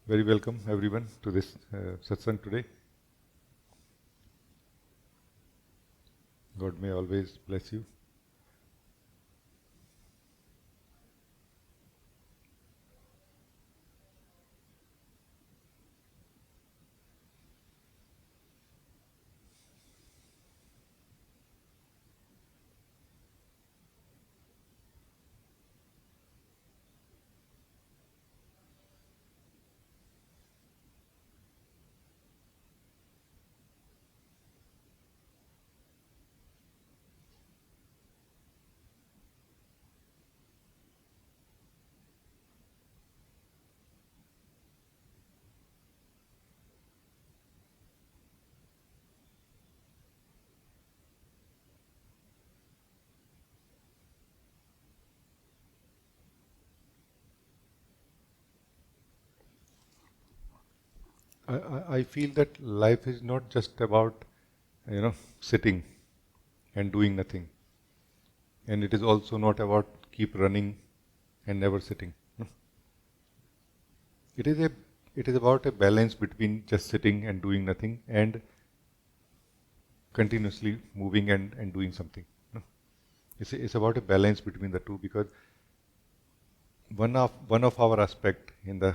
Very welcome everyone to this Satsang today. God may always bless you. I feel that life is not just about sitting and doing nothing, and it is also not about keep running and never sitting. No. It is a it is about a balance between just sitting and doing nothing and continuously moving and doing something. No. It's about a balance between the two, because one of our aspect in the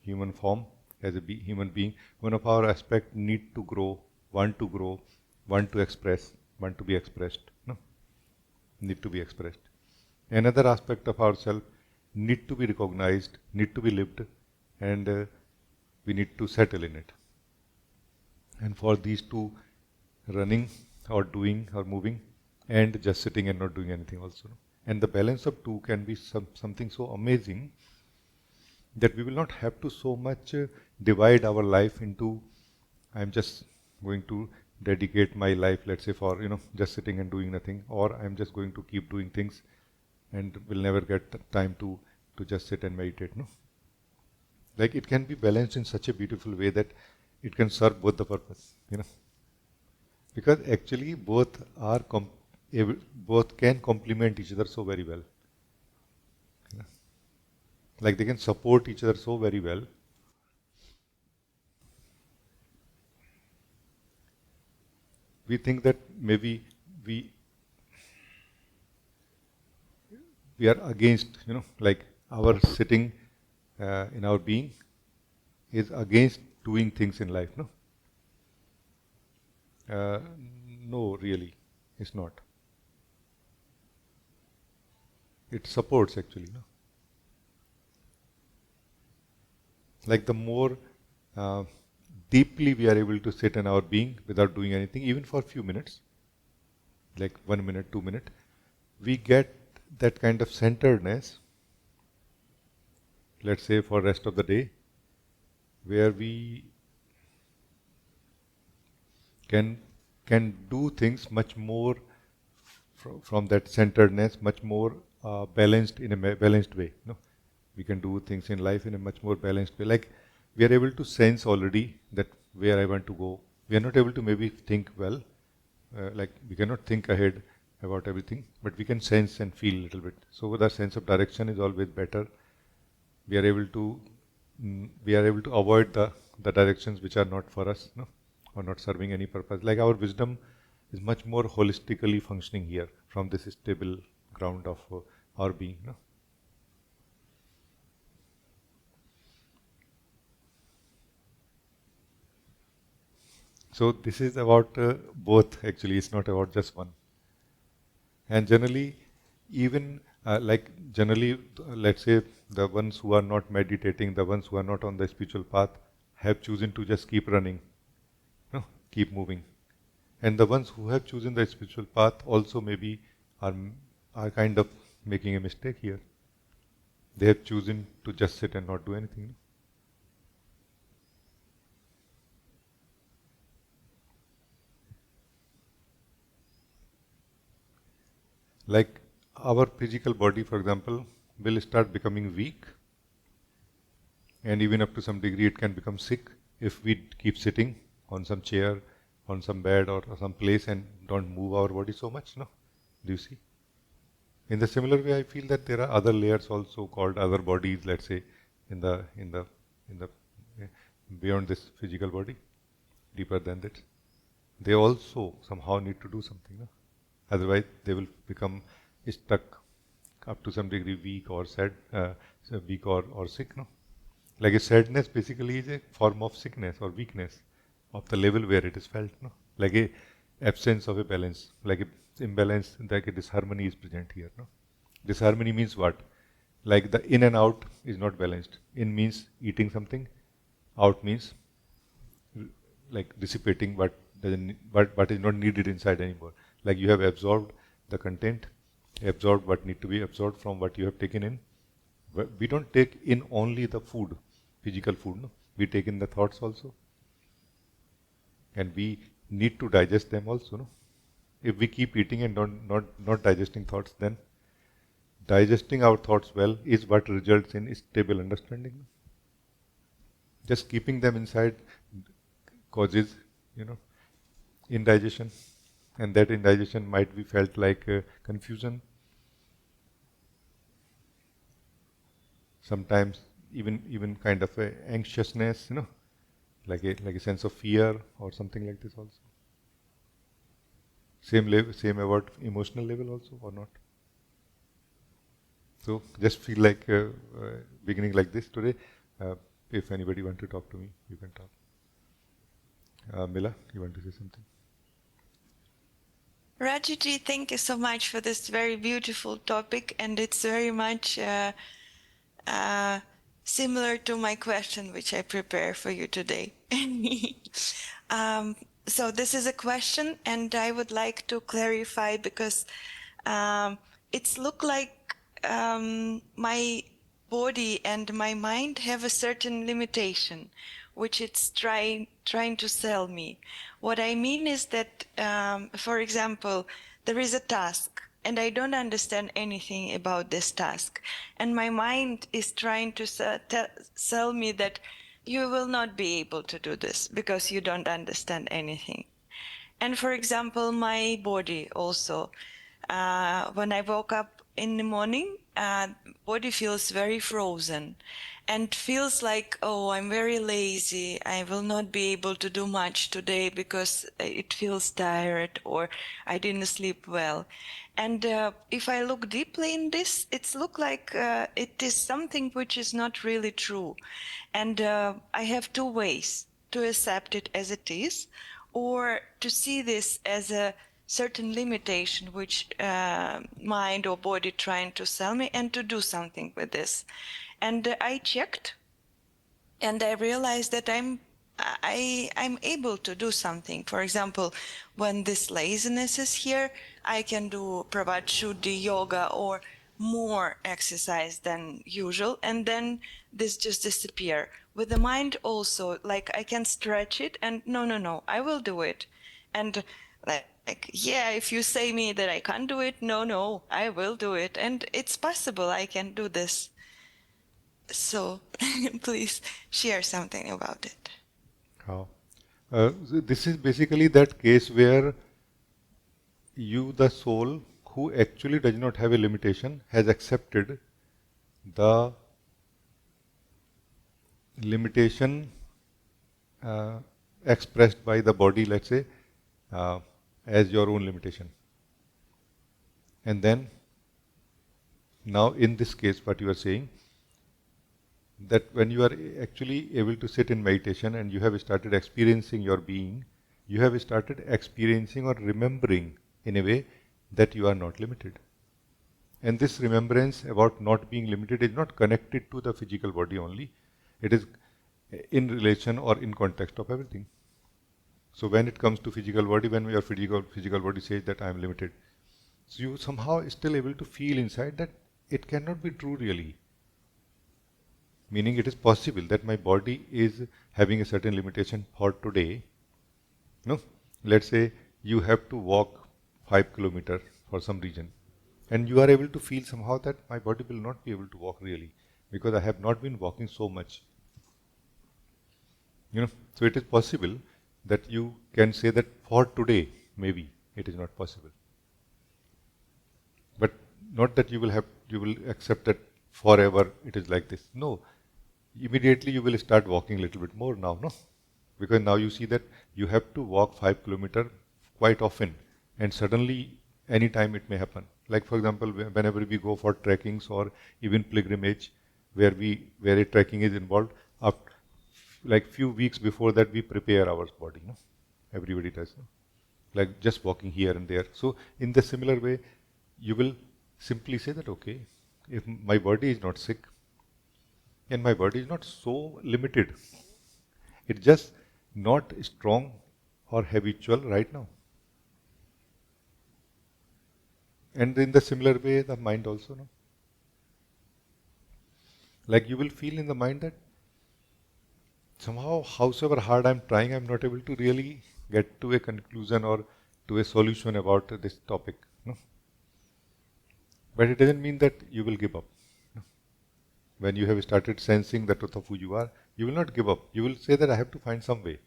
human form as a human being, one of our aspect need to grow, want to express, want to be expressed. No, need to be expressed. Another aspect of ourself need to be recognized, need to be lived, and we need to settle in it. And for these two, running or doing or moving, and just sitting and not doing anything also. And the balance of two can be something so amazing that we will not have to so much divide our life into, I'm just going to dedicate my life, let's say, for just sitting and doing nothing, or I'm just going to keep doing things and will never get time to just sit and meditate. No, like it can be balanced in such a beautiful way that it can serve both the purpose. Because actually both can complement each other so very well. Like they can support each other so very well. We think that maybe we are against, like our sitting in our being is against doing things in life. No, no, really, it's not. It supports actually. No, like the more uh, deeply we are able to sit in our being without doing anything, even for a few minutes, like 1 minute, 2 minutes, we get that kind of centeredness, let's say for rest of the day, where we can do things much more from that centeredness, much more balanced in a balanced way. No, we can do things in life in a much more balanced way. Like we are able to sense already that where I want to go. We are not able to maybe think well, like we cannot think ahead about everything, but we can sense and feel a little bit. So the sense of direction is always better. We are able to avoid the directions which are not for us, no, or not serving any purpose. Like our wisdom is much more holistically functioning here from this stable ground of our being. No? So this is about both actually, it's not about just one. And generally, even let's say the ones who are not meditating, the ones who are not on the spiritual path have chosen to just keep running, no, keep moving. And the ones who have chosen the spiritual path also maybe are, are kind of making a mistake here. They have chosen to just sit and not do anything. Like our physical body, for example, will start becoming weak, and even up to some degree it can become sick if we keep sitting on some chair, on some bed or some place and don't move our body so much. No, do you see? In the similar way, I feel that there are other layers also called other bodies, let's say, in the beyond this physical body, deeper than that. They also somehow need to do something. No? Otherwise, they will become stuck up to some degree, weak or sad, weak or sick. No, like a sadness basically is a form of sickness or weakness of the level where it is felt. No, like a absence of a balance, like a imbalance, like a disharmony is present here. No, disharmony means what? Like the in and out is not balanced. In means eating something, out means like dissipating what is not needed inside anymore. Like you have absorbed the content, absorbed what need to be absorbed from what you have taken in. We don't take in only the food, physical food. No? We take in the thoughts also, and we need to digest them also. No? If we keep eating and not digesting thoughts, then digesting our thoughts well is what results in stable understanding. Just keeping them inside causes, indigestion, and that indigestion might be felt like confusion. Sometimes even kind of a anxiousness, like a sense of fear or something like this also. Same about emotional level also or not. So just feel like beginning like this today. If anybody want to talk to me, you can talk. Mila, you want to say something? Rajee, thank you so much for this very beautiful topic, and it's very much similar to my question which I prepare for you today. So this is a question, and I would like to clarify because it's look like my body and my mind have a certain limitation which it's trying to sell me. What I mean is that, for example, there is a task and I don't understand anything about this task, and my mind is trying to sell me that you will not be able to do this because you don't understand anything. And for example, my body also, when I woke up in the morning, body feels very frozen and feels like, oh, I'm very lazy. I will not be able to do much today because it feels tired or I didn't sleep well. And if I look deeply in this, it's look like it is something which is not really true. And I have two ways to accept it as it is, or to see this as a certain limitation which mind or body trying to sell me, and to do something with this. And I checked and I realized that I'm able to do something. For example, when this laziness is here, I can do Pravacchuddhi yoga or more exercise than usual, and then this just disappear. With the mind also, like I can stretch it and no, I will do it. And like, yeah, if you say me that I can't do it, no, I will do it. And it's possible I can do this. So please share something about it. How? So this is basically that case where you, the soul, who actually does not have a limitation, has accepted the limitation expressed by the body, let's say, uh, as your own limitation. And then, now in this case, what you are saying, that when you are actually able to sit in meditation and you have started experiencing your being, you have started experiencing or remembering in a way that you are not limited. And this remembrance about not being limited is not connected to the physical body only, it is in relation or in context of everything. So when it comes to physical body, when your physical body says that I am limited, so you somehow still able to feel inside that it cannot be true really. Meaning it is possible that my body is having a certain limitation for today. No, let's say you have to walk 5 kilometers for some reason, and you are able to feel somehow that my body will not be able to walk really because I have not been walking so much. So it is possible that you can say that for today maybe it is not possible, but not that you will accept that forever it is like this. No, immediately you will start walking a little bit more now, no? Because now you see that you have to walk 5 kilometers quite often, and suddenly anytime it may happen. Like for example, whenever we go for trekkings or even pilgrimage, where a trekking is involved, after, like few weeks before that we prepare our body. No? Everybody does. No? Like just walking here and there. So in the similar way, you will simply say that okay, if my body is not sick and my body is not so limited, it's just not strong or habitual right now. And in the similar way, the mind also, no? Like you will feel in the mind that somehow, howsoever hard I'm trying, I'm not able to really get to a conclusion or to a solution about this topic. No? But it doesn't mean that you will give up. No? When you have started sensing the truth of who you are, you will not give up. You will say that I have to find some way.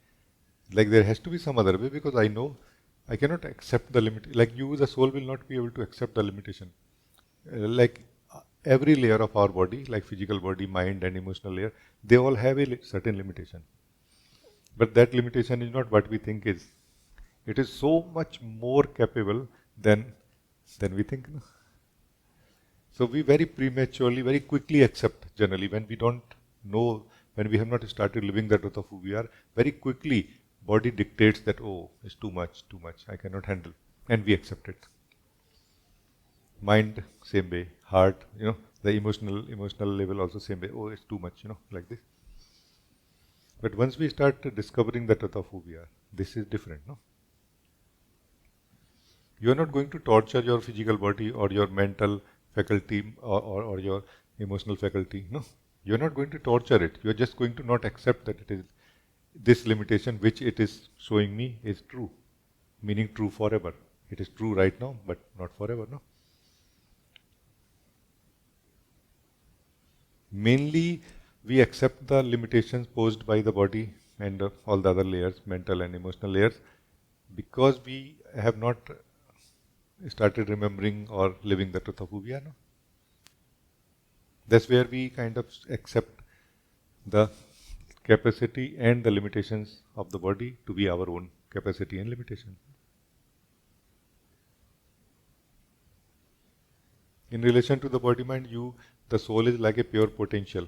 Like there has to be some other way because I know I cannot accept the limit. Like you, the soul, will not be able to accept the limitation. Like every layer of our body, like physical body, mind, and emotional layer, they all have a certain limitation. But that limitation is not what we think is. It is so much more capable than we think. No? So we very prematurely, very quickly accept generally when we don't know, when we have not started living the truth of who we are, very quickly body dictates that, oh, it's too much, I cannot handle. And we accept it. Mind, same way. Heart, the emotional level also same way. Oh, it's too much, like this. But once we start discovering the truth of who we are, this is different, no? You are not going to torture your physical body or your mental faculty or your emotional faculty. No. You are not going to torture it. You are just going to not accept that it is this limitation which it is showing me is true, meaning true forever. It is true right now, but not forever, no? Mainly, we accept the limitations posed by the body and all the other layers, mental and emotional layers, because we have not started remembering or living the truth of who we are now. That's where we kind of accept the capacity and the limitations of the body to be our own capacity and limitation. In relation to the body mind, the soul is like a pure potential.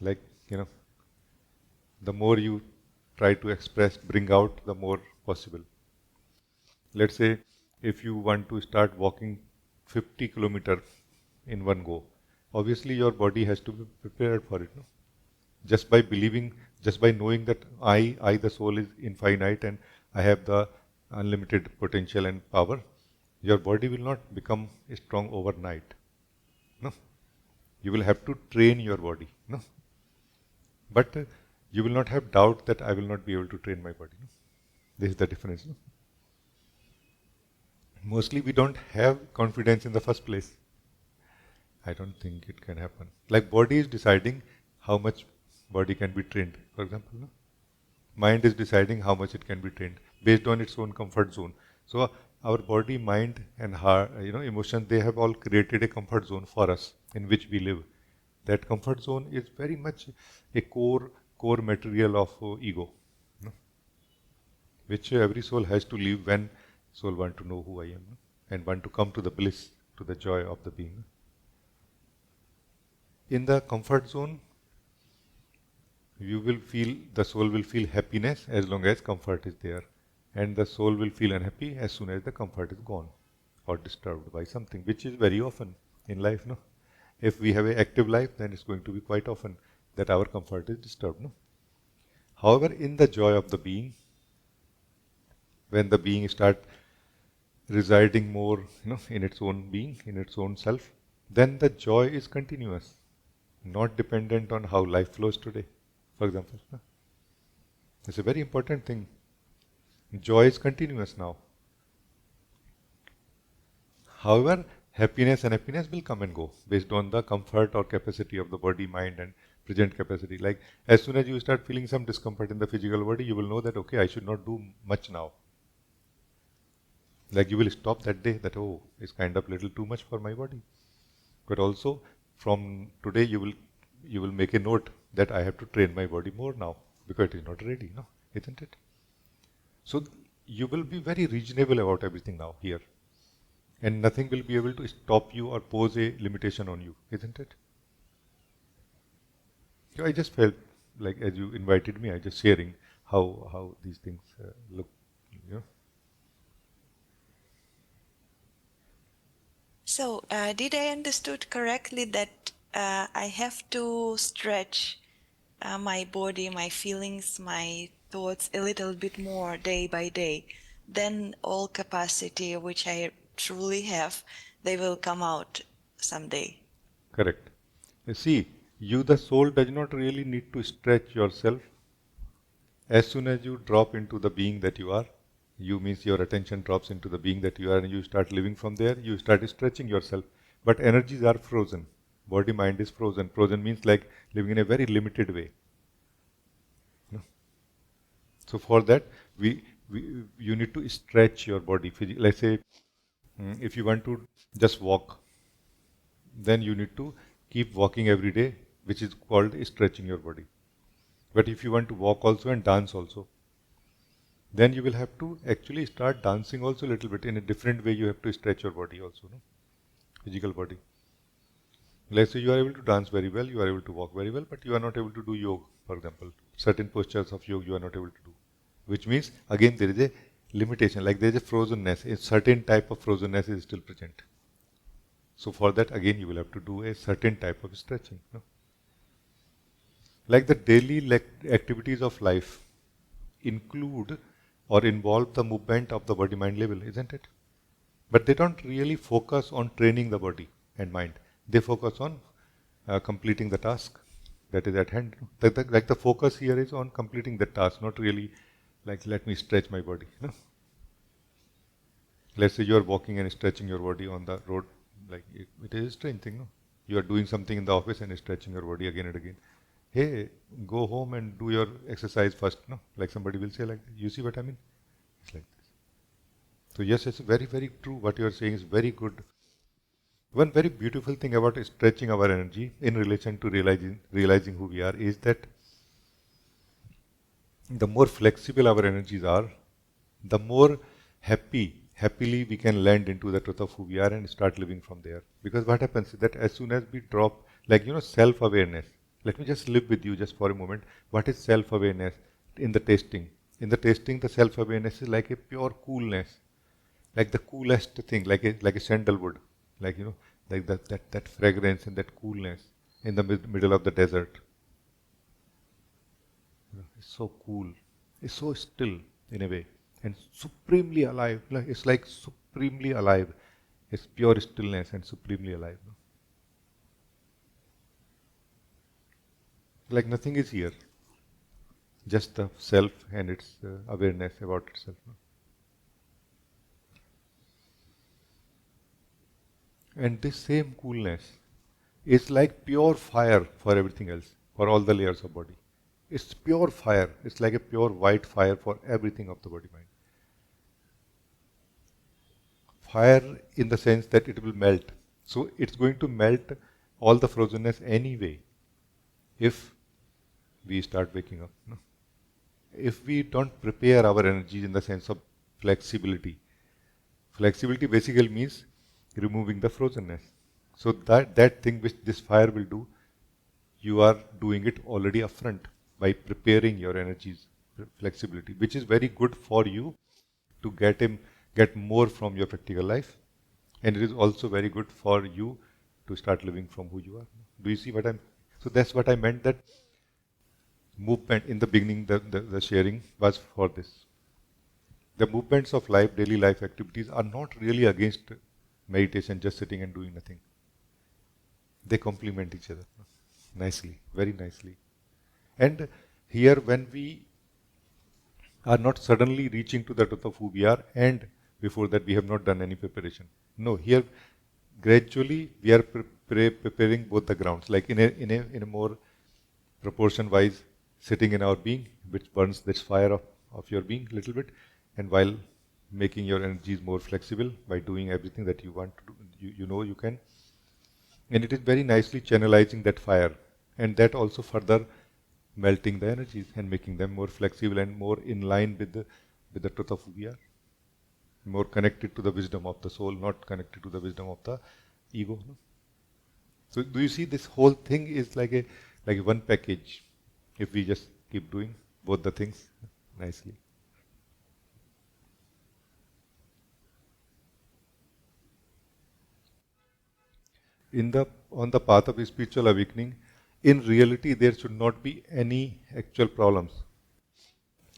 Like, the more you try to express, bring out, the more possible. Let's say if you want to start walking 50 kilometers in one go, obviously your body has to be prepared for it. No? Just by believing, just by knowing that I, the soul, is infinite and I have the unlimited potential and power, your body will not become strong overnight. No, you will have to train your body. No, but you will not have doubt that I will not be able to train my body. No? This is the difference. No? Mostly we don't have confidence in the first place. I don't think it can happen. Like body is deciding how much body can be trained, for example. No? Mind is deciding how much it can be trained based on its own comfort zone. So our body, mind, and heart, emotion, they have all created a comfort zone for us in which we live. That comfort zone is very much a core material of ego, no? Which every soul has to live when soul want to know who I am, no? And want to come to the bliss, to the joy of the being. In the comfort zone, the soul will feel happiness as long as comfort is there. And the soul will feel unhappy as soon as the comfort is gone or disturbed by something, which is very often in life, no? If we have an active life, then it's going to be quite often that our comfort is disturbed, no? However, in the joy of the being, when the being start residing more, in its own being, in its own self, then the joy is continuous, not dependent on how life flows today, for example. No? It's a very important thing. Joy is continuous now. However, happiness and happiness will come and go based on the comfort or capacity of the body, mind, and present capacity. Like as soon as you start feeling some discomfort in the physical body, you will know that, okay, I should not do much now. Like you will stop that day that, oh, it's kind of little too much for my body. But also from today you will you will make a note that I have to train my body more now because it is not ready, no, isn't it? So you will be very reasonable about everything now here, and nothing will be able to stop you or pose a limitation on you, isn't it? So I just felt like as you invited me, I just sharing how these things look, you know. So, did I understood correctly that I have to stretch my body, my feelings, my thoughts a little bit more day by day? Then all capacity which I truly have, they will come out someday. Correct. See, you the soul does not really need to stretch yourself. As soon as you drop into the being that you are, you means your attention drops into the being that you are and you start living from there, you start stretching yourself. But energies are frozen. Body mind is frozen. Frozen means like living in a very limited way. You know? So for that, you need to stretch your body. Let's say if you want to just walk, then you need to keep walking every day, which is called stretching your body. But if you want to walk also and dance also, then you will have to actually start dancing also a little bit. In a different way, you have to stretch your body also, no? Physical body. Let's say you are able to dance very well, you are able to walk very well, but you are not able to do yoga, for example. Certain postures of yoga you are not able to do. Which means, again, there is a limitation, like there is a frozenness. A certain type of frozenness is still present. So for that, again, you will have to do a certain type of stretching. No? Like the daily activities of life include or involve the movement of the body-mind level, isn't it? But they don't really focus on training the body and mind. They focus on completing the task that is at hand. Like the focus here is on completing the task, not really like let me stretch my body. No? Let's say you are walking and stretching your body on the road, like it is a strange thing. No? You are doing something in the office and stretching your body again and again. Hey, go home and do your exercise first. No, like somebody will say like, you see what I mean? It's like this. So yes, it's very, very true. What you are saying is very good. One very beautiful thing about stretching our energy in relation to realizing who we are is that the more flexible our energies are, the more happily we can land into the truth of who we are and start living from there. Because what happens is that as soon as we drop, like, self-awareness. Let me just live with you just for a moment. What is self-awareness in the tasting? In the tasting, the self-awareness is like a pure coolness, like the coolest thing, like a sandalwood, like like that fragrance and that coolness in the middle of the desert. It's so cool. It's so still in a way and supremely alive. It's like supremely alive. It's pure stillness and supremely alive. No? Like nothing is here. Just the self and its awareness about itself. No? And this same coolness is like pure fire for everything else, for all the layers of body. It's pure fire. It's like a pure white fire for everything of the body mind. Fire in the sense that it will melt. So it's going to melt all the frozenness anyway if we start waking up. No? If we don't prepare our energies in the sense of flexibility. Flexibility basically means removing the frozenness. So that thing which this fire will do, you are doing it already upfront by preparing your energies, flexibility, which is very good for you to get more from your practical life, and it is also very good for you to start living from who you are. Do you see what I'm? So that's what I meant. That movement in the beginning, the sharing was for this. The movements of life, daily life activities, are not really against meditation, just sitting and doing nothing. They complement each other nicely, very nicely. And here, when we are not suddenly reaching to the truth of who we are, and before that we have not done any preparation. No, here gradually we are preparing both the grounds, like in a more proportion wise, sitting in our being, which burns this fire of your being a little bit, and while making your energies more flexible by doing everything that you want to do, you know you can. And it is very nicely channelizing that fire And that also further melting the energies and making them more flexible and more in line with the truth of who we are. More connected to the wisdom of the soul, not connected to the wisdom of the ego. No? So do you see this whole thing is like a one package if we just keep doing both the things nicely. On the path of spiritual awakening, in reality there should not be any actual problems.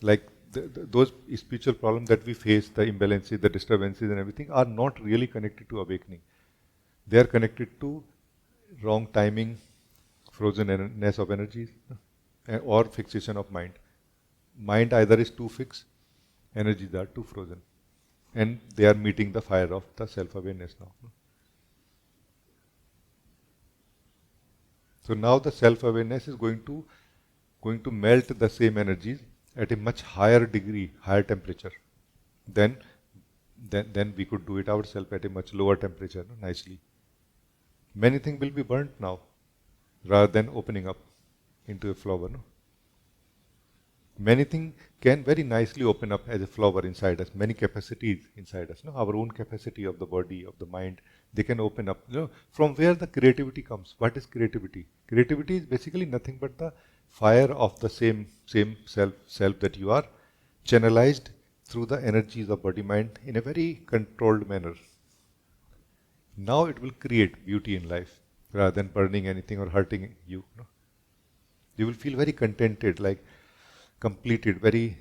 Like those spiritual problems that we face, the imbalances, the disturbances and everything are not really connected to awakening. They are connected to wrong timing, frozenness of energies, or fixation of mind. Mind either is too fixed, energies are too frozen. And they are meeting the fire of the self-awareness now. So now the self-awareness is going to melt the same energies at a much higher degree, higher temperature. Then we could do it ourselves at a much lower temperature, no, nicely. Many things will be burnt now, rather than opening up into a flower. No? Many things can very nicely open up as a flower inside us, many capacities inside us. No? Our own capacity of the body, of the mind, they can open up. You know, from where the creativity comes. What is creativity? Creativity is basically nothing but the fire of the same self that you are, channelized through the energies of body mind in a very controlled manner. Now it will create beauty in life rather than burning anything or hurting you. No? You will feel very contented, like completed, very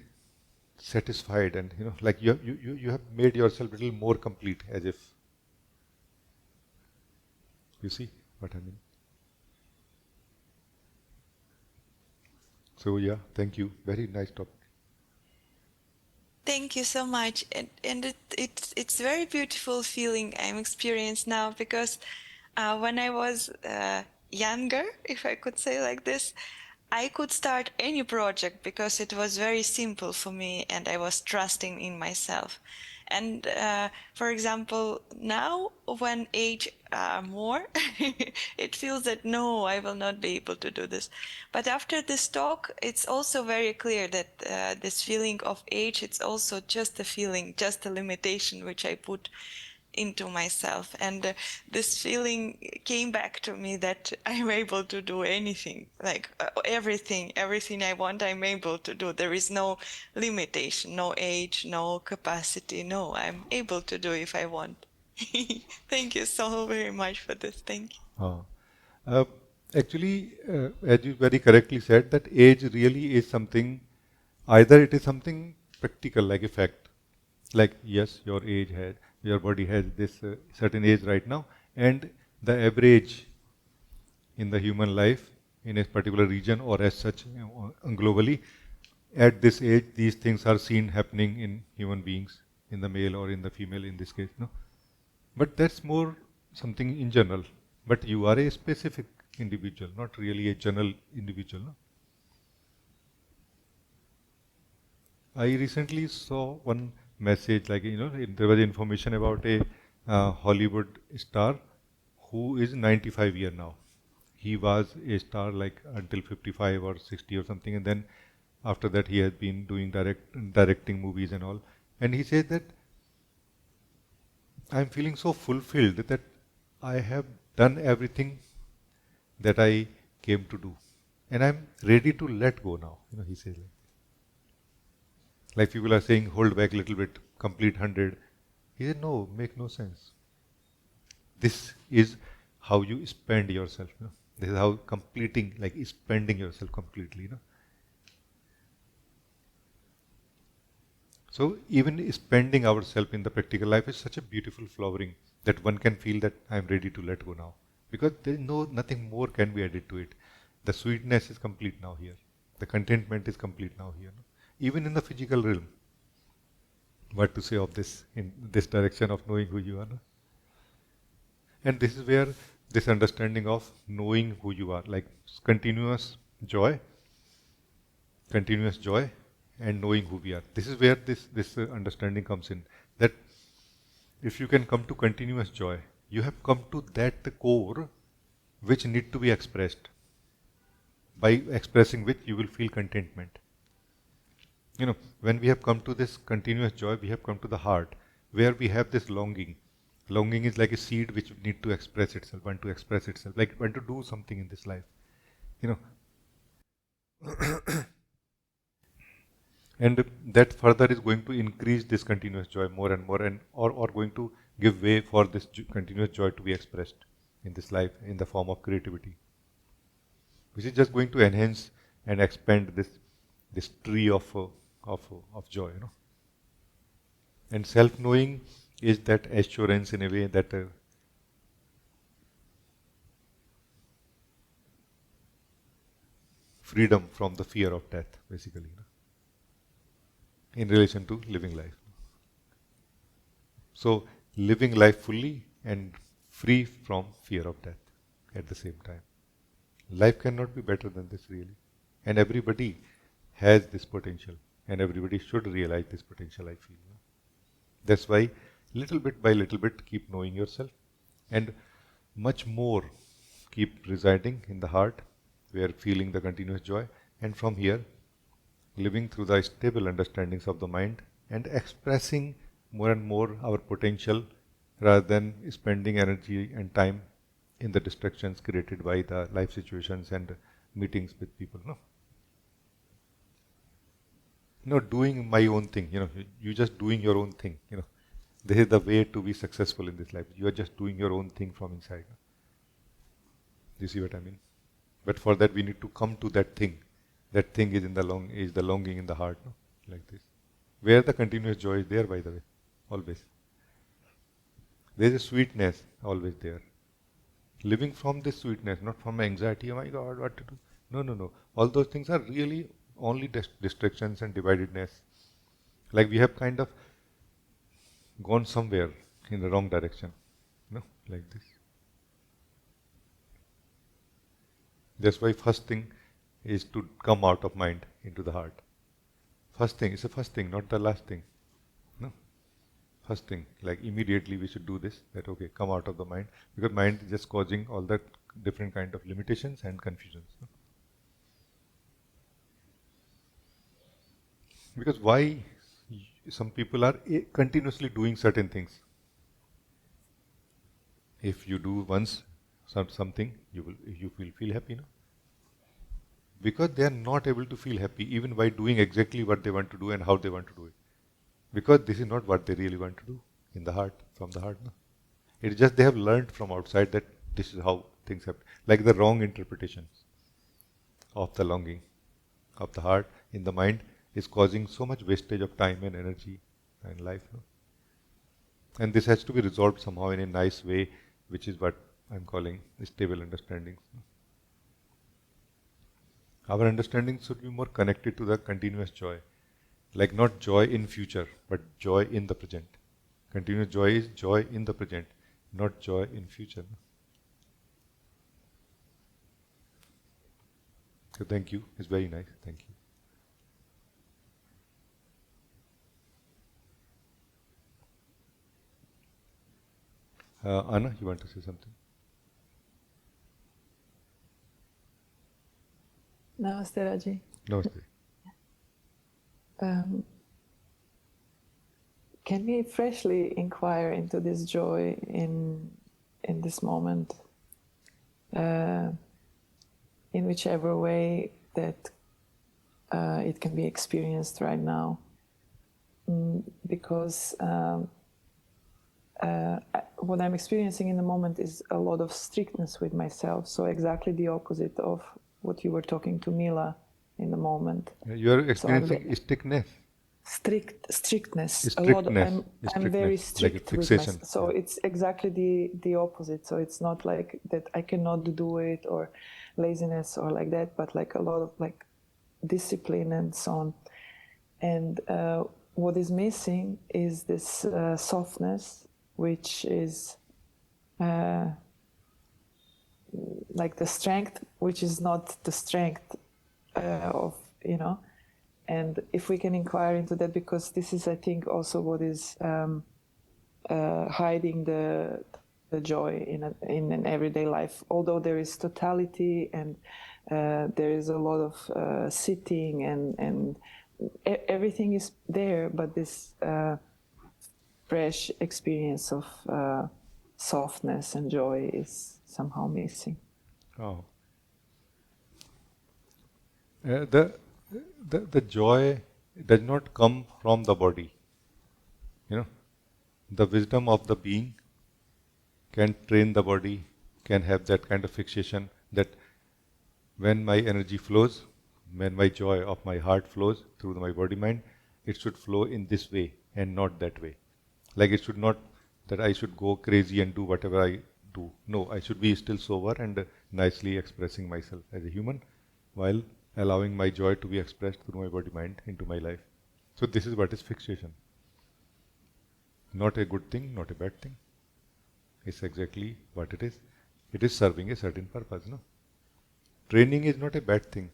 satisfied, and like you have made yourself a little more complete, as if you see what I mean. So yeah, thank you. Very nice topic. Thank you so much, and it's very beautiful feeling I'm experiencing now, because when I was younger, if I could say like this, I could start any project because it was very simple for me and I was trusting in myself. And for example, now when age more, it feels that no, I will not be able to do this. But after this talk, it's also very clear that this feeling of age, it's also just a feeling, just a limitation which I put into myself, and this feeling came back to me that I'm able to do anything, like everything I want, I'm able to do. There is no limitation, no age, no capacity. No, I'm able to do if I want. Thank you so very much for this. Thank you. Uh, uh, Actually, as you very correctly said, that age really is something, either it is something practical, like a fact, like yes, your body has this certain age right now, and the average in the human life in a particular region or as such globally, at this age, these things are seen happening in human beings, in the male or in the female in this case. No? But that's more something in general. But you are a specific individual, not really a general individual. No? I recently saw one message, like, there was information about a Hollywood star who is 95 year now. He was a star like until 55 or 60 or something, and then after that he has been doing directing movies and all. And he said that I'm feeling so fulfilled that I have done everything that I came to do, and I'm ready to let go now. He says like people are saying, hold back a little bit, complete 100. He said, no, make no sense. This is how you spend yourself. This is how completing, like spending yourself completely. So even spending ourselves in the practical life is such a beautiful flowering that one can feel that I'm ready to let go now. Because there is nothing more can be added to it. The sweetness is complete now here. The contentment is complete now here. Even in the physical realm. What to say of this, in this direction of knowing who you are. No? And this is where this understanding of knowing who you are, like continuous joy, and knowing who we are. This is where this understanding comes in. That if you can come to continuous joy, you have come to that core which need to be expressed. by expressing which you will feel contentment. When we have come to this continuous joy, we have come to the heart, where we have this longing. Longing is like a seed which need to express itself, want to express itself, like want to do something in this life. You know, and that further is going to increase this continuous joy more and more, and or going to give way for this continuous joy to be expressed in this life in the form of creativity, which is just going to enhance and expand this tree of joy. And self-knowing is that assurance in a way that freedom from the fear of death, basically, in relation to living life. So, living life fully and free from fear of death at the same time. Life cannot be better than this, really. And everybody has this potential, and everybody should realize this potential, I feel. That's why, little bit by little bit, keep knowing yourself, and much more keep residing in the heart, where feeling the continuous joy, and from here, living through the stable understandings of the mind and expressing more and more our potential rather than spending energy and time in the distractions created by the life situations and meetings with people. Doing my own thing, you just doing your own thing, this is the way to be successful in this life. You are just doing your own thing from inside. Do you see what I mean? But for that we need to come to that thing. That thing is the longing in the heart, like this. Where the continuous joy is there, by the way, always. There is a sweetness always there. Living from this sweetness, not from anxiety, oh my God, what to do? No. All those things are really only distractions and dividedness. Like we have kind of gone somewhere in the wrong direction, like this. That's why first thing is to come out of mind into the heart. First thing, it's the first thing, not the last thing. No. First thing, like immediately we should do this, that okay, come out of the mind, because mind is just causing all that different kind of limitations and confusions. Because why some people are continuously doing certain things. If you do once something, you will feel happy, because they are not able to feel happy even by doing exactly what they want to do and how they want to do it. Because this is not what they really want to do in the heart, from the heart. It is just they have learned from outside that this is how things happen. Like the wrong interpretations of the longing of the heart in the mind is causing so much wastage of time and energy and life. And this has to be resolved somehow in a nice way, which is what I'm calling stable understanding. Our understanding should be more connected to the continuous joy. Like not joy in future, but joy in the present. Continuous joy is joy in the present, not joy in future. So thank you. It's very nice. Thank you. Anna, you want to say something? Namaste, Rajee. Namaste. Can we freshly inquire into this joy in this moment, in whichever way that it can be experienced right now? Because what I'm experiencing in the moment is a lot of strictness with myself, so exactly the opposite of what you were talking to Mila in the moment. You are experiencing strictness. Strictness. A lot. I'm very strict like with myself. So it's exactly the opposite. So it's not like that I cannot do it or laziness or like that, but like a lot of like discipline and so on. And what is missing is this softness, which is like the strength, which is not the strength of, and if we can inquire into that, because this is, I think, also what is hiding the the joy in an everyday life. Although there is totality and there is a lot of sitting and everything is there, but this fresh experience of softness and joy is somehow missing. Oh. The joy does not come from the body. You know, the wisdom of the being can train the body, can have that kind of fixation that when my energy flows, when my joy of my heart flows through my body mind, it should flow in this way and not that way. Like it should not that I should go crazy and do whatever I do. No, I should be still sober and nicely expressing myself as a human while allowing my joy to be expressed through my body mind into my life. So this is what is fixation. Not a good thing, not a bad thing. It's exactly what it is. It is serving a certain purpose, no? Training is not a bad thing.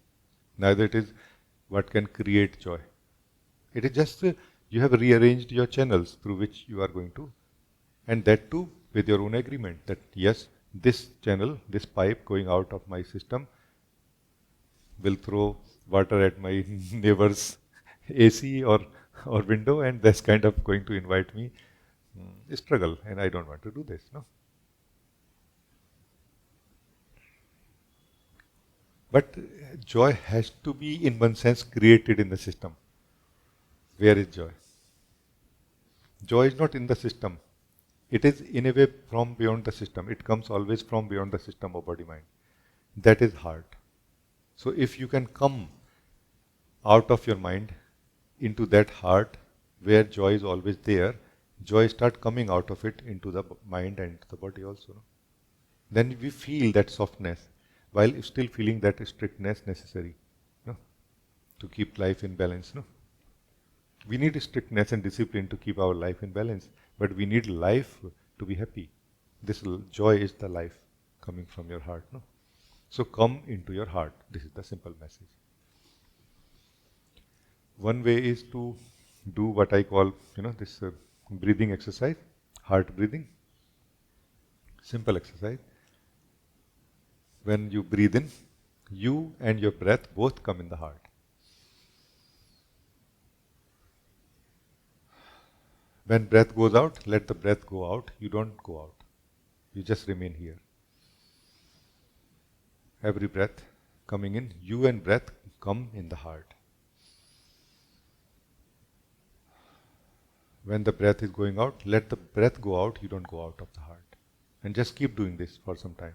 Neither it is what can create joy. It is just you have rearranged your channels through which you are going to, and that too with your own agreement that yes, this channel, this pipe going out of my system will throw water at my neighbor's AC or window, and that's kind of going to invite me struggle, and I don't want to do this, no. But joy has to be, in one sense, created in the system. Where is joy? Joy is not in the system. It is in a way from beyond the system. It comes always from beyond the system of body mind. That is hard. So if you can come out of your mind into that heart where joy is always there, joy start coming out of it into the mind and the body also. No? Then we feel that softness while still feeling that strictness necessary, no? To keep life in balance. No? We need strictness and discipline to keep our life in balance, but we need life to be happy. This joy is the life coming from your heart. No? So come into your heart. This is the simple message. One way is to do what I call, this breathing exercise, heart breathing. Simple exercise. When you breathe in, you and your breath both come in the heart. When breath goes out, let the breath go out. You don't go out. You just remain here. Every breath coming in, you and breath come in the heart. When the breath is going out, let the breath go out. You don't go out of the heart. And just keep doing this for some time.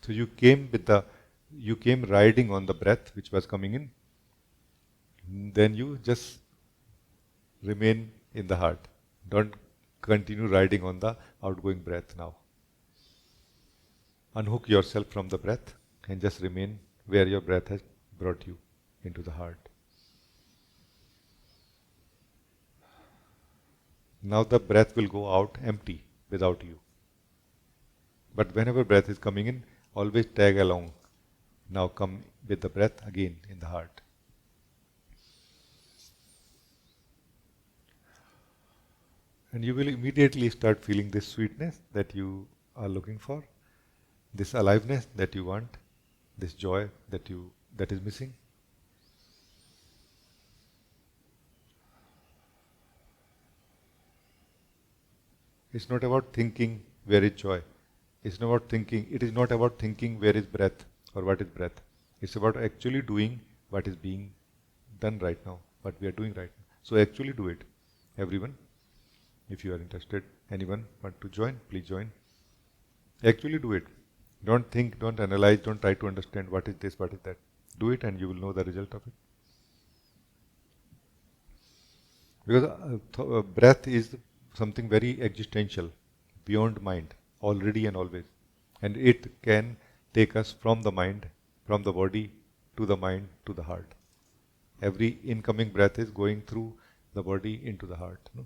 So you came riding on the breath which was coming in. Then you just remain in the heart. Don't continue riding on the outgoing breath now. Unhook yourself from the breath and just remain where your breath has brought you into the heart. Now the breath will go out empty without you. But whenever breath is coming in, always tag along. Now come with the breath again in the heart. And you will immediately start feeling this sweetness that you are looking for, this aliveness that you want, this joy that is missing. It's not about thinking where is joy. It is not about thinking where is breath or what is breath. It's about actually doing what is being done right now, what we are doing right now. So actually do it. Everyone, if you are interested, anyone want to join, please join. Actually do it. Don't think, don't analyze, don't try to understand what is this, what is that. Do it and you will know the result of it. Because breath is something very existential, beyond mind, already and always. And it can take us from the mind, from the body, to the mind, to the heart. Every incoming breath is going through the body into the heart. No?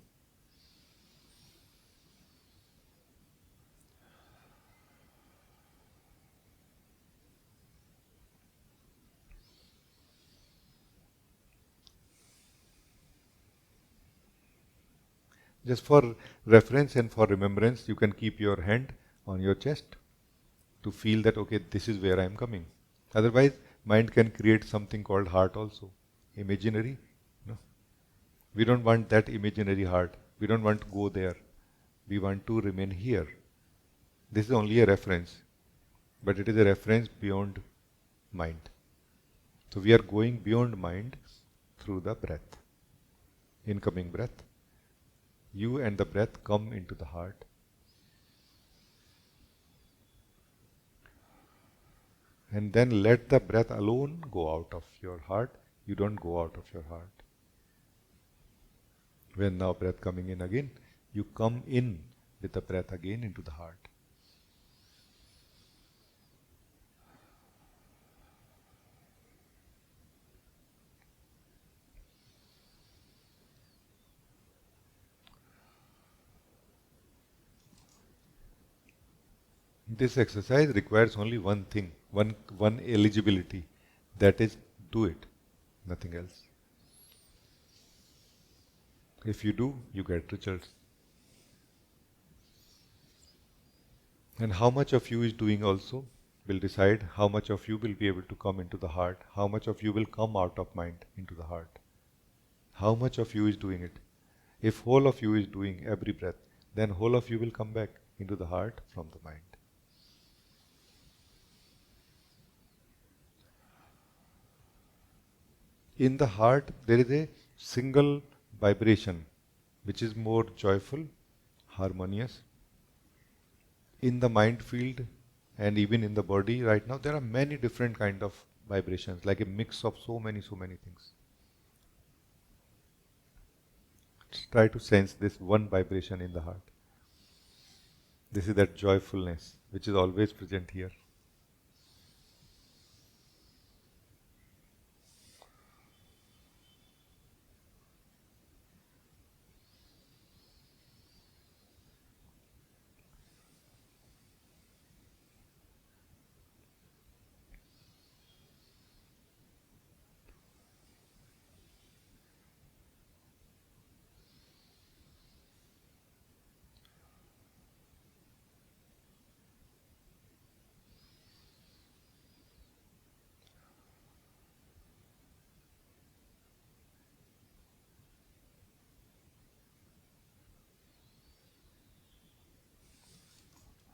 Just for reference and for remembrance, you can keep your hand on your chest to feel that, okay, this is where I am coming. Otherwise, mind can create something called heart also, imaginary. No? We don't want that imaginary heart. We don't want to go there. We want to remain here. This is only a reference, but it is a reference beyond mind. So we are going beyond mind through the breath. Incoming breath. You and the breath come into the heart. And then let the breath alone go out of your heart. You don't go out of your heart. When now breath coming in again, you come in with the breath again into the heart. This exercise requires only one thing, one eligibility, that is, do it, nothing else. If you do, you get results. And how much of you is doing also will decide how much of you will be able to come into the heart, how much of you will come out of mind into the heart. How much of you is doing it? If whole of you is doing every breath, then whole of you will come back into the heart from the mind. In the heart, there is a single vibration which is more joyful, harmonious. In the mind field and even in the body right now, there are many different kind of vibrations, like a mix of so many things. Let's try to sense this one vibration in the heart. This is that joyfulness which is always present here.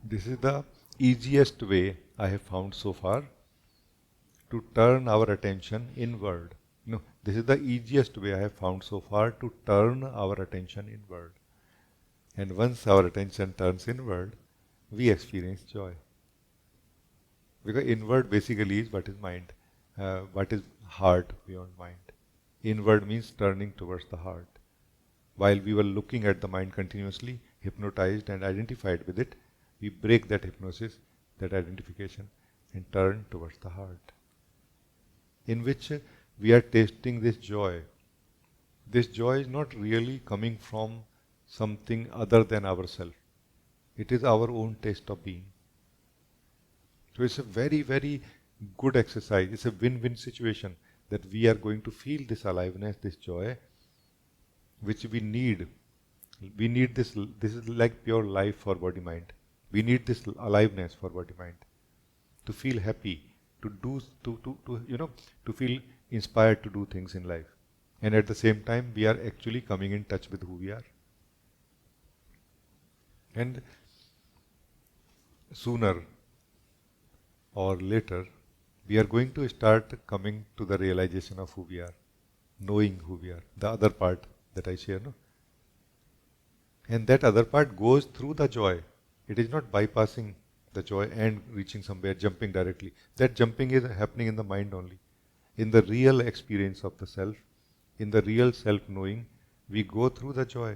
This is the easiest way I have found so far to turn our attention inward. No, this is the easiest way I have found so far to turn our attention inward. And once our attention turns inward, we experience joy. Because inward basically is what is mind, what is heart beyond mind. Inward means turning towards the heart. While we were looking at the mind continuously, hypnotized and identified with it, we break that hypnosis, that identification, and turn towards the heart, in which we are tasting this joy. This joy is not really coming from something other than ourselves. It is our own taste of being. So it's a very good exercise. It's a win-win situation that we are going to feel this aliveness, this joy, which we need. We need this. This is like pure life for body-mind. We need this aliveness for body-mind to feel happy, to do, to feel inspired to do things in life. And at the same time, we are actually coming in touch with who we are. And sooner or later, we are going to start coming to the realization of who we are, knowing who we are, the other part that I share. No? And that other part goes through the joy. It is not bypassing the joy and reaching somewhere, jumping directly. That jumping is happening in the mind only. In the real experience of the self, in the real self-knowing, we go through the joy.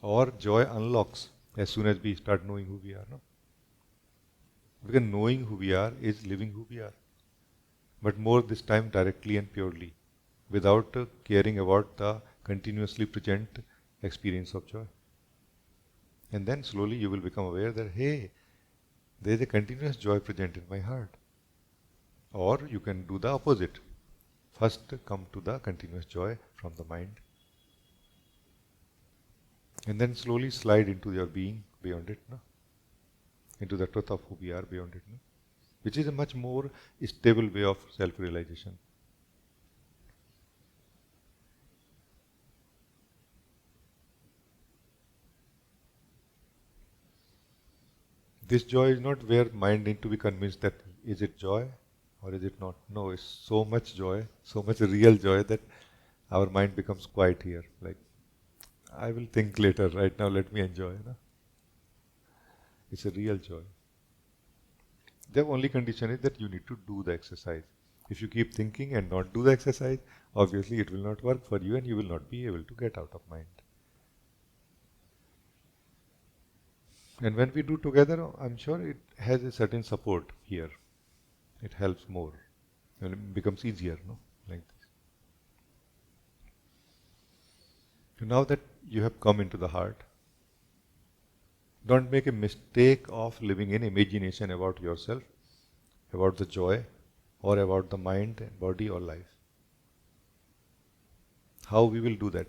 Or joy unlocks as soon as we start knowing who we are. No? Because knowing who we are is living who we are. But more this time directly and purely, without caring about the continuously present experience of joy. And then slowly you will become aware that, hey, there is a continuous joy present in my heart. Or you can do the opposite. First come to the continuous joy from the mind, and then slowly slide into your being beyond it, no? Into the truth of who we are beyond it, no? Which is a much more stable way of self-realization. This joy is not where mind need to be convinced that is it joy or is it not. No, it's so much joy, so much real joy that our mind becomes quiet here. Like, I will think later, right now let me enjoy. No? It's a real joy. The only condition is that you need to do the exercise. If you keep thinking and not do the exercise, obviously it will not work for you and you will not be able to get out of mind. And when we do together, I'm sure it has a certain support here. It helps more and it becomes easier, no? Like this. So now that you have come into the heart, don't make a mistake of living in imagination about yourself, about the joy, or about the mind, body, or life. How we will do that?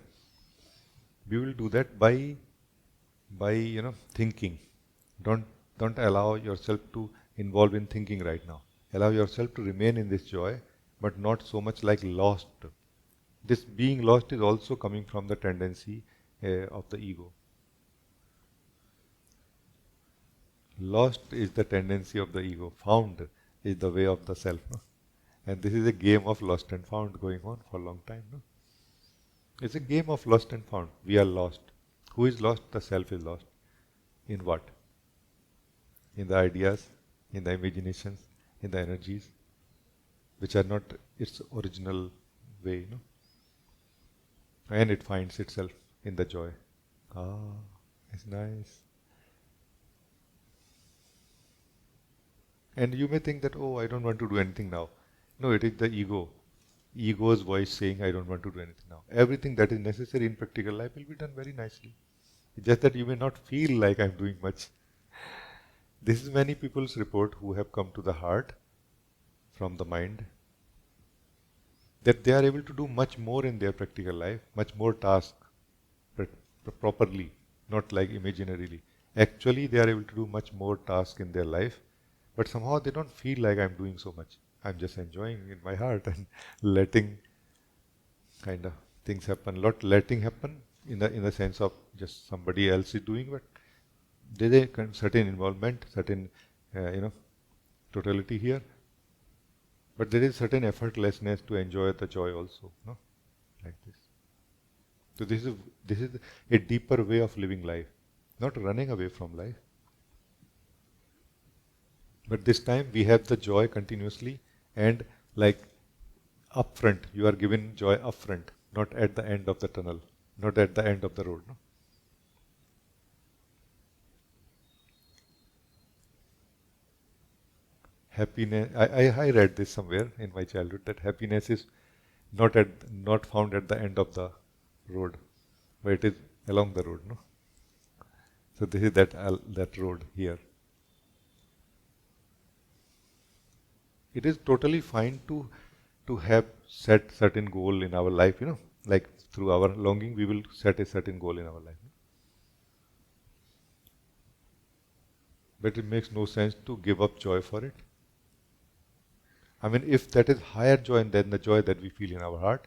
We will do that by thinking. Don't allow yourself to involve in thinking right now. Allow yourself to remain in this joy, but not so much like lost. This being lost is also coming from the tendency of the ego. Lost is the tendency of the ego. Found is the way of the self. No? And this is a game of lost and found going on for a long time. No? It's a game of lost and found. We are lost. Who is lost? The self is lost. In what? In the ideas, in the imaginations, in the energies, which are not its original way. No? And it finds itself in the joy. Ah, it's nice. And you may think that, oh, I don't want to do anything now. No, it is the ego's voice saying, I don't want to do anything now. Everything that is necessary in practical life will be done very nicely. It's just that you may not feel like I'm doing much. This is many people's report who have come to the heart from the mind, that they are able to do much more in their practical life, much more tasks properly, not like imaginarily. Actually, they are able to do much more tasks in their life, but somehow they don't feel like I'm doing so much. I'm just enjoying in my heart and letting kind of things happen. Not letting happen in the sense of just somebody else is doing, but there is a certain involvement, certain totality here. But there is certain effortlessness to enjoy the joy also, no? Like this. So this is a deeper way of living life, not running away from life. But this time we have the joy continuously and like upfront. You are given joy upfront, not at the end of the tunnel, not at the end of the road. No? Happiness. I read this somewhere in my childhood that happiness is not found at the end of the road, but it is along the road. No. So this is that road here. It is totally fine to have set certain goal in our life. Like through our longing, we will set a certain goal in our life. But it makes no sense to give up joy for it. I mean, if that is higher joy than the joy that we feel in our heart,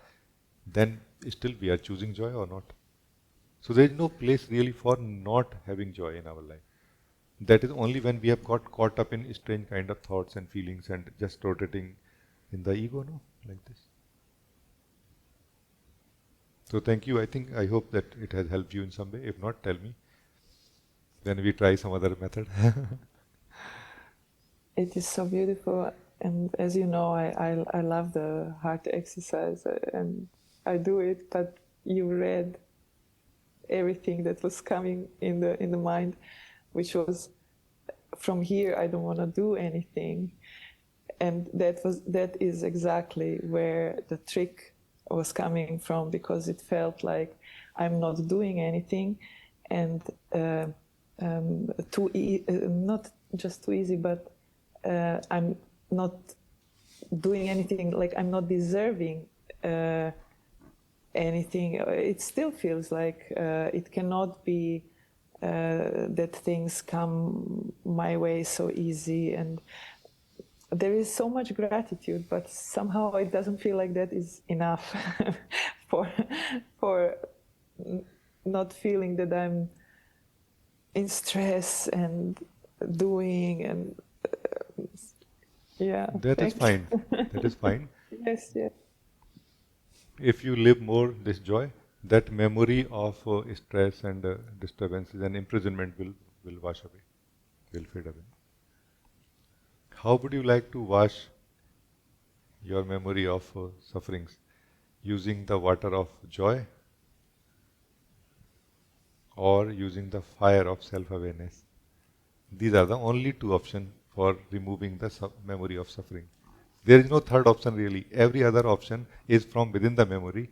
then still we are choosing joy or not. So there is no place really for not having joy in our life. That is only when we have got caught up in strange kind of thoughts and feelings and just rotating in the ego, no? Like this. So thank you. I hope that it has helped you in some way. If not, tell me. Then we try some other method. It is so beautiful. And as you know, I love the heart exercise and I do it, but you read everything that was coming in the mind, which was from here I don't want to do anything. And that is exactly where the trick was coming from, because it felt like I'm not doing anything and not just too easy, but I'm not doing anything, like I'm not deserving anything. It still feels like it cannot be that things come my way so easy, and there is so much gratitude, but somehow it doesn't feel like that is enough for for not feeling that I'm in stress and doing and yeah. That is fine. That is fine. Yes, yes. If you live more this joy, that memory of stress and disturbances and imprisonment will wash away, will fade away. How would you like to wash your memory of sufferings? Using the water of joy or using the fire of self-awareness? These are the only two options for removing the memory of suffering. There is no third option really. Every other option is from within the memory,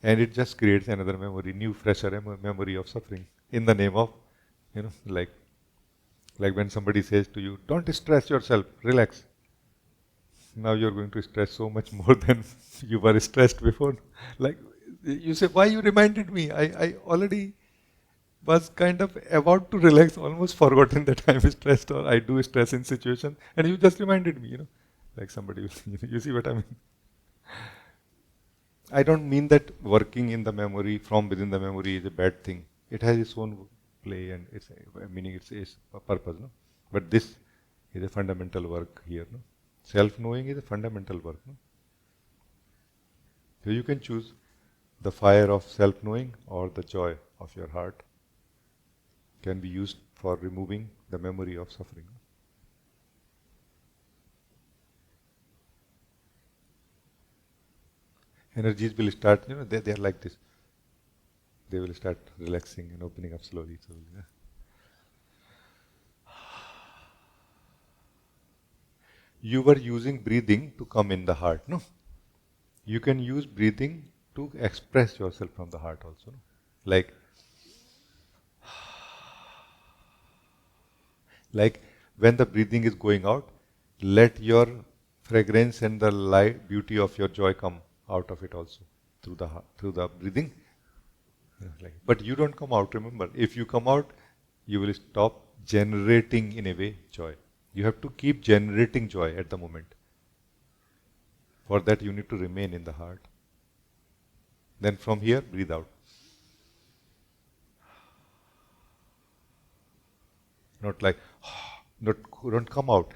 and it just creates another memory, new, fresher memory of suffering in the name of, like when somebody says to you, don't stress yourself, relax. Now you're going to stress so much more than you were stressed before. Like you say, why you reminded me? I already was kind of about to relax, almost forgotten that I'm stressed or I do stress in situation, and you just reminded me, like somebody, you see what I mean? I don't mean that working in the memory from within the memory is a bad thing. It has its own play and its meaning, its a purpose, no? But this is a fundamental work here, no? Self-knowing is a fundamental work, no? So you can choose the fire of self-knowing or the joy of your heart can be used for removing the memory of suffering. Energies will start, they are like this. They will start relaxing and opening up slowly. Yeah. You were using breathing to come in the heart, no? You can use breathing to express yourself from the heart also, no? Like when the breathing is going out, let your fragrance and the light beauty of your joy come out of it also through the breathing. But you don't come out. Remember, if you come out, you will stop generating in a way joy. You have to keep generating joy at the moment. For that, you need to remain in the heart. Then from here, breathe out. Not like, don't come out.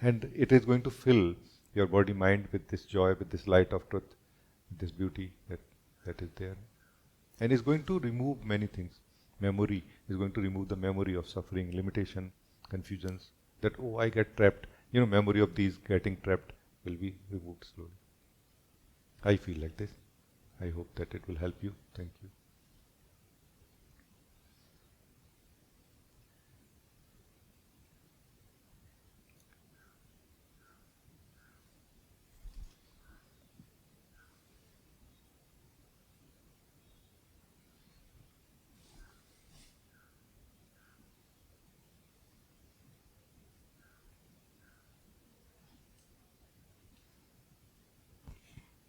And it is going to fill your body mind with this joy, with this light of truth, with this beauty that is there. And it's going to remove many things. Memory is going to remove the memory of suffering, limitation, confusions. That, oh, I get trapped. Memory of these getting trapped will be removed slowly. I feel like this. I hope that it will help you. Thank you.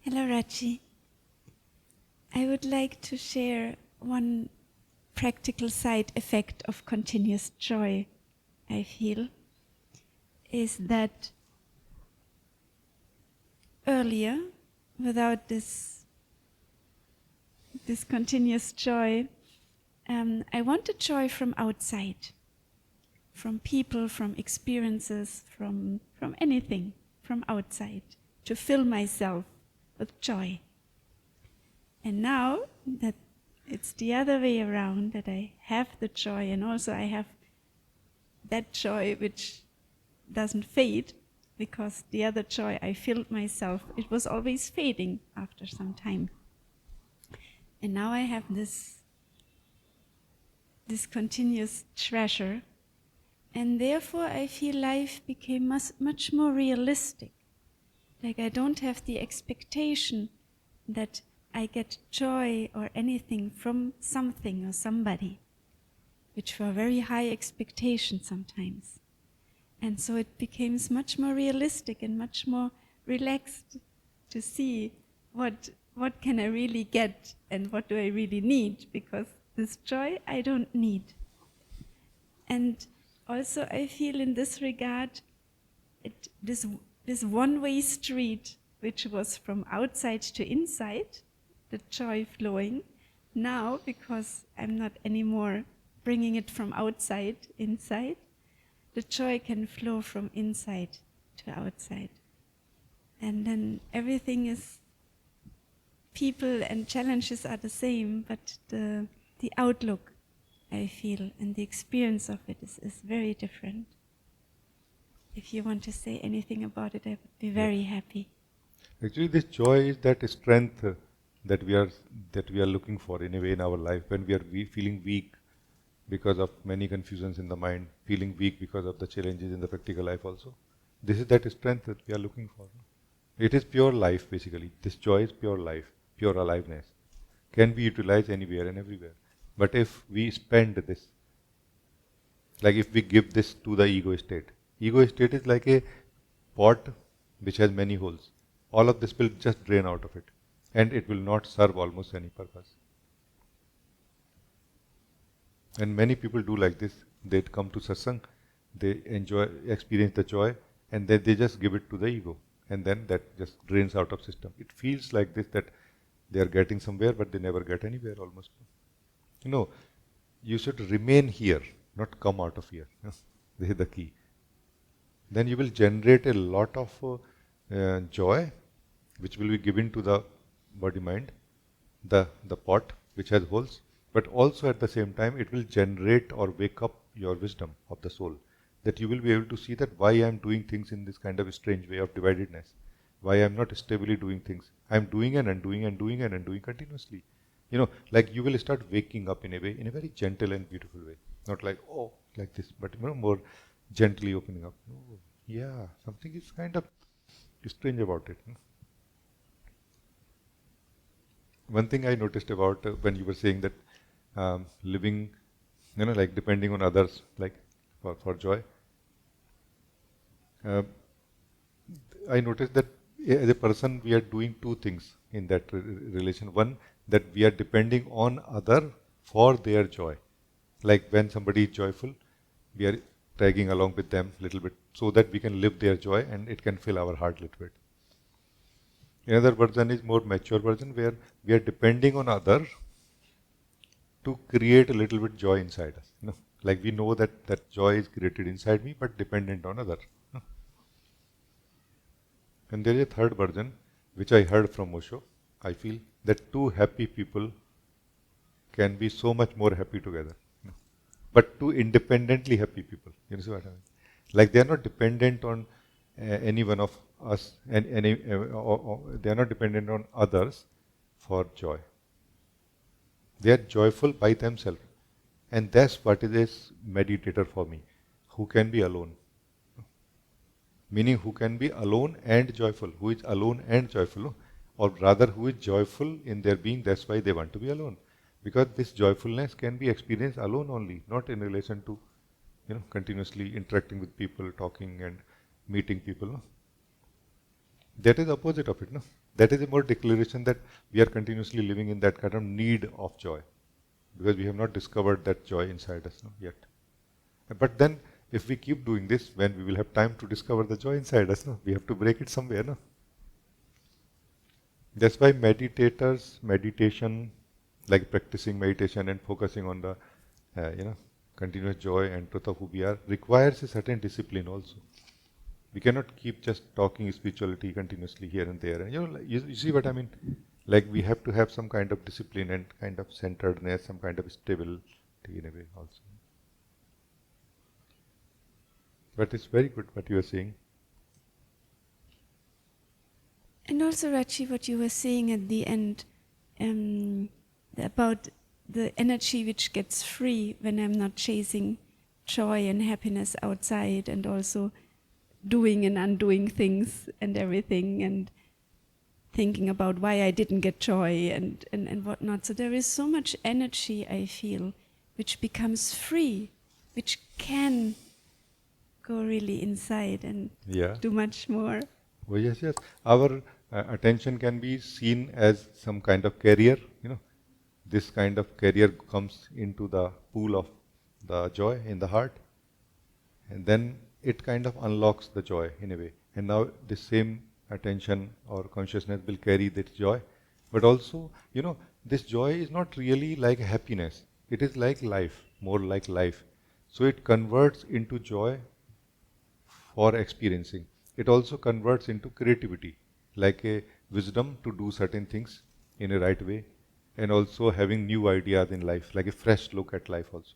Hello, Rajee. I would like to share one practical side effect of continuous joy I feel is that earlier, without this continuous joy, I wanted joy from outside, from people, from experiences, from anything, from outside, to fill myself with joy. And now that it's the other way around, that I have the joy, and also I have that joy which doesn't fade, because the other joy I filled myself, it was always fading after some time. And now I have this continuous treasure, and therefore I feel life became much more realistic. Like I don't have the expectation that I get joy or anything from something or somebody, which were very high expectations sometimes. And so it becomes much more realistic and much more relaxed to see what can I really get and what do I really need, because this joy I don't need. And also I feel in this regard, this one-way street, which was from outside to inside, the joy flowing, now, because I'm not anymore bringing it from outside inside, the joy can flow from inside to outside. And then everything is, people and challenges are the same, but the outlook, I feel, and the experience of it is very different. If you want to say anything about it, I would be very happy. Actually, this joy is that strength that we are looking for in a way in our life when we are feeling weak because of many confusions in the mind, feeling weak because of the challenges in the practical life also. This is that strength that we are looking for. It is pure life basically. This joy is pure life, pure aliveness. Can be utilized anywhere and everywhere. But if we spend this, like if we give this to the ego state is like a pot which has many holes. All of this will just drain out of it, and it will not serve almost any purpose. And many people do like this. They come to satsang, they experience the joy, and then they just give it to the ego, and then that just drains out of system. It feels like this, that they are getting somewhere, but they never get anywhere almost. You should remain here, not come out of here. This is the key. Then you will generate a lot of joy, which will be given to the body-mind, the pot which has holes, but also at the same time it will generate or wake up your wisdom of the soul, that you will be able to see that why I am doing things in this kind of strange way of dividedness, why I am not stably doing things. I am doing and undoing and doing and undoing continuously. Like you will start waking up in a way, in a very gentle and beautiful way, not like, oh, like this, but more gently opening up. Oh, yeah, something is kind of strange about it. One thing I noticed about when you were saying that living, like depending on others, like for joy, I noticed that as a person we are doing two things in that relation. One, that we are depending on other for their joy. Like when somebody is joyful, we are dragging along with them a little bit so that we can live their joy and it can fill our heart a little bit. Another version is more mature version where we are depending on other to create a little bit joy inside us. Like we know that joy is created inside me, but dependent on other. And there is a third version which I heard from Osho. I feel that two happy people can be so much more happy together. But two independently happy people. You see what I mean? Like they are not dependent on any one of us, and they are not dependent on others for joy. They are joyful by themselves, and that's what is a meditator for me, who can be alone. Meaning who can be alone and joyful, who is alone and joyful, or rather who is joyful in their being. That's why they want to be alone, because this joyfulness can be experienced alone only, not in relation to continuously interacting with people, talking and meeting people. No? That is opposite of it. No? That is a more declaration that we are continuously living in that kind of need of joy, because we have not discovered that joy inside us yet. But then if we keep doing this, when we will have time to discover the joy inside us? We have to break it somewhere. No? That's why meditation, like practicing meditation and focusing on the continuous joy and truth of who we are, requires a certain discipline also. We cannot keep just talking spirituality continuously here and there. You see what I mean? Like we have to have some kind of discipline and kind of centeredness, some kind of stability in a way also. But it's very good what you are saying. And also, Rajee, what you were saying at the end about the energy which gets free when I'm not chasing joy and happiness outside, and also doing and undoing things and everything, and thinking about why I didn't get joy and whatnot. So there is so much energy, I feel, which becomes free, which can go really inside and Yeah. do much more. Oh, yes, yes. Our attention can be seen as some kind of carrier, This kind of carrier comes into the pool of the joy in the heart, and then it kind of unlocks the joy in a way. And now the same attention or consciousness will carry this joy. But also, this joy is not really like happiness. It is like life, more like life. So it converts into joy for experiencing. It also converts into creativity, like a wisdom to do certain things in a right way, and also having new ideas in life, like a fresh look at life also.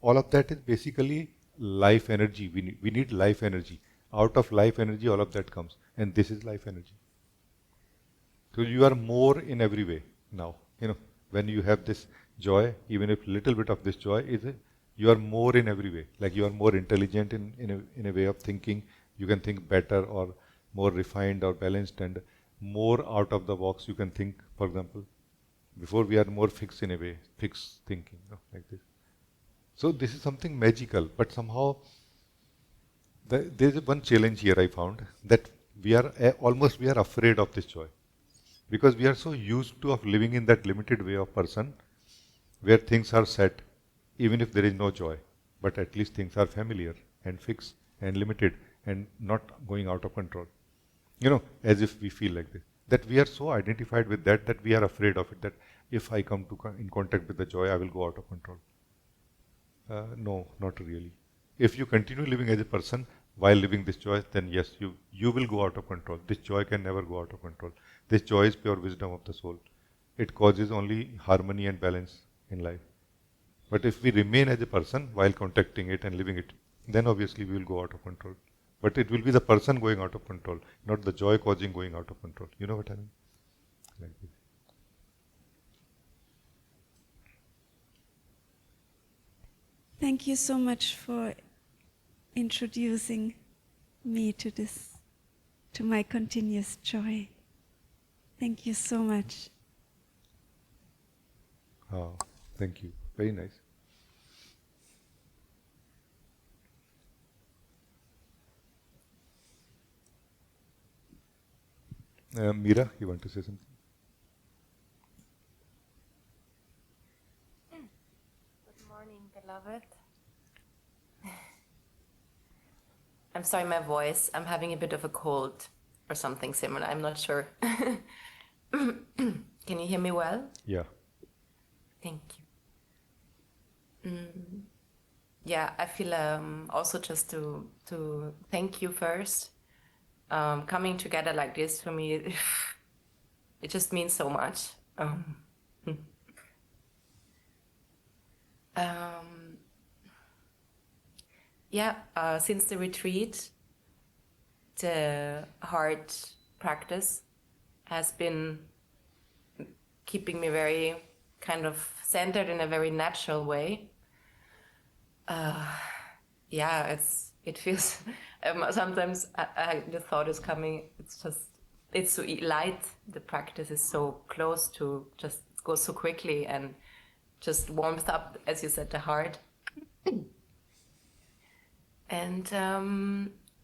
All of that is basically life energy. We need life energy. Out of life energy, all of that comes. And this is life energy. So you are more in every way now. When you have this joy, even if little bit of this joy you are more in every way. Like you are more intelligent in a way of thinking. You can think better or more refined or balanced and more out of the box you can think, for example. Before we are more fixed in a way, fixed thinking, like this. So this is something magical, but somehow there is one challenge here I found, that we are afraid of this joy. Because we are so used to of living in that limited way of person where things are set even if there is no joy, but at least things are familiar and fixed and limited and not going out of control. As if we feel like this. That we are so identified with that we are afraid of it, that if I come in contact with the joy, I will go out of control. No, not really. If you continue living as a person while living this joy, then yes, you will go out of control. This joy can never go out of control. This joy is pure wisdom of the soul. It causes only harmony and balance in life. But if we remain as a person while contacting it and living it, then obviously we will go out of control. But it will be the person going out of control, not the joy causing going out of control. You know what I mean? Like this. Thank you so much for introducing me to this, to my continuous joy. Thank you so much. Oh, thank you. Very nice. Meera, you want to say something? Good morning, beloved. I'm sorry, my voice. I'm having a bit of a cold or something similar. I'm not sure. Can you hear me well? Yeah. Thank you. Yeah, I feel also just to thank you first. Coming together like this for me, it just means so much. Since the retreat, the heart practice has been keeping me very kind of centered in a very natural way. It feels sometimes the thought is coming. It's so light. The practice is so close to just go so quickly and just warms up, as you said, the heart. And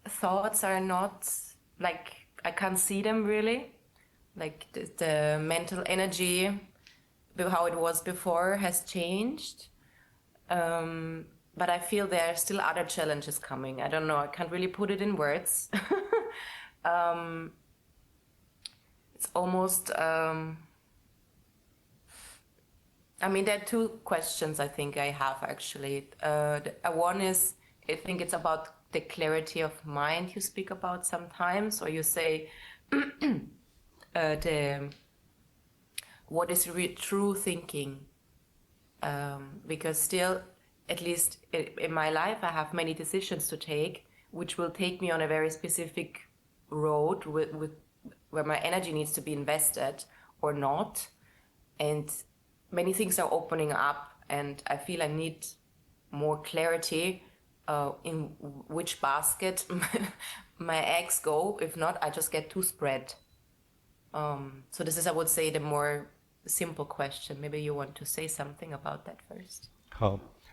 thoughts are not like, I can't see them really. Like the mental energy, how it was before, has changed. But I feel there are still other challenges coming. I don't know, I can't really put it in words. It's almost, there are two questions I think I have actually. One is, I think it's about the clarity of mind you speak about sometimes, or you say what is true thinking. Because still, at least in my life, I have many decisions to take, which will take me on a very specific road with where my energy needs to be invested or not. And many things are opening up, and I feel I need more clarity in which basket my eggs go. If not, I just get too spread. So this is, I would say, the more simple question. Maybe you want to say something about that first.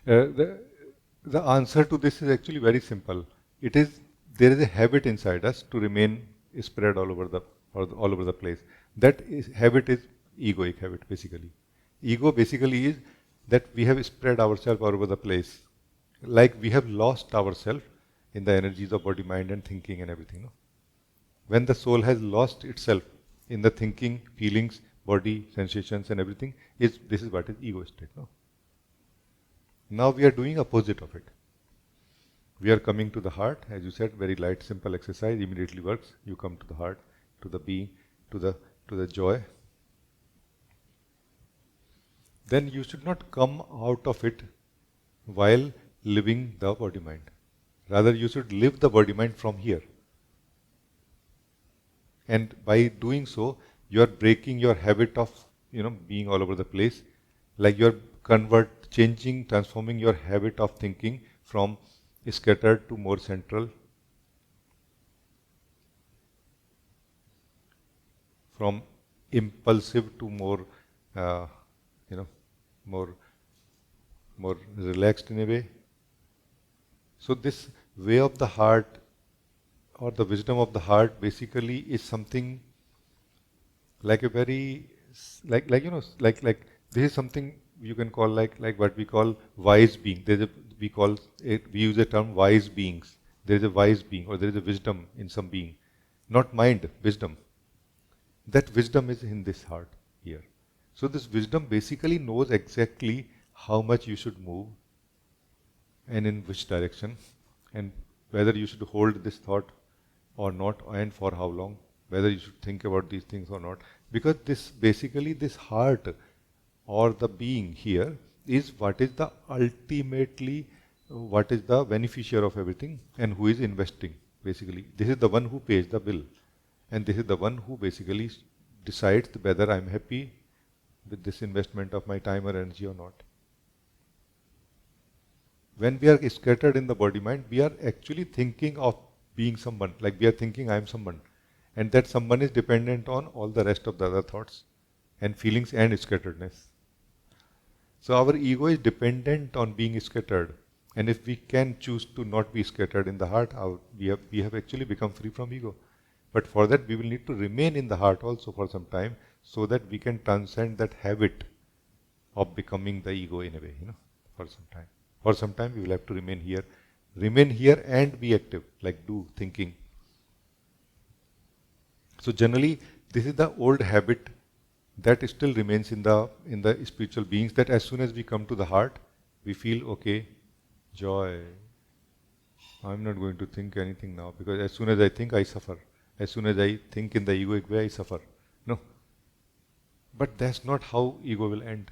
The answer to this is actually very simple. it is, there is a habit inside us to remain spread all over the place. That is, habit is egoic habit basically. Ego basically is that we have spread ourselves all over the place. Like we have lost ourselves in the energies of body, mind and thinking and everything. No? When the soul has lost itself in the thinking, feelings, body, sensations and everything, this is what is ego state. No? Now we are doing opposite of it. We are coming to the heart, as you said, very light, simple exercise, immediately works. You come to the heart, to the being, to the joy. Then you should not come out of it while living the body mind. Rather, you should live the body mind from here. And by doing so, you are breaking your habit of being all over the place. Like you are transforming your habit of thinking from scattered to more central, from impulsive to more, more relaxed in a way. So this way of the heart or the wisdom of the heart basically is something like a very like this is something you can call like what we call wise being. We use the term wise beings. There is a wise being or there is a wisdom in some being, not mind, wisdom. That wisdom is in this heart here. So this wisdom basically knows exactly how much you should move and in which direction, and whether you should hold this thought or not, and for how long, whether you should think about these things or not. Because this heart or the being here is what is the ultimately, what is the beneficiary of everything and who is investing basically. This is the one who pays the bill, and this is the one who basically decides whether I'm happy with this investment of my time or energy or not. When we are scattered in the body mind, we are actually thinking of being someone, like we are thinking I am someone, and that someone is dependent on all the rest of the other thoughts and feelings and scatteredness. So our ego is dependent on being scattered, and if we can choose to not be scattered in the heart, we have actually become free from ego. But for that we will need to remain in the heart also for some time, so that we can transcend that habit of becoming the ego in a way, for some time. For some time we will have to remain here and be active, like do thinking. So generally this is the old habit that still remains in the spiritual beings, that as soon as we come to the heart, we feel okay, joy. I'm not going to think anything now, because as soon as I think, I suffer. As soon as I think in the egoic way, I suffer. No. But that's not how ego will end.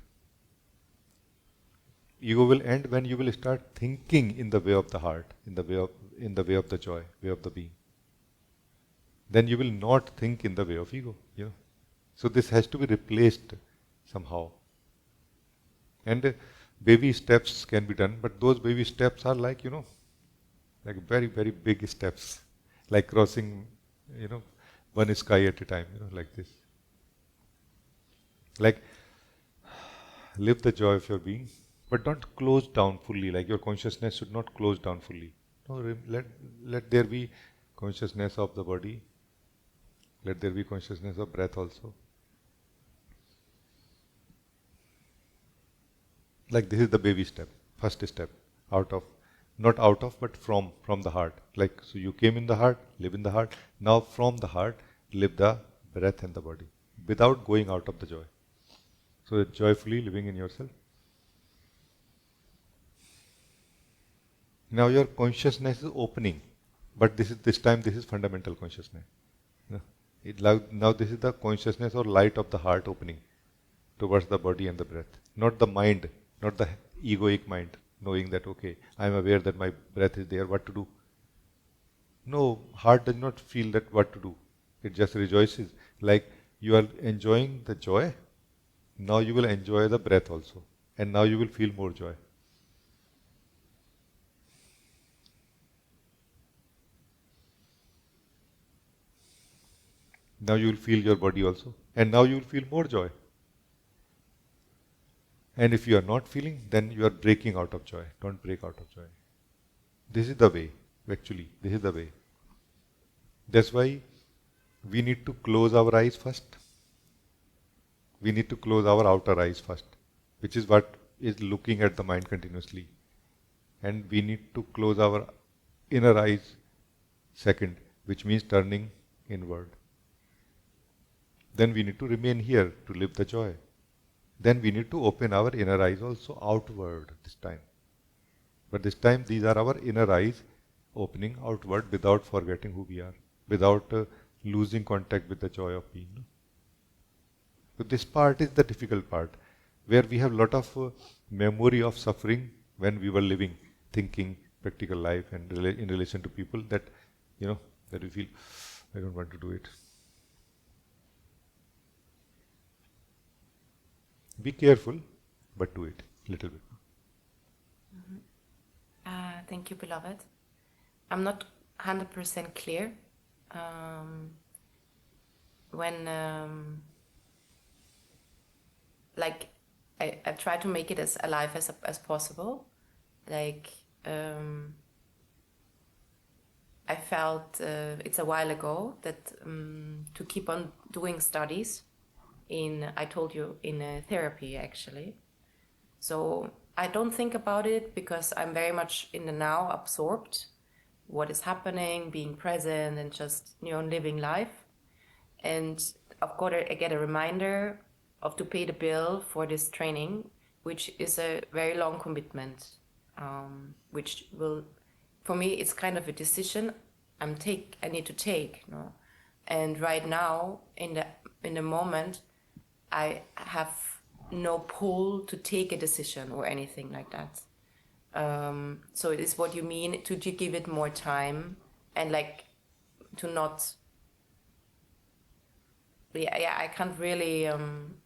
Ego will end when you will start thinking in the way of the heart, in the way of the joy, way of the being. Then you will not think in the way of ego. So this has to be replaced somehow. And baby steps can be done, but those baby steps are like like very, very big steps, like crossing one sky at a time, like this. Like live the joy of your being, but don't close down fully. Like your consciousness should not close down fully. No, let there be consciousness of the body. Let there be consciousness of breath also. Like this is the baby step, first step, not out of, but from the heart. Like, so you came in the heart, live in the heart. Now from the heart, live the breath and the body, without going out of the joy. So joyfully living in yourself. Now your consciousness is opening, but this time this is fundamental consciousness. Now this is the consciousness or light of the heart opening towards the body and the breath, not the mind, not the egoic mind, knowing that, okay, I am aware that my breath is there, what to do? No, heart does not feel that what to do. It just rejoices. Like you are enjoying the joy, now you will enjoy the breath also. And now you will feel more joy. Now you will feel your body also. And now you will feel more joy. And if you are not feeling, then you are breaking out of joy. Don't break out of joy. This is the way. Actually, this is the way. That's why we need to close our eyes first. We need to close our outer eyes first, which is what is looking at the mind continuously. And we need to close our inner eyes second, which means turning inward. Then we need to remain here to live the joy. Then we need to open our inner eyes also outward this time. But this time these are our inner eyes opening outward without forgetting who we are, without losing contact with the joy of being. No? So this part is the difficult part, where we have a lot of memory of suffering when we were living, thinking, practical life, and in relation to people that, that we feel, I don't want to do it. Be careful, but do it a little bit. Thank you, beloved. I'm not 100% clear when, like, I try to make it as alive as possible. Like, I felt it's a while ago that to keep on doing studies I told you, in therapy actually. So I don't think about it because I'm very much in the now, absorbed, what is happening, being present, and just living life. And of course, I get a reminder of to pay the bill for this training, which is a very long commitment, which will, for me, it's kind of a decision I need to take. And right now, in the moment, I have no pull to take a decision or anything like that. So it is what you mean to give it more time and like to not. Yeah, I can't really.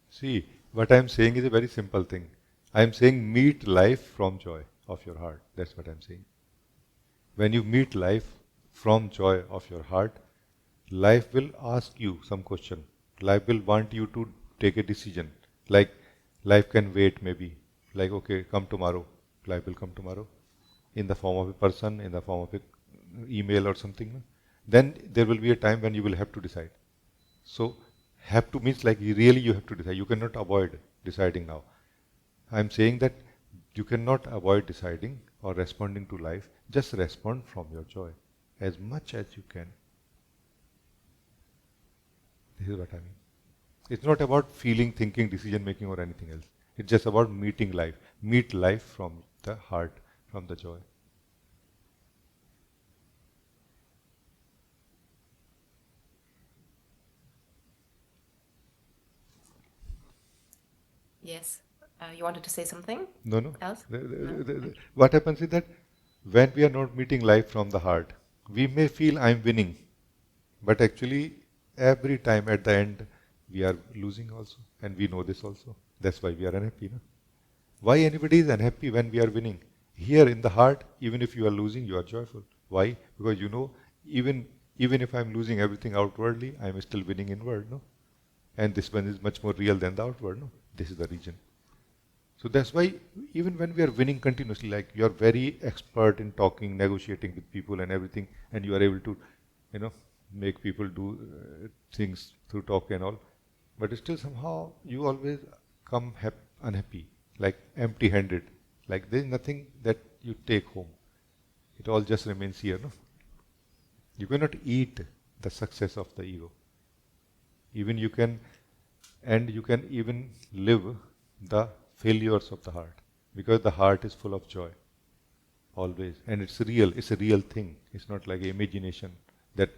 See, what I'm saying is a very simple thing. I'm saying meet life from joy of your heart. That's what I'm saying. When you meet life from joy of your heart, life will ask you some question. Life will want you to take a decision. Like life can wait maybe. Like, okay, come tomorrow. Life will come tomorrow. In the form of a person, in the form of an email or something. No? Then there will be a time when you will have to decide. So, have to means like really you have to decide. You cannot avoid deciding now. I'm saying that you cannot avoid deciding or responding to life. Just respond from your joy as much as you can. This is what I mean. It's not about feeling, thinking, decision making or anything else. It's just about meeting life. Meet life from the heart, from the joy. Yes. You wanted to say something? No. Else? What happens is that when we are not meeting life from the heart, we may feel I'm winning, but actually every time at the end we are losing also, and we know this also. That's why we are unhappy. No? Why anybody is unhappy when we are winning? Here in the heart, even if you are losing, you are joyful. Why? Because you know, even if I'm losing everything outwardly, I'm still winning inward. No, and this one is much more real than the outward. No, this is the region. So that's why even when we are winning continuously, like you are very expert in talking, negotiating with people and everything, and you are able to, make people do things through talk and all, but still somehow you always come unhappy, like empty-handed, like there is nothing that you take home. It all just remains here, no? You cannot eat the success of the ego. Even you can even live the failures of the heart, because the heart is full of joy always, and it's real. It's a real thing. It's not like imagination that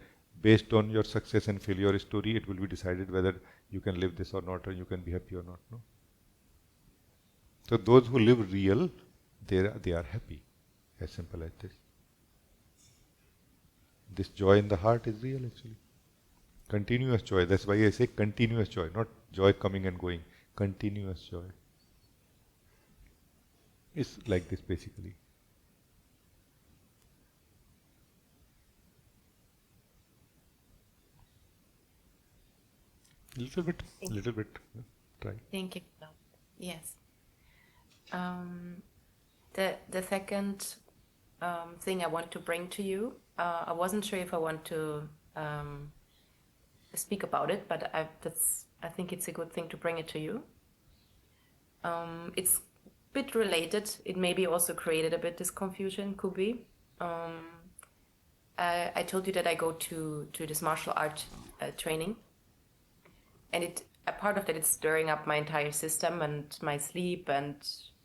based on your success and failure story, it will be decided whether you can live this or not, or you can be happy or not. No. So those who live real, they are happy. As simple as this. This joy in the heart is real actually. Continuous joy. That's why I say continuous joy, not joy coming and going. Continuous joy. It's like this basically. Little bit. Try. Thank you. Yes. The second thing I want to bring to you. I wasn't sure if I want to speak about it, but I think it's a good thing to bring it to you. It's a bit related. It maybe also created a bit this confusion, could be. I told you that I go to this martial art training, and a part of that is stirring up my entire system and my sleep and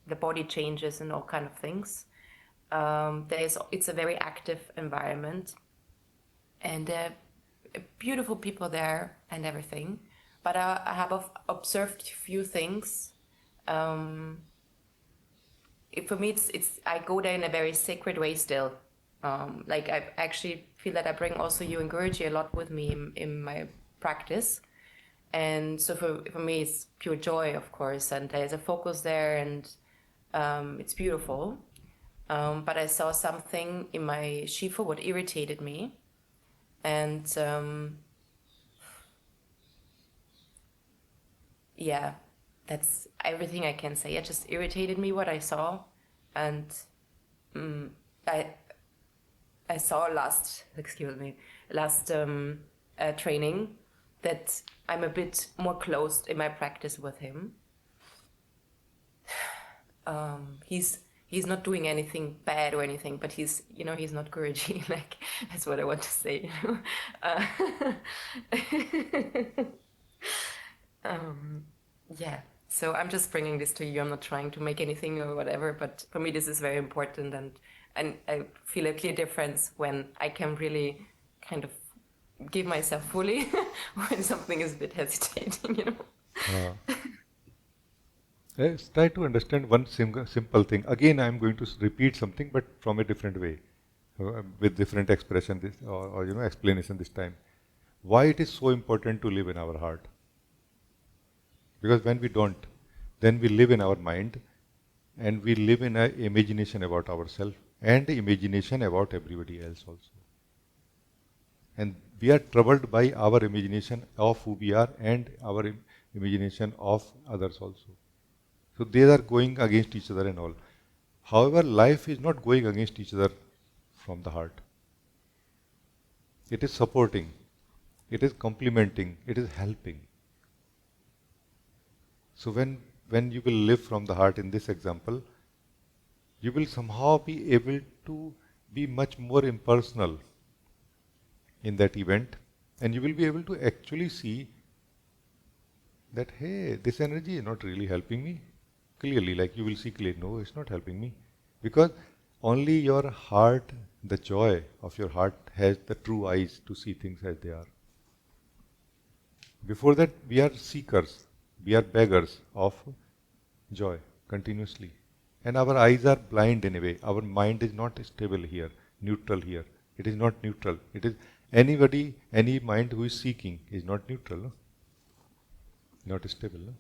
the body changes and all kind of things. It's a very active environment, and beautiful people there and everything. But I have observed a few things. For me, I go there in a very sacred way still. Like I actually feel that I bring also you and Guruji a lot with me in my practice. And so for me, it's pure joy, of course, and there's a focus there, and it's beautiful. But I saw something in my shifa what irritated me, and yeah, that's everything I can say. It just irritated me what I saw, and I saw last training that I'm a bit more closed in my practice with him. He's not doing anything bad or anything, but he's not Guruji. Like, that's what I want to say. Yeah. So I'm just bringing this to you. I'm not trying to make anything or whatever, but for me this is very important, and I feel a clear difference when I can really kind of give myself fully when something is a bit hesitating. Let's try to understand one simple thing. Again, I'm going to repeat something, but from a different way, with different expression or explanation this time. Why it is so important to live in our heart? Because when we don't, then we live in our mind, and we live in an imagination about ourselves and imagination about everybody else also. And we are troubled by our imagination of who we are and our imagination of others also. So they are going against each other and all. However, life is not going against each other from the heart. It is supporting, it is complementing, it is helping. So when you will live from the heart in this example, you will somehow be able to be much more impersonal in that event, and you will be able to actually see that, hey, this energy is not really helping me. Clearly, like you will see clearly, no, it's not helping me. Because only your heart, the joy of your heart, has the true eyes to see things as they are. Before that, we are seekers, we are beggars of joy continuously. And our eyes are blind in a way. Our mind is not stable here, neutral here. It is not neutral. It is any mind who is seeking is not neutral, no? Not stable. No?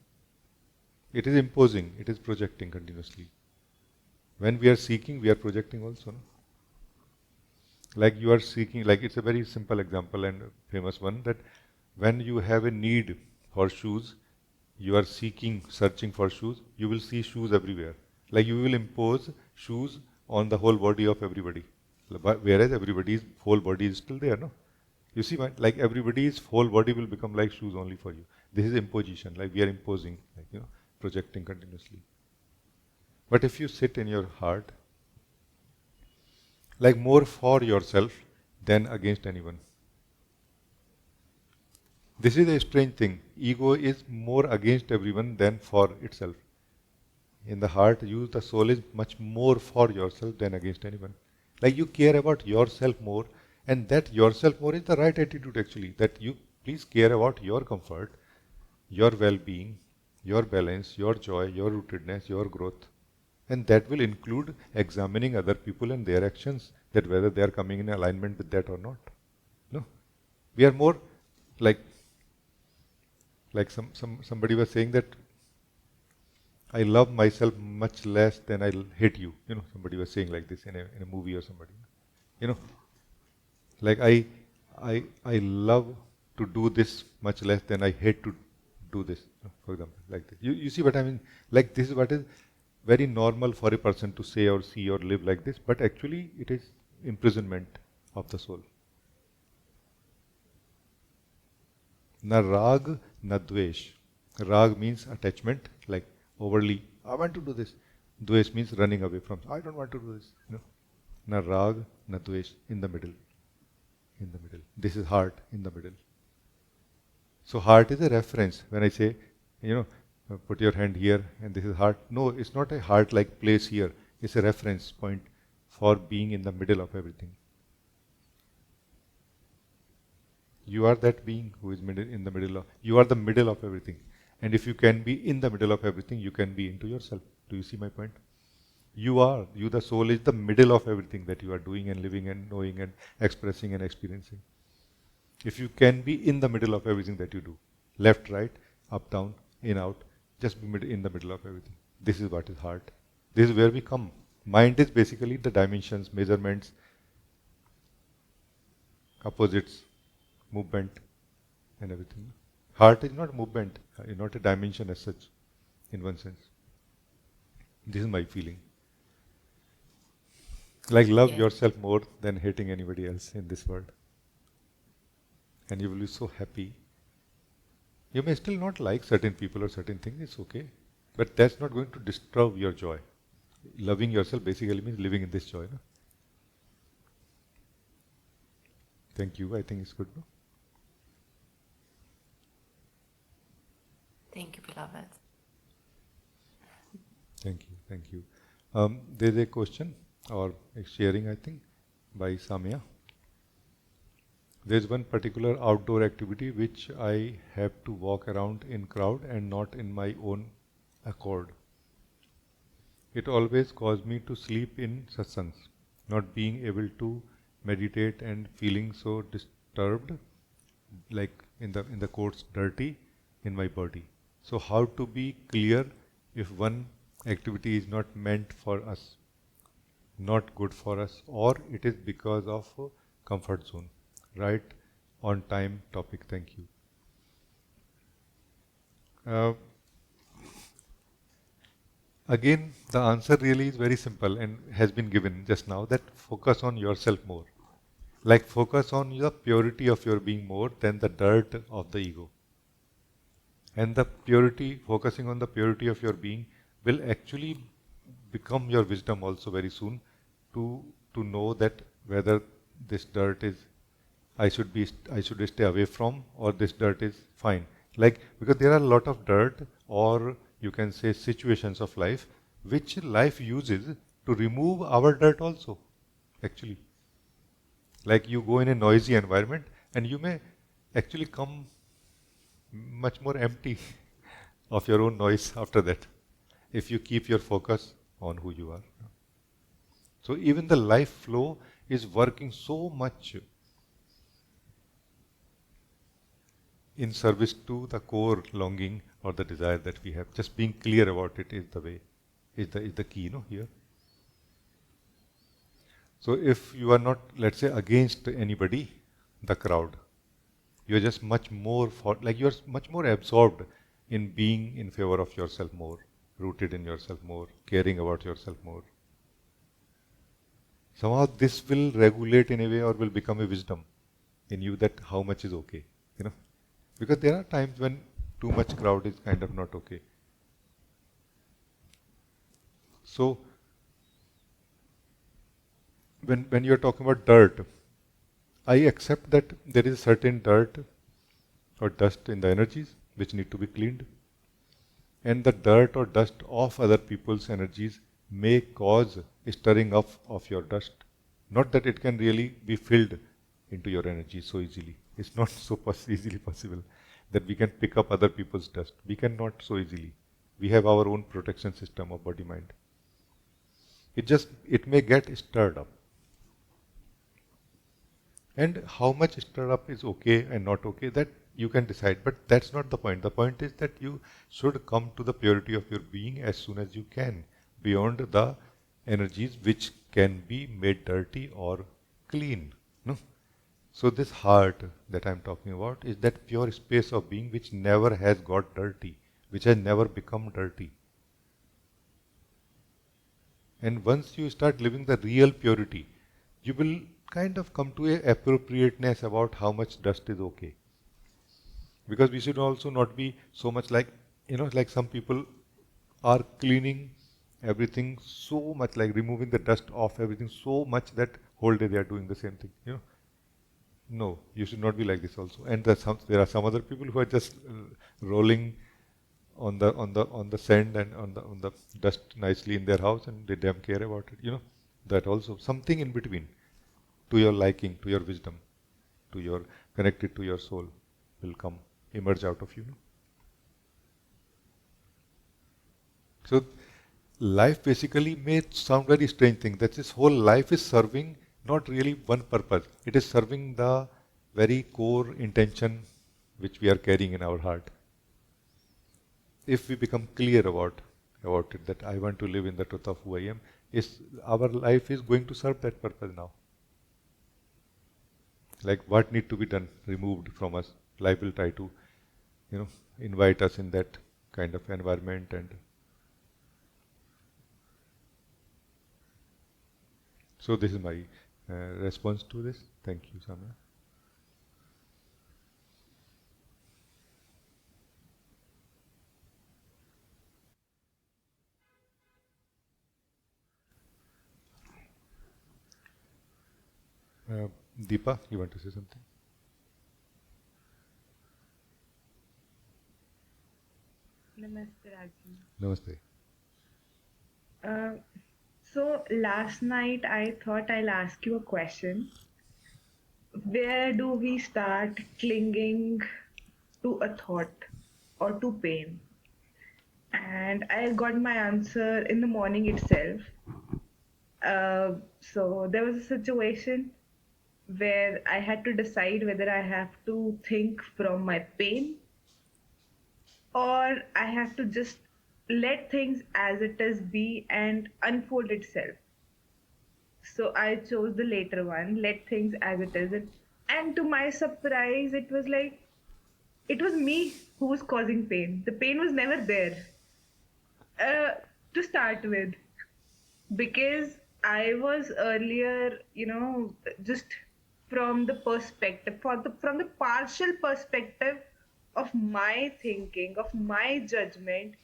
It is imposing, it is projecting continuously. When we are seeking, we are projecting also. No? Like you are seeking, like it's a very simple example and famous one, that when you have a need for shoes, you are searching for shoes, you will see shoes everywhere. Like you will impose shoes on the whole body of everybody. Whereas everybody's whole body is still there, no? You see, like everybody's whole body will become like shoes only for you. This is imposition, like we are imposing, like, projecting continuously. But if you sit in your heart, like more for yourself than against anyone. This is a strange thing. Ego is more against everyone than for itself. In the heart, the soul is much more for yourself than against anyone. Like you care about yourself more, and that yourself more is the right attitude actually. That you please care about your comfort, your well-being, your balance, your joy, your rootedness, your growth. And that will include examining other people and their actions, that whether they are coming in alignment with that or not. No, we are more like somebody was saying that I love myself much less than I hate you. Somebody was saying like this in a movie or somebody. Like I love to do this much less than I hate to do this. For example, like this. You see what I mean? Like this is what is very normal for a person to say or see or live like this, but actually it is imprisonment of the soul. Na rag, na dvesh. Rag means attachment, like overly, I want to do this. Dvesh means running away from, I don't want to do this. Na rag, na dvesh, in the middle. In the middle. This is heart, in the middle. So heart is a reference. When I say, put your hand here and this is heart. No, it's not a heart-like place here. It's a reference point for being in the middle of everything. You are that being who is in the middle of, you are the middle of everything. And if you can be in the middle of everything, you can be into yourself. Do you see my point? You the soul is the middle of everything that you are doing and living and knowing and expressing and experiencing. If you can be in the middle of everything that you do, left, right, up, down, in, out, just be in the middle of everything. This is what is heart. This is where we come. Mind is basically the dimensions, measurements, opposites, movement, and everything. Heart is not movement, not a dimension as such, in one sense. This is my feeling. Like love yourself more than hating anybody else in this world. And you will be so happy. You may still not like certain people or certain things, it's okay. But that's not going to disturb your joy. Loving yourself basically means living in this joy. No? Thank you, I think it's good. No? Thank you, beloved. Thank you, thank you. There's a question or a sharing, I think, by Samya. There's one particular outdoor activity which I have to walk around in crowd and not in my own accord. It always caused me to sleep in satsangs, not being able to meditate and feeling so disturbed, like in the quotes, dirty in my body. So how to be clear if one activity is not meant for us, not good for us, or it is because of comfort zone? Right on time topic, thank you. Again, the answer really is very simple and has been given just now, that focus on yourself more. Like focus on the purity of your being more than the dirt of the ego. And the purity, focusing on the purity of your being will actually become your wisdom also very soon, to know that whether this dirt is I should stay away from, or this dirt is fine. Like, because there are a lot of dirt, or you can say situations of life, which life uses to remove our dirt also, actually. Like you go in a noisy environment and you may actually come much more empty of your own noise after that, if you keep your focus on who you are. So even the life flow is working so much in service to the core longing or the desire that we have. Just being clear about it is the way, is the key, here. So if you are not, let's say, against anybody, the crowd, you are just much more you are much more absorbed in being in favor of yourself more, rooted in yourself more, caring about yourself more. Somehow this will regulate in a way, or will become a wisdom in you, that how much is okay, Because there are times when too much crowd is kind of not okay. So, when you are talking about dirt, I accept that there is certain dirt or dust in the energies which need to be cleaned. And the dirt or dust of other people's energies may cause a stirring up of your dust. Not that it can really be filled into your energy so easily. It's not so easily possible that we can pick up other people's dust. We cannot so easily. We have our own protection system of body-mind. It may get stirred up. And how much stirred up is okay and not okay, that you can decide. But that's not the point. The point is that you should come to the purity of your being as soon as you can, beyond the energies which can be made dirty or clean. No? So this heart that I'm talking about is that pure space of being which never has got dirty, which has never become dirty. And once you start living the real purity, you will kind of come to a appropriateness about how much dust is okay. Because we should also not be so much like, like some people are cleaning everything so much, like removing the dust off everything so much that whole day they are doing the same thing. No, you should not be like this also. And there are some other people who are just rolling on the sand and on the dust nicely in their house, and they damn care about it. That also something in between, to your liking, to your wisdom, to your connected to your soul, will come emerge out of you. So life basically may sound very strange thing, that this whole life is serving not really one purpose. It is serving the very core intention which we are carrying in our heart. If we become clear about it, that I want to live in the truth of who I am, our life is going to serve that purpose now. Like what need to be done, removed from us, life will try to, invite us in that kind of environment. And so this is my response to this. Thank you, Samya. Deepa, you want to say something? Namaste, Rajee. Namaste. So last night I thought I'll ask you a question. Where do we start clinging to a thought or to pain? And I got my answer in the morning itself. So there was a situation where I had to decide whether I have to think from my pain or I have to just let things as it is be and unfold itself. So I chose the later one, let things as it is. And to my surprise, it was me who was causing pain. The pain was never there to start with, because I was earlier, just from the perspective, from the partial perspective of my thinking, of my judgment,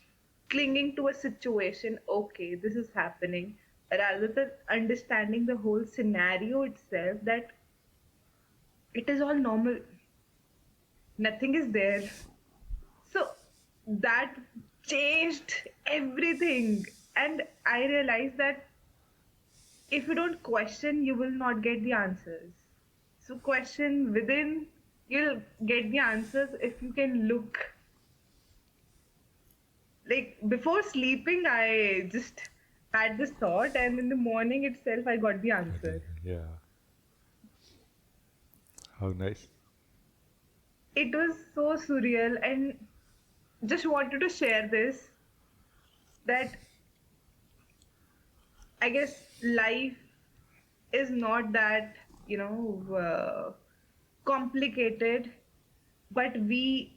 clinging to a situation, okay, this is happening, rather than understanding the whole scenario itself, that it is all normal, nothing is there. So that changed everything. And I realized that if you don't question, you will not get the answers. So question within, you'll get the answers if you can look. Like before sleeping, I just had this thought, and in the morning itself, I got the answer. Yeah. How nice. It was so surreal, and just wanted to share this, that I guess life is not that, complicated, but we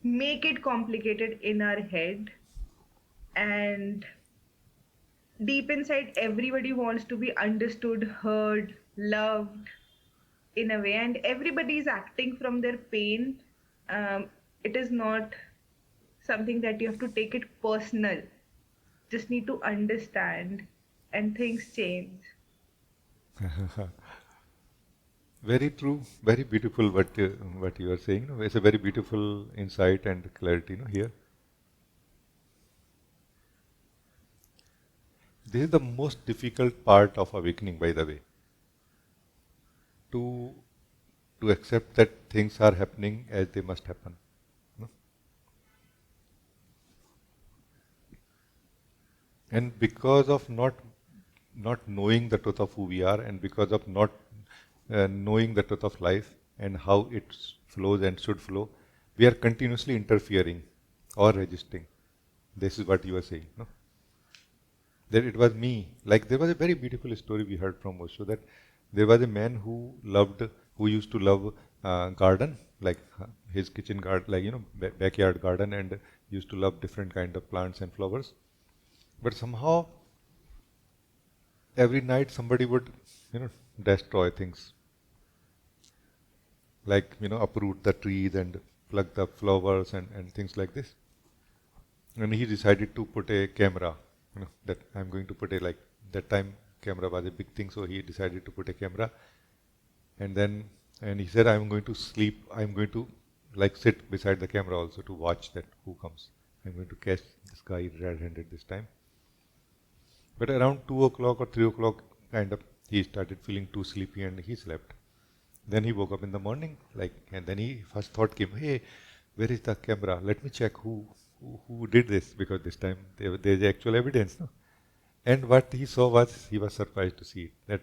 make it complicated in our head. And deep inside, everybody wants to be understood, heard, loved in a way, and everybody is acting from their pain. It is not something that you have to take it personal. Just need to understand, and things change. Very true, very beautiful what you are saying. It's a very beautiful insight and clarity here. This is the most difficult part of awakening, by the way. To accept that things are happening as they must happen. And because of not knowing the truth of who we are, and because of not knowing the truth of life and how it flows and should flow, we are continuously interfering or resisting. This is what you are saying, no? That it was me. Like there was a very beautiful story we heard from Osho, that there was a man who used to love garden, like his kitchen garden, like backyard garden, and used to love different kind of plants and flowers. But somehow every night somebody would, destroy things. Like, uproot the trees and pluck the flowers and things like this. And he decided to put a camera, that I'm going to put a, like, that time camera was a big thing, so he decided to put a camera. And he said, I'm going to sleep, I'm going to like sit beside the camera also to watch that who comes. I'm going to catch this guy red-handed this time. But around 2 o'clock or 3 o'clock, kind of, he started feeling too sleepy and he slept. Then he woke up in the morning, and then he first thought came, hey, where is the camera? Let me check who did this, because this time there is actual evidence. No? And what he saw was, he was surprised to see that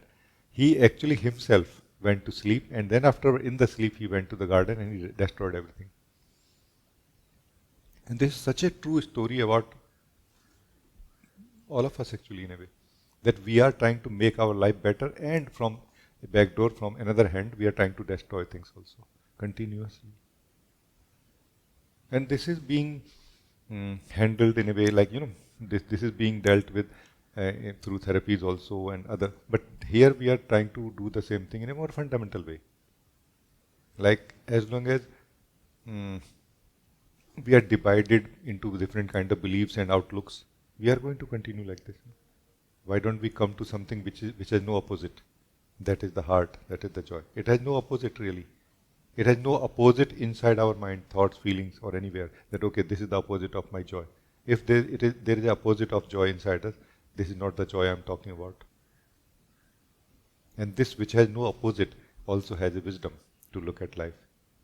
he actually himself went to sleep, and then after in the sleep he went to the garden and he destroyed everything. And this is such a true story about all of us actually, in a way, that we are trying to make our life better, and from a back door, from another hand, we are trying to destroy things also, continuously. And this is being handled in a way like, this is being dealt with through therapies also and other. But here we are trying to do the same thing in a more fundamental way. Like, as long as we are divided into different kind of beliefs and outlooks, we are going to continue like this. Why don't we come to something which has no opposite? That is the heart, that is the joy. It has no opposite really. It has no opposite inside our mind, thoughts, feelings, or anywhere. That okay, this is the opposite of my joy. If there is the opposite of joy inside us, this is not the joy I am talking about. And this which has no opposite also has a wisdom to look at life.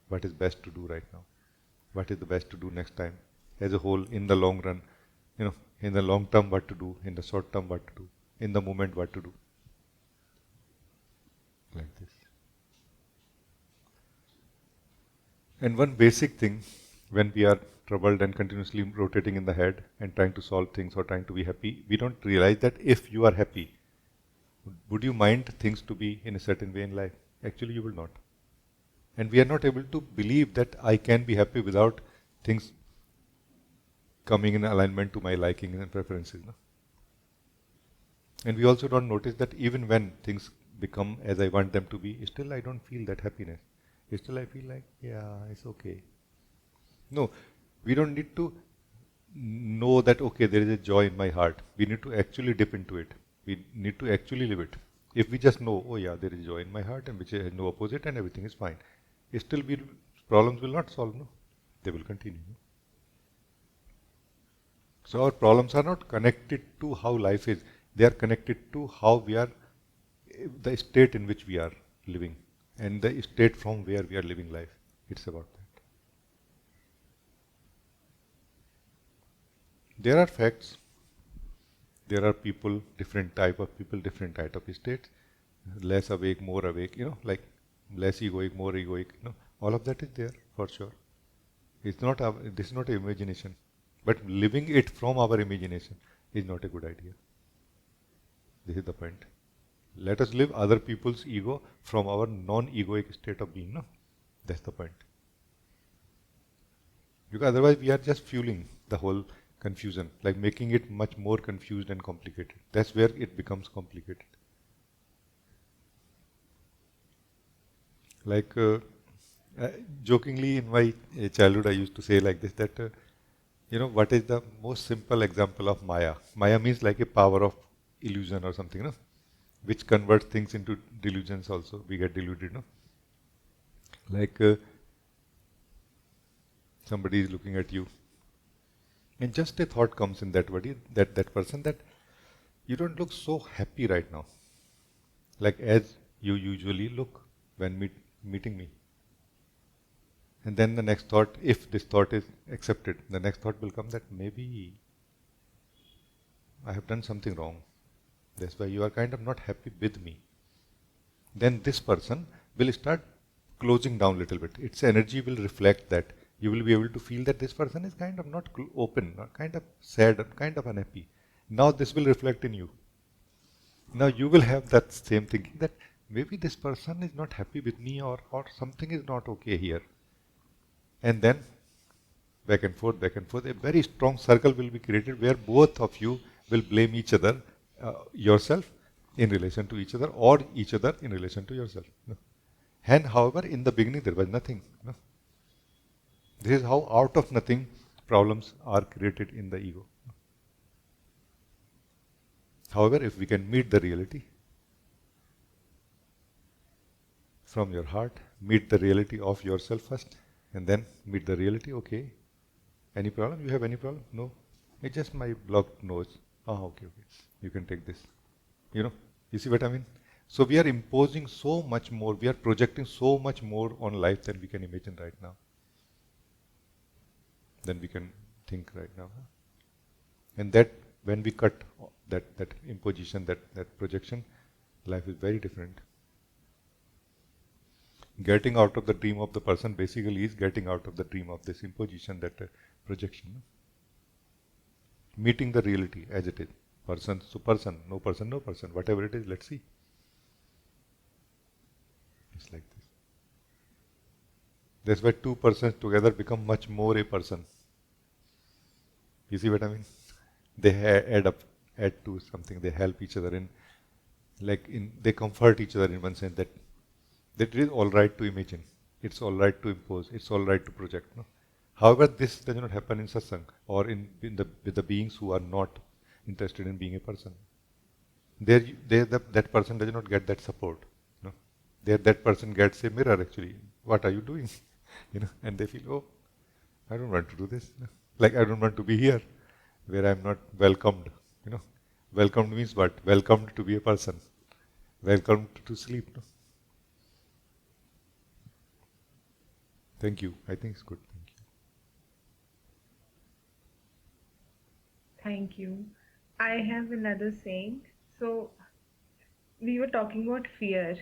What is best to do right now? What is the best to do next time? As a whole, in the long run, in the long term what to do, in the short term what to do, in the moment what to do. Like this. And one basic thing, when we are troubled and continuously rotating in the head and trying to solve things or trying to be happy, we don't realize that if you are happy, would you mind things to be in a certain way in life? Actually, you will not. And we are not able to believe that I can be happy without things coming in alignment to my likings and preferences. No? And we also don't notice that even when things become as I want them to be, still I don't feel that happiness. Still I feel like, yeah, it's okay. No, we don't need to know that, okay, there is a joy in my heart. We need to actually dip into it. We need to actually live it. If we just know, oh yeah, there is joy in my heart and which has no opposite and everything is fine, still problems will not solve, no? They will continue. No? So our problems are not connected to how life is. They are connected to how we are, the state in which we are living and the state from where we are living life. It's about that. There are facts. There are people, different type of people, different type of states. Less awake, more awake, like less egoic, more egoic. All of that is there for sure. It's not this is not an imagination. But living it from our imagination is not a good idea. This is the point. Let us live other people's ego from our non-egoic state of being. No? That's the point. Because otherwise we are just fueling the whole confusion, like making it much more confused and complicated. That's where it becomes complicated. Like jokingly in my childhood I used to say like this, that what is the most simple example of Maya? Maya means like a power of illusion or something, no? Which converts things into delusions also. We get deluded, no? Like somebody is looking at you and just a thought comes in that body, that person, that you don't look so happy right now. Like as you usually look when meeting me. And then the next thought, if this thought is accepted, the next thought will come that maybe I have done something wrong. That's why you are kind of not happy with me. Then this person will start closing down a little bit. Its energy will reflect that. You will be able to feel that this person is kind of not open, kind of sad, kind of unhappy. Now this will reflect in you. Now you will have that same thinking that maybe this person is not happy with me, or something is not okay here. And then back and forth, a very strong circle will be created where both of you will blame each other, yourself, in relation to each other, or each other in relation to yourself. And however, in the beginning there was nothing. This is how out of nothing problems are created in the ego. However, if we can meet the reality from your heart, meet the reality of yourself first, and then meet the reality, okay, any problem? You have any problem? No. It's just my blocked nose. Okay. You can take this. You see what I mean? So we are imposing so much more, we are projecting so much more on life than we can imagine right now. Than we can think right now. And that, when we cut that imposition, that projection, life is very different. Getting out of the dream of the person basically is getting out of the dream of this imposition, that projection. Meeting the reality as it is. Person to person, no person, whatever it is, let's see. It's like this. That's why two persons together become much more a person. You see what I mean? They add to something, they help each other they comfort each other in one sense, that it is all right to imagine, it's all right to impose, it's all right to project. No? However, this does not happen in satsang or with the beings who are not interested in being a person. That person does not get that support. No? That person gets a mirror actually. What are you doing? And they feel, oh, I don't want to do this. Like I don't want to be here, where I'm not welcomed. Welcomed means what? Welcomed to be a person. Welcomed to sleep. No? Thank you. I think it's good. Thank you. I have another saying. So, we were talking about fear.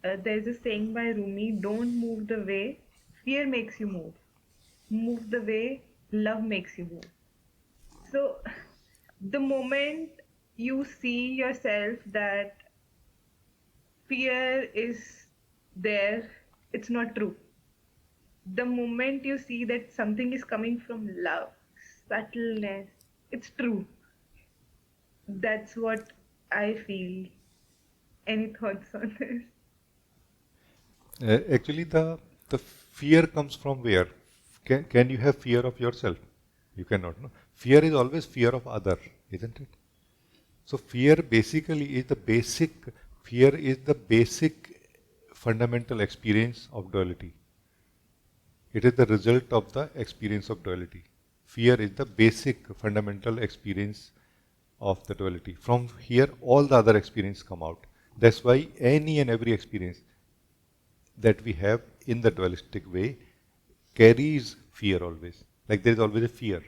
There's a saying by Rumi, don't move the way fear makes you move. Move the way love makes you move. So, the moment you see yourself that fear is there, it's not true. The moment you see that something is coming from love, subtleness, it's true. That's what I feel. Any thoughts on this? Actually, the fear comes from where? Can you have fear of yourself? You cannot. No? Fear is always fear of other, isn't it? So fear basically is the basic fundamental experience of duality. It is the result of the experience of duality. Fear is the basic fundamental experience of the duality. From here, all the other experiences come out. That's why any and every experience that we have in the dualistic way carries fear always. Like there is always a fear.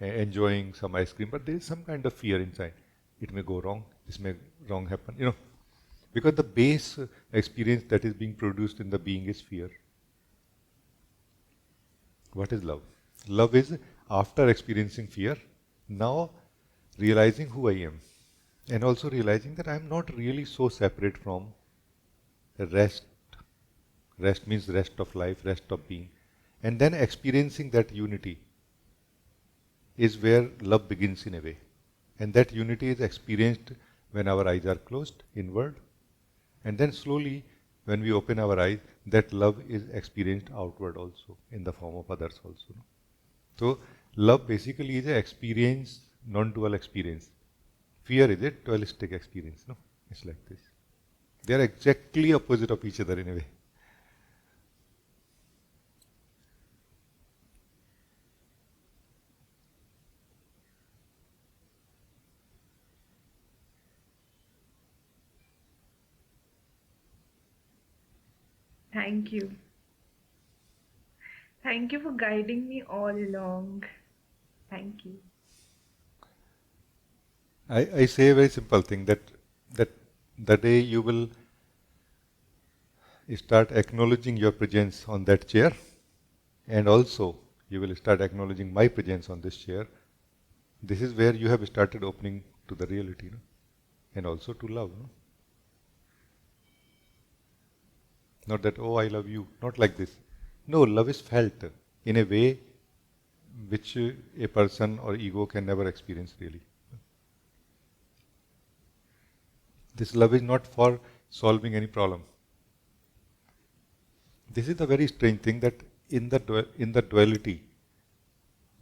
Enjoying some ice cream, but there is some kind of fear inside. It may go wrong, this may wrong happen, because the base experience that is being produced in the being is fear. What is love? Love is, after experiencing fear, now realizing who I am, and also realizing that I am not really so separate from the rest. Rest means rest of life, rest of being. And then experiencing that unity is where love begins in a way. And that unity is experienced when our eyes are closed inward. And then slowly, when we open our eyes, that love is experienced outward also, in the form of others also. So, love basically is an experience, non-dual experience. Fear is a dualistic experience. No? It's like this. They are exactly opposite of each other in a way. Thank you. Thank you for guiding me all along. Thank you. I say a very simple thing, that the day you will start acknowledging your presence on that chair, and also you will start acknowledging my presence on this chair, this is where you have started opening to the reality, and also to love. Not that, oh, I love you, not like this. No, love is felt in a way which a person or ego can never experience really. This love is not for solving any problem. This is the very strange thing, that in the duality,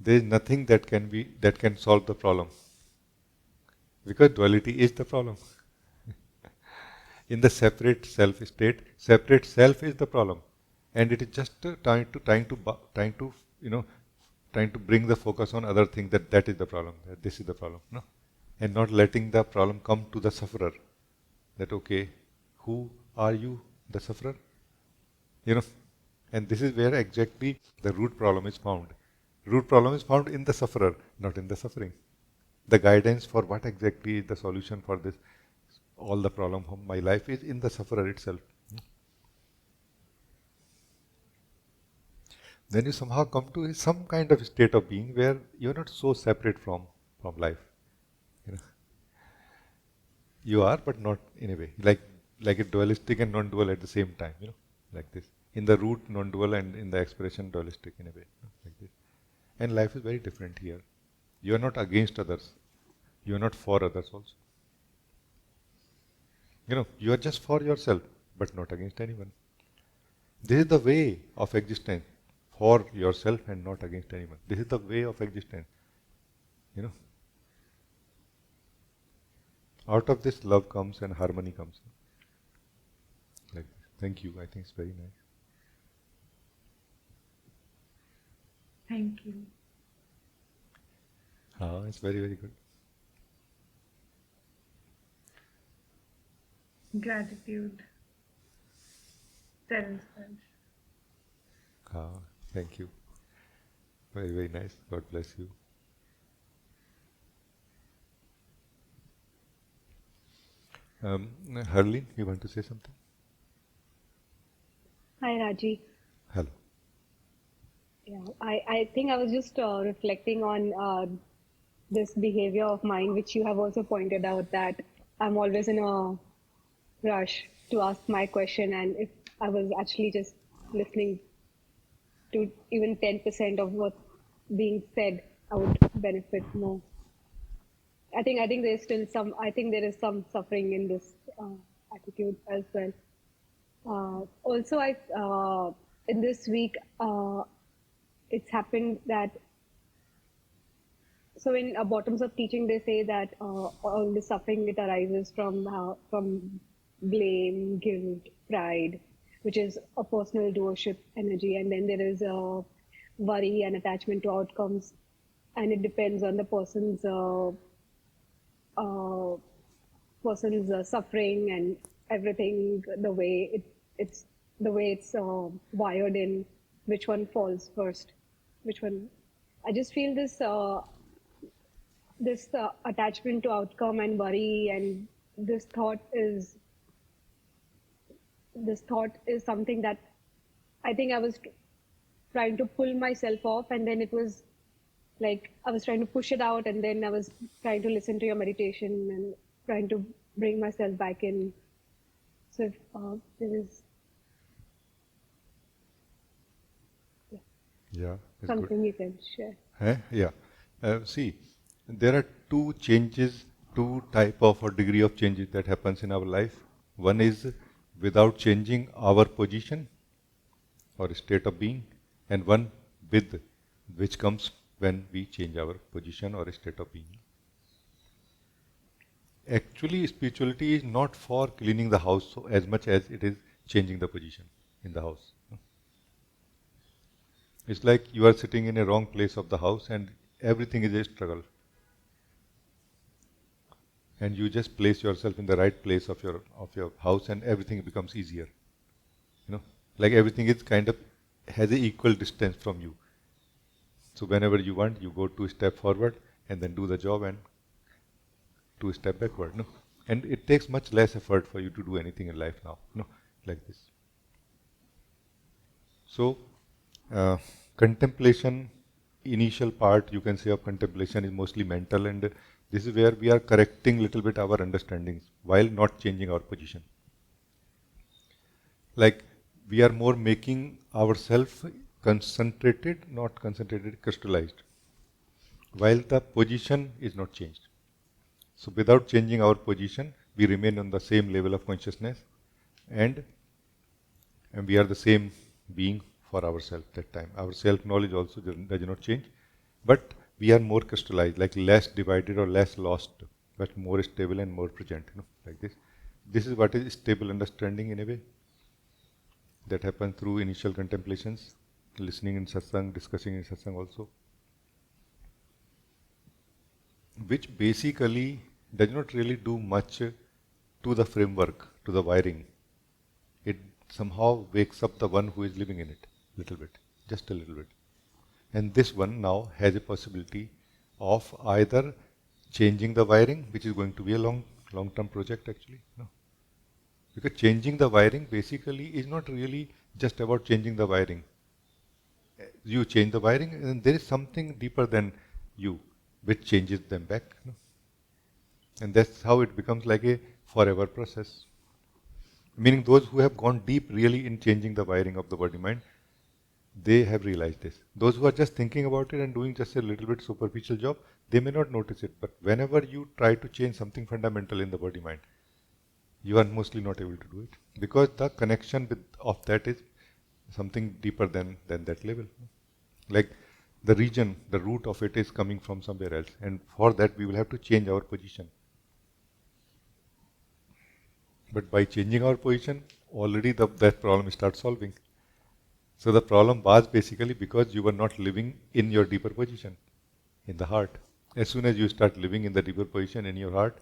there is nothing that can solve the problem, because duality is the problem. In the separate self state, separate self is the problem, and it is just trying to bring the focus on other things, that is the problem, that this is the problem, no, and not letting the problem come to the sufferer. That okay, who are you, the sufferer? And this is where exactly the root problem is found. Root problem is found in the sufferer, not in the suffering. The guidance for what exactly is the solution for this, all the problem of my life, is in the sufferer itself. Then you somehow come to some kind of state of being where you're not so separate from life. You are, but not in a way. Like a dualistic and non-dual at the same time, like this. In the root non-dual, and in the expression dualistic in a way, like this. And life is very different here. You are not against others. You are not for others also. You are just for yourself, but not against anyone. This is the way of existence, for yourself and not against anyone. This is the way of existence. Out of this, love comes and harmony comes. Like this. Thank you. I think it's very nice. Thank you. It's very, very good. Gratitude. Self. Thank you. Very, very nice. God bless you. Harleen, you want to say something? Hi, Rajee. Hello. Yeah, I think I was just reflecting on this behavior of mine, which you have also pointed out, that I'm always in a rush to ask my question, and if I was actually just listening to even 10% of what's being said, I would benefit more. I think there's still some. I think there is some suffering in this attitude as well. Also, in this week, it's happened that. So in bottoms of teaching, they say that all the suffering, it arises from blame, guilt, pride, which is a personal doership energy, and then there is worry and attachment to outcomes, and it depends on the person's suffering and everything, the way it's wired in, which one falls first, which one. I just feel this attachment to outcome and worry, and this thought is something that I think I was trying to pull myself off, and then it was like I was trying to push it out, and then I was trying to listen to your meditation and trying to bring myself back in. So if there is something good. You can share. Yeah. See, there are two type of or degree of changes that happens in our life. One is without changing our position or state of being, and one with, which comes when we change our position or state of being. Actually, spirituality is not for cleaning the house so as much as it is changing the position in the house. It's like you are sitting in a wrong place of the house and everything is a struggle. And you just place yourself in the right place of your house and everything becomes easier. Like everything is kind of has an equal distance from you. So whenever you want, you go 2 steps forward and then do the job and 2 steps backward. And it takes much less effort for you to do anything in life now. Like this. So contemplation, initial part you can say of contemplation is mostly mental, and this is where we are correcting little bit our understandings while not changing our position. Like we are more making ourselves concentrated, not concentrated, crystallized, while the position is not changed. So without changing our position, we remain on the same level of consciousness, and we are the same being for ourselves that time. Our self-knowledge also does not change, but we are more crystallized, like less divided or less lost, but more stable and more present, like this. This is what is stable understanding in a way that happens through initial contemplations, listening in satsang, discussing in satsang also, which basically does not really do much to the framework, to the wiring. It somehow wakes up the one who is living in it, little bit, just a little bit. And this one now has a possibility of either changing the wiring, which is going to be a long-term project actually. No. Because changing the wiring basically is not really just about changing the wiring. You change the wiring and there is something deeper than you which changes them back. No? And that's how it becomes like a forever process. Meaning those who have gone deep really in changing the wiring of the body-mind, they have realized this. Those who are just thinking about it and doing just a little bit superficial job, they may not notice it. But whenever you try to change something fundamental in the body-mind, you are mostly not able to do it. Because the connection of that is something deeper than that level. Like the region, the root of it is coming from somewhere else. And for that we will have to change our position. But by changing our position, already that problem starts solving. So the problem was basically because you were not living in your deeper position, in the heart. As soon as you start living in the deeper position in your heart,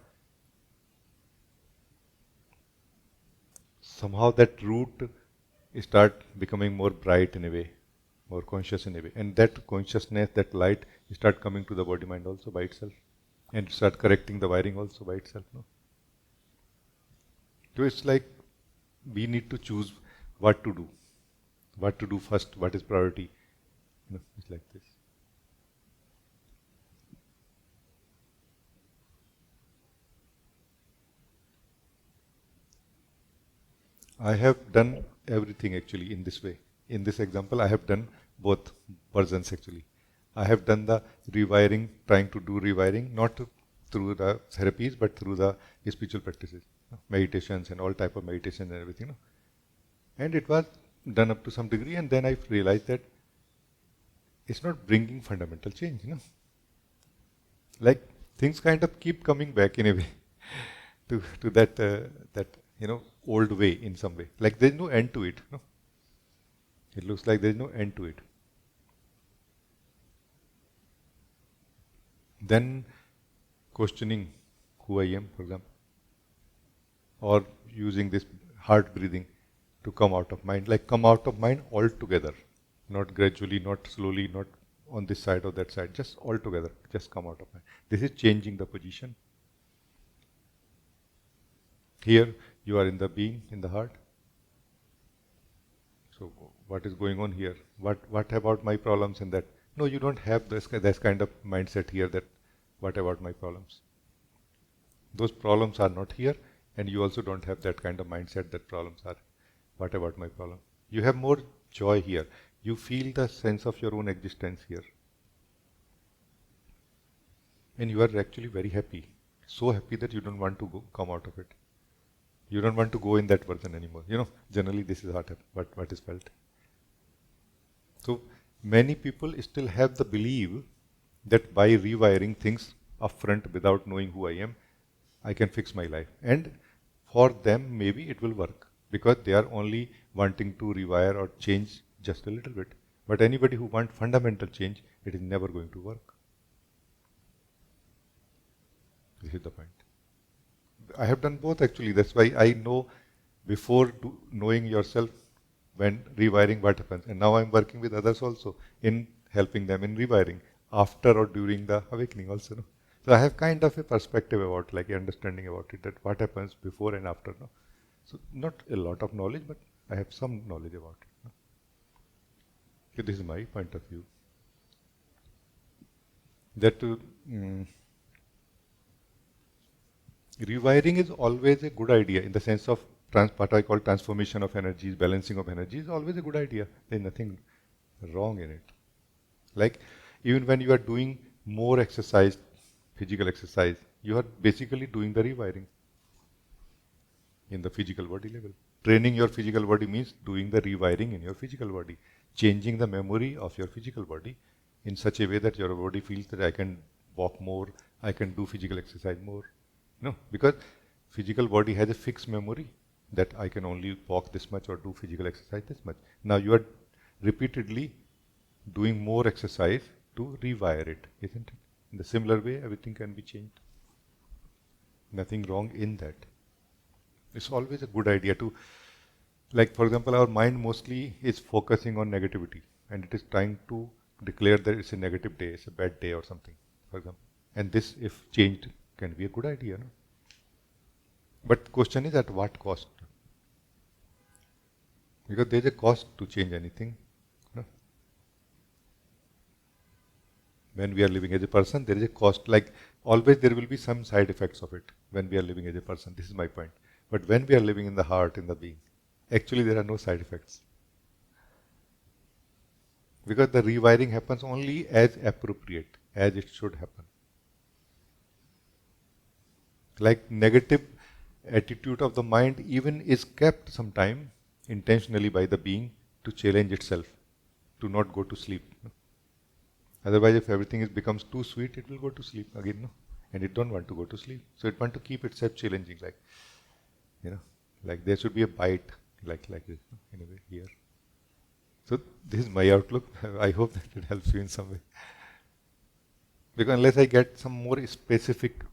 somehow that root start becoming more bright in a way, more conscious in a way. And that consciousness, that light start coming to the body mind also by itself. And start correcting the wiring also by itself. No? So it's like we need to choose what to do. What to do first, what is priority. It's like this. I have done everything actually in this way. In this example, I have done both versions actually. I have done the rewiring, trying to do rewiring, not through the therapies, but through the spiritual practices, meditations and all type of meditation and everything. And it was done up to some degree, and then I realized that it's not bringing fundamental change. Like things kind of keep coming back in a way to that old way in some way. Like there's no end to it. It looks like there's no end to it. Then questioning who I am, for example, or using this heart breathing to come out of mind, like come out of mind altogether, not gradually, not slowly, not on this side or that side, just altogether, just come out of mind. This is changing the position. Here you are in the being, in the heart. So what is going on here? What about my problems in that? No, you don't have this kind of mindset here that what about my problems? Those problems are not here, and you also don't have that kind of mindset that problems are. What about my problem? You have more joy here. You feel the sense of your own existence here. And you are actually very happy. So happy that you don't want to come out of it. You don't want to go in that version anymore. Generally this is what is felt. So many people still have the belief that by rewiring things upfront without knowing who I am, I can fix my life. And for them, maybe it will work because they are only wanting to rewire or change just a little bit. But anybody who wants fundamental change, it is never going to work. This is the point. I have done both actually. That's why I know before knowing yourself when rewiring what happens. And now I'm working with others also in helping them in rewiring after or during the awakening also. No? So I have kind of a perspective about, like, understanding about it, that what happens before and after. No? So not a lot of knowledge, but I have some knowledge about it. No? So this is my point of view. That rewiring is always a good idea in the sense of what I call transformation of energies, balancing of energies is always a good idea. There is nothing wrong in it. Like even when you are doing more exercise, physical exercise, you are basically doing the rewiring. in the physical body level. Training your physical body means doing the rewiring in your physical body, changing the memory of your physical body in such a way that your body feels that I can walk more, I can do physical exercise more. No, because physical body has a fixed memory that I can only walk this much or do physical exercise this much. Now you are repeatedly doing more exercise to rewire it, isn't it? In the similar way, everything can be changed. Nothing wrong in that. It's always a good idea to, like for example, our mind mostly is focusing on negativity and it is trying to declare that it's a negative day, it's a bad day or something, for example. And this, if changed, can be a good idea, no? But the question is at what cost? Because there is a cost to change anything. No? When we are living as a person, there is a cost. Like always there will be some side effects of it when we are living as a person. This is my point. But when we are living in the heart, in the being, actually there are no side effects. Because the rewiring happens only as appropriate, as it should happen. Like negative attitude of the mind even is kept sometime intentionally by the being to challenge itself, to not go to sleep. No? Otherwise, if everything becomes too sweet, it will go to sleep again, no? And it don't want to go to sleep. So it want to keep itself challenging, like, you know, like there should be a bite, like this, no? In a way here. So this is my outlook. I hope that it helps you in some way. Because unless I get some more specific,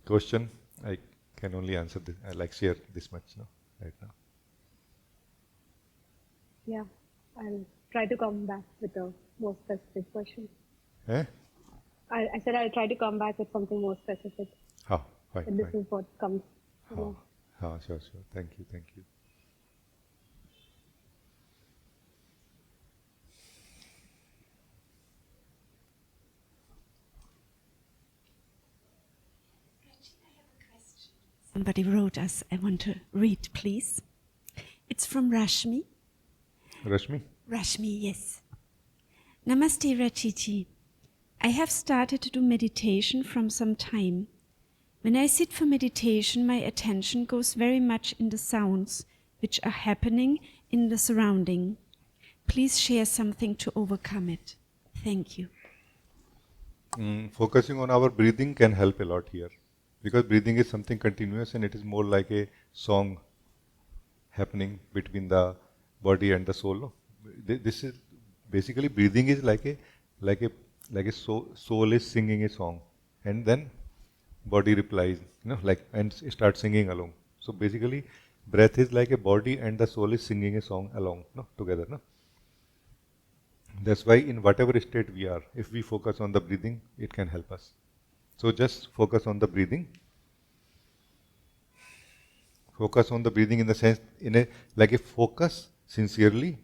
question, I can only answer this, share this much, no, right now. Yeah, I'll try to come back with a more specific question. Eh? I said I'll try to come back with something more specific. How? Why? But this is what comes. How? Sure. Thank you. Somebody wrote us, I want to read, please. It's from Rashmi. Rashmi? Rashmi, yes. Namaste, Rajee. I have started to do meditation from some time. When I sit for meditation, my attention goes very much in the sounds which are happening in the surrounding. Please share something to overcome it. Thank you. Focusing on our breathing can help a lot here. Because breathing is something continuous and it is more like a song happening between the body and the soul. This is basically breathing is like a soul is singing a song, and then body replies, and start singing along. So basically, breath is like a body and the soul is singing a song along, together. That's why in whatever state we are, if we focus on the breathing, it can help us. So just focus on the breathing. Focus on the breathing in the sense, like a focus sincerely,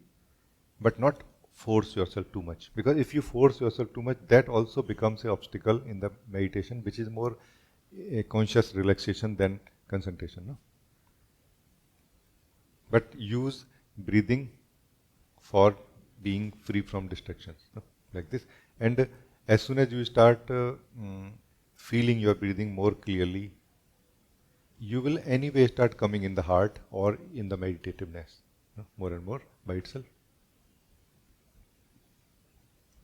but not force yourself too much. Because if you force yourself too much, that also becomes an obstacle in the meditation, which is more a conscious relaxation than concentration. No? But use breathing for being free from distractions, like this. And as soon as you start feeling your breathing more clearly, you will anyway start coming in the heart or in the meditativeness, more and more by itself.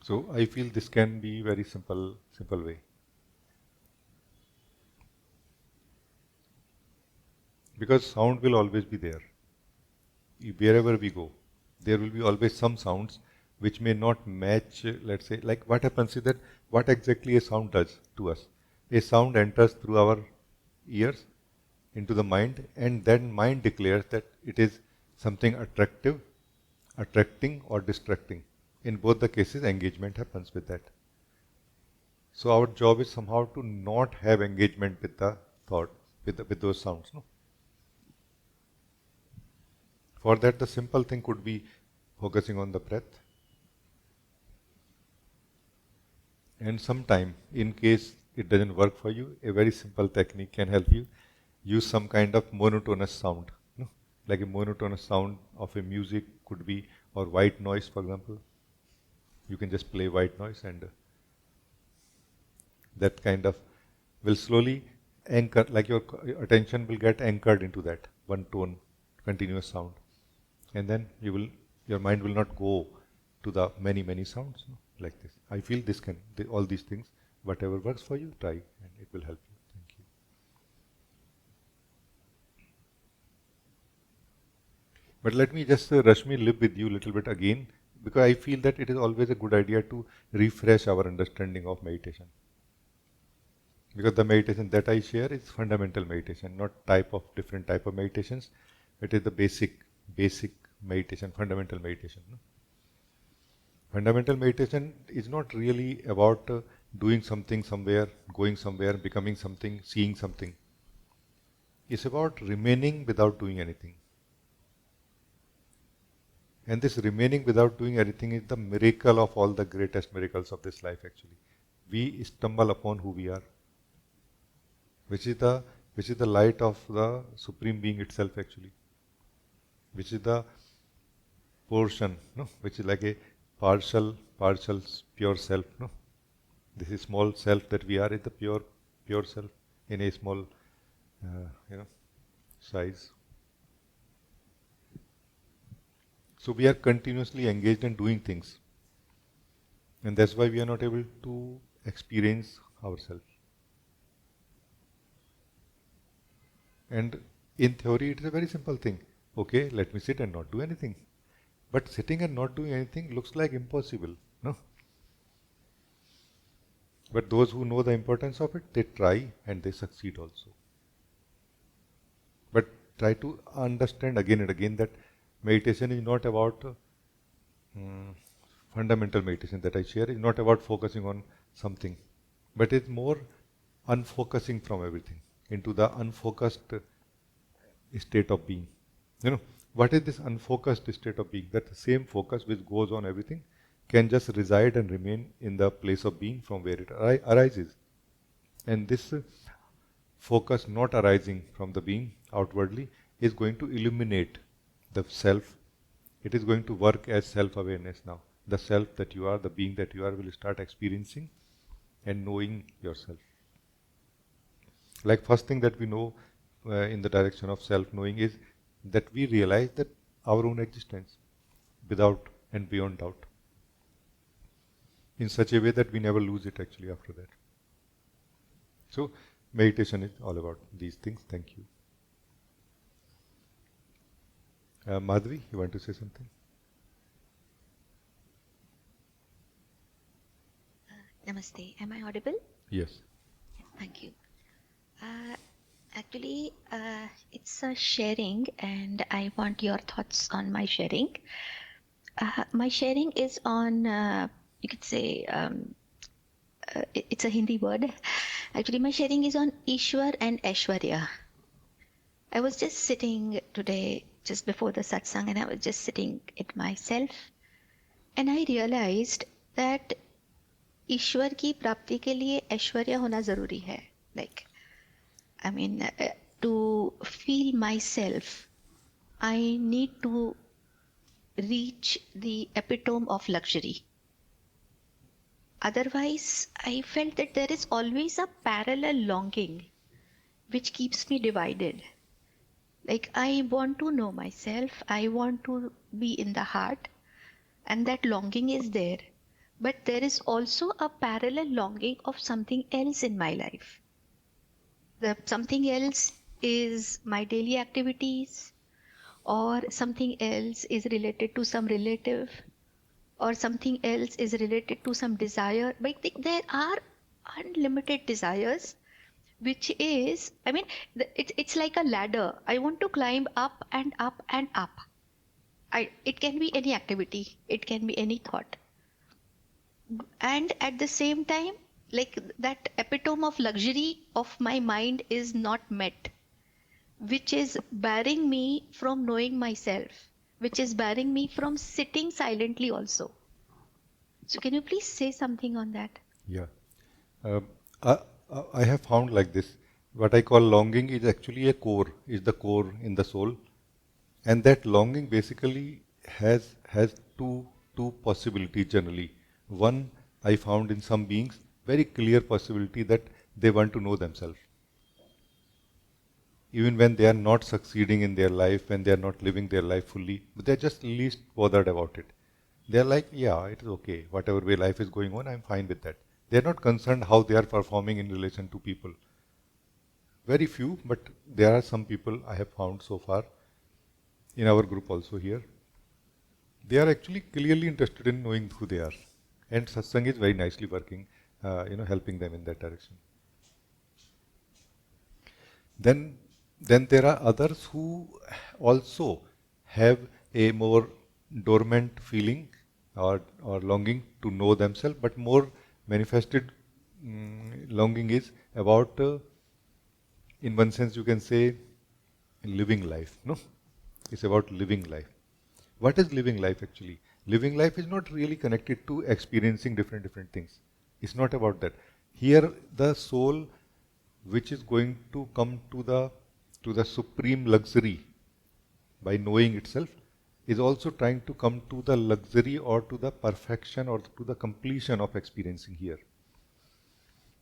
So I feel this can be very simple way. Because sound will always be there. Wherever we go, there will be always some sounds which may not match, let's say, like what happens is that what exactly a sound does to us. A sound enters through our ears into the mind, and then mind declares that it is something attractive, attracting or distracting. In both the cases, engagement happens with that. So our job is somehow to not have engagement with the thought, with those sounds. No? For that, the simple thing could be focusing on the breath. And sometime, in case it doesn't work for you, a very simple technique can help you. Use some kind of monotonous sound. Like a monotonous sound of a music could be, or white noise, for example. You can just play white noise, and that kind of will slowly anchor, like your attention will get anchored into that one tone, continuous sound, and then your mind will not go to the many sounds, no, like this. I feel this all these things, whatever works for you, try, and it will help you. Thank you. But let me just, Rashmi, live with you a little bit again, because I feel that it is always a good idea to refresh our understanding of meditation. Because the meditation that I share is fundamental meditation, not different type of meditations. It is the basic meditation, fundamental meditation. No? Fundamental meditation is not really about doing something somewhere, going somewhere, becoming something, seeing something. It's about remaining without doing anything. And this remaining without doing anything is the miracle of all the greatest miracles of this life actually. We stumble upon who we are, which is the light of the Supreme Being itself actually, which is the portion, no, which is like a partial pure self, no. This is small self that we are is the pure self in a small, size. So we are continuously engaged in doing things, and that's why we are not able to experience ourselves. And in theory, it is a very simple thing. Okay, let me sit and not do anything. But sitting and not doing anything looks like impossible, no? But those who know the importance of it, they try and they succeed also. But try to understand again and again that meditation is not about fundamental meditation that I share is not about focusing on something, but it's more unfocusing from everything into the unfocused state of being. What is this unfocused state of being? That the same focus which goes on everything can just reside and remain in the place of being from where it arises. And this focus not arising from the being outwardly is going to illuminate the self. It is going to work as self-awareness now. The self that you are, the being that you are, will start experiencing and knowing yourself. Like first thing that we know in the direction of self-knowing is that we realize that our own existence without and beyond doubt, in such a way that we never lose it actually after that. So meditation is all about these things. Thank you. Madhvi, you want to say something? Namaste. Am I audible? Yes. Thank you. Actually, it's a sharing, and I want your thoughts on my sharing. My sharing is on, you could say, it's a Hindi word. Actually, my sharing is on Ishwar and Aishwarya. I was just sitting today, just before the Satsang, and I was just sitting it myself, and I realized that ईश्वर की प्राप्ति के लिए ऐश्वर्य होना जरूरी है. Like, I mean, to feel myself, I need to reach the epitome of luxury. Otherwise, I felt that there is always a parallel longing which keeps me divided. Like, I want to know myself, I want to be in the heart, and that longing is there. But there is also a parallel longing of something else in my life. The something else is my daily activities, or something else is related to some relative, or something else is related to some desire. But there are unlimited desires, which is, I mean, it's like a ladder. I want to climb up and up and up. It can be any activity, it can be any thought. And at the same time, like that epitome of luxury of my mind is not met, which is barring me from knowing myself, which is barring me from sitting silently also. So can you please say something on that? Yeah. I have found like this. What I call longing is actually a core, is the core in the soul. And that longing basically has two possibilities generally. One, I found in some beings, very clear possibility that they want to know themselves. even when they are not succeeding in their life, when they are not living their life fully, but they're just least bothered about it. They're like, yeah, it is okay. Whatever way life is going on, I'm fine with that. They're not concerned how they are performing in relation to people. Very few, but there are some people I have found so far in our group also here. They are actually clearly interested in knowing who they are. And Satsang is very nicely working, helping them in that direction. Then there are others who also have a more dormant feeling or longing to know themselves, but more manifested longing is about, in one sense you can say, living life. No, it's about living life. What is living life actually? Living life is not really connected to experiencing different things. It's not about that. Here the soul, which is going to come to the supreme luxury by knowing itself, is also trying to come to the luxury or to the perfection or to the completion of experiencing here.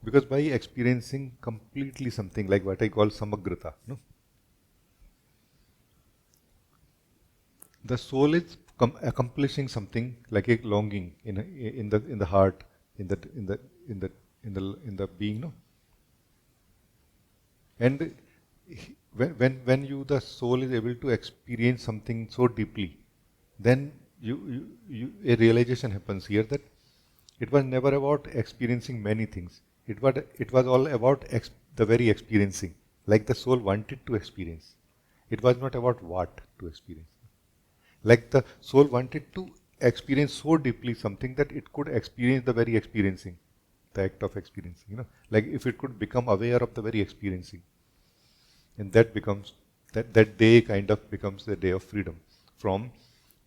Because by experiencing completely something like what I call samagrata, no? The soul is accomplishing something like a longing in the heart, in the being, no? And when the soul is able to experience something so deeply, then a realization happens here that it was never about experiencing many things. It was all about the very experiencing, like the soul wanted to experience. It was not about what to experience. Like the soul wanted to experience so deeply something that it could experience the very experiencing, the act of experiencing. Like if it could become aware of the very experiencing, and that becomes that day kind of becomes the day of freedom from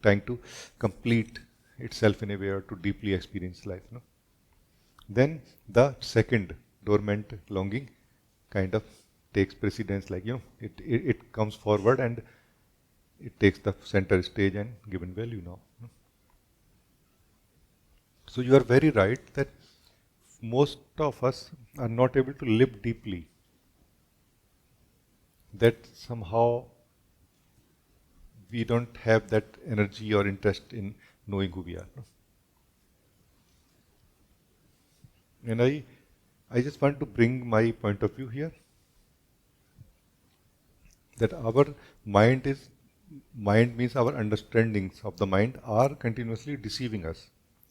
trying to complete itself in a way or to deeply experience life. No? Then the second dormant longing kind of takes precedence, like it comes forward and it takes the center stage and given value now. So you are very right that most of us are not able to live deeply. That somehow we don't have that energy or interest in knowing who we are. No? And I just want to bring my point of view here. That our mind means our understandings of the mind are continuously deceiving us,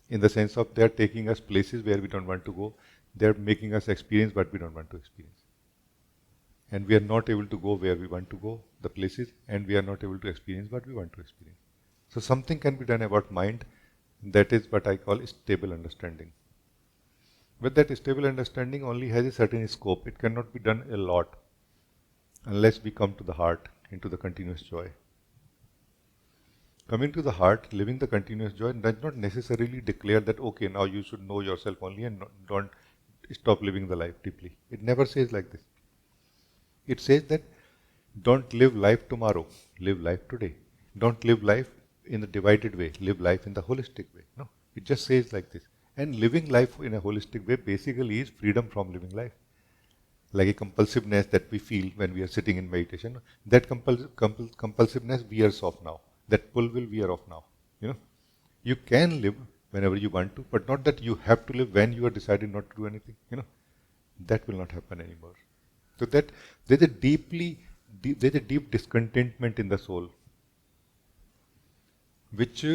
in the sense of they are taking us places where we don't want to go. They are making us experience what we don't want to experience. And we are not able to go where we want to go, the places, and we are not able to experience what we want to experience. So something can be done about mind. That is what I call stable understanding. But that stable understanding only has a certain scope. It cannot be done a lot unless we come to the heart, into the continuous joy. Coming to the heart, living the continuous joy does not necessarily declare that, okay, now you should know yourself only and don't stop living the life deeply. It never says like this. It says that don't live life tomorrow, live life today. Don't live life in the divided way, live life in the holistic way. No, it just says like this. And living life in a holistic way basically is freedom from living life. Like a compulsiveness that we feel when we are sitting in meditation, that compulsiveness wears off now. That pull will wear off now. You can live whenever you want to, but not that you have to live when you are decided not to do anything. That will not happen anymore. So that there's a deep discontentment in the soul, which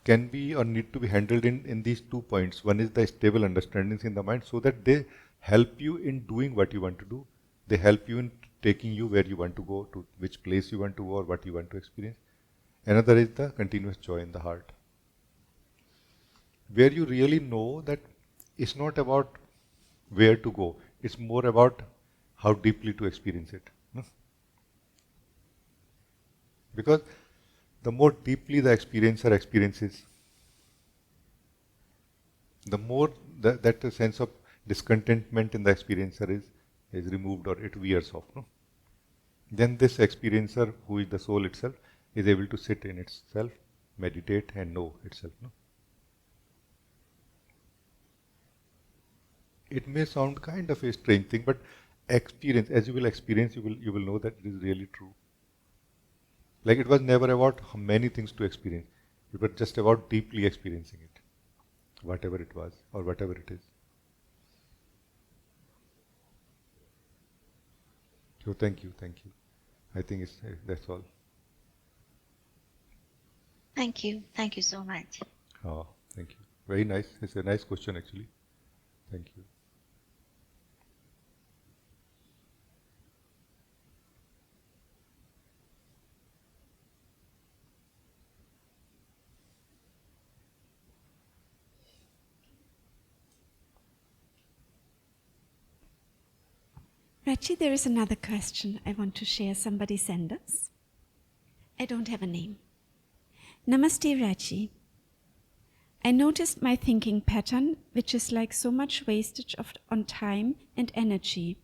can be or need to be handled in these 2 points. One is the stable understandings in the mind, so that they help you in doing what you want to do. They help you in taking you where you want to go, to which place you want to go or what you want to experience. Another is the continuous joy in the heart, where you really know that it's not about where to go, it's more about how deeply to experience it. No? Because the more deeply the experiencer experiences, the more that sense of discontentment in the experiencer is removed, or it wears off. No? Then this experiencer, who is the soul itself, is able to sit in itself, meditate and know itself. No? It may sound kind of a strange thing, but experience, as you will experience, you will know that it is really true. Like it was never about many things to experience. It was just about deeply experiencing it, whatever it was or whatever it is. So thank you. I think that's all. Thank you. Thank you so much. Thank you. Very nice. It's a nice question actually. Thank you. Rajee, there is another question I want to share. Somebody sent us. I don't have a name. Namaste, Rajee. I noticed my thinking pattern, which is like so much wastage on time and energy.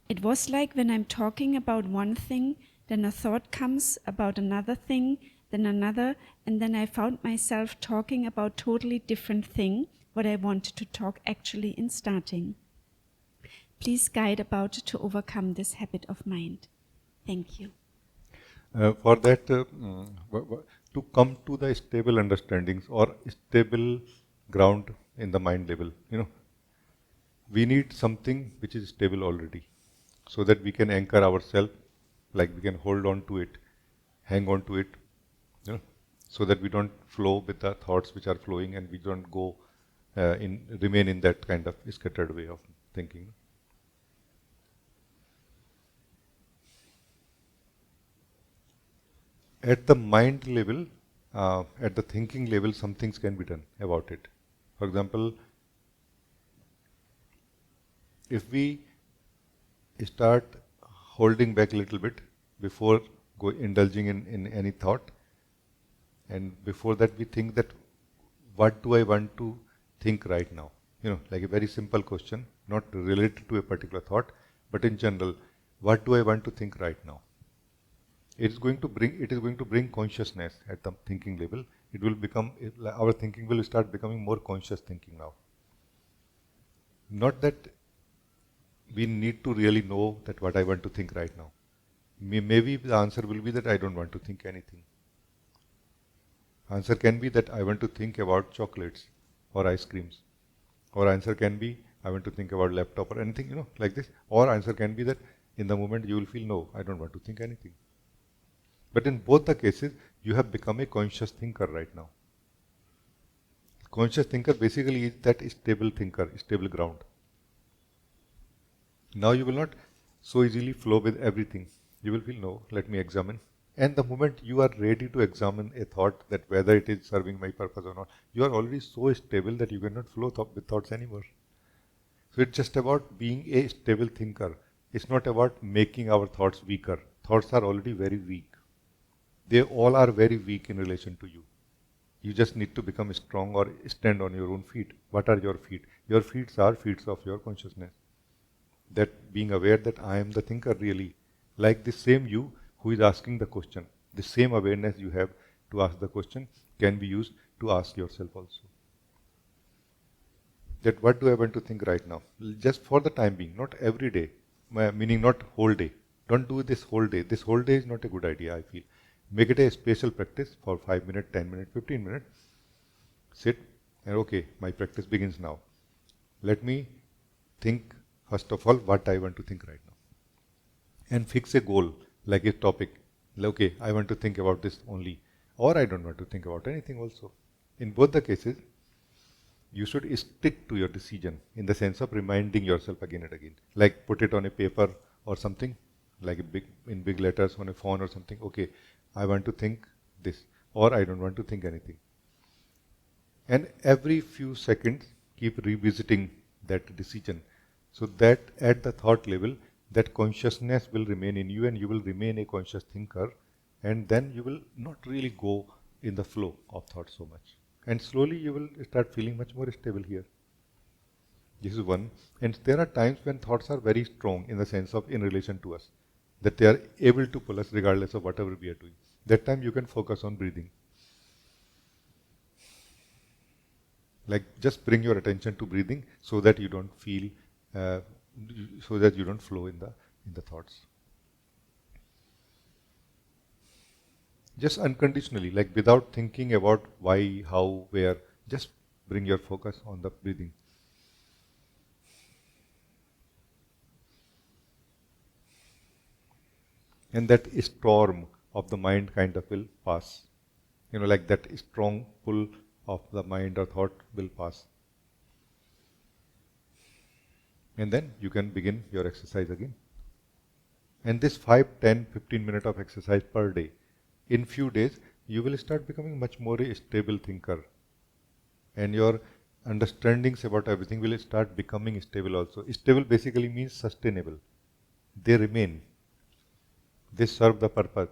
It was like when I'm talking about one thing, then a thought comes about another thing, then another, and then I found myself talking about totally different thing, what I wanted to talk actually in starting. Please guide about to overcome this habit of mind. Thank you. For that, to come to the stable understandings or stable ground in the mind level, we need something which is stable already, so that we can anchor ourselves, like we can hold on to it, hang on to it, so that we don't flow with the thoughts which are flowing, and we don't go remain in that kind of scattered way of thinking. At the mind level, at the thinking level, some things can be done about it. For example, if we start holding back a little bit before indulging in any thought, and before that we think that what do I want to think right now? Like a very simple question, not related to a particular thought, but in general, what do I want to think right now? It is going to bring consciousness at the thinking level. It will become, our thinking will start becoming more conscious thinking now. Not that we need to really know that what I want to think right now. Maybe the answer will be that I don't want to think anything. Answer can be that I want to think about chocolates or ice creams. Or answer can be I want to think about laptop or anything, like this. Or answer can be that in the moment you will feel, no, I don't want to think anything. But in both the cases, you have become a conscious thinker right now. Conscious thinker basically is that stable thinker, stable ground. Now you will not so easily flow with everything. You will feel, no, let me examine. And the moment you are ready to examine a thought, that whether it is serving my purpose or not, you are already so stable that you cannot flow with thoughts anymore. So it's just about being a stable thinker. It's not about making our thoughts weaker. Thoughts are already very weak. They all are very weak in relation to you. You just need to become strong or stand on your own feet. What are your feet? Your feet are feet of your consciousness. That being aware that I am the thinker really. Like the same you who is asking the question, the same awareness you have to ask the question can be used to ask yourself also. That what do I want to think right now? Just for the time being, not every day, meaning not whole day. Don't do this whole day. This whole day is not a good idea, I feel. Make it a special practice for 5 minutes, 10 minutes, 15 minutes. Sit and okay, my practice begins now. Let me think first of all what I want to think right now. And fix a goal, like a topic. Okay, I want to think about this only. Or I don't want to think about anything also. In both the cases, you should stick to your decision in the sense of reminding yourself again and again. Like put it on a paper or something, like in big letters on a phone or something. Okay, I want to think this, or I don't want to think anything. And every few seconds, keep revisiting that decision, so that at the thought level, that consciousness will remain in you and you will remain a conscious thinker, and then you will not really go in the flow of thought so much. And slowly you will start feeling much more stable here. This is one. And there are times when thoughts are very strong in the sense of in relation to us, that they are able to pull us regardless of whatever we are doing. That time you can focus on breathing. Like just bring your attention to breathing so that you don't feel so that you don't flow in the thoughts. Just unconditionally, like without thinking about why, how, where, just bring your focus on the breathing. And that storm of the mind kind of will pass. Like that strong pull of the mind or thought will pass. And then you can begin your exercise again. And this 5, 10, 15 minutes of exercise per day, in few days, you will start becoming much more a stable thinker. And your understandings about everything will start becoming stable also. Stable basically means sustainable. They remain. They serve the purpose.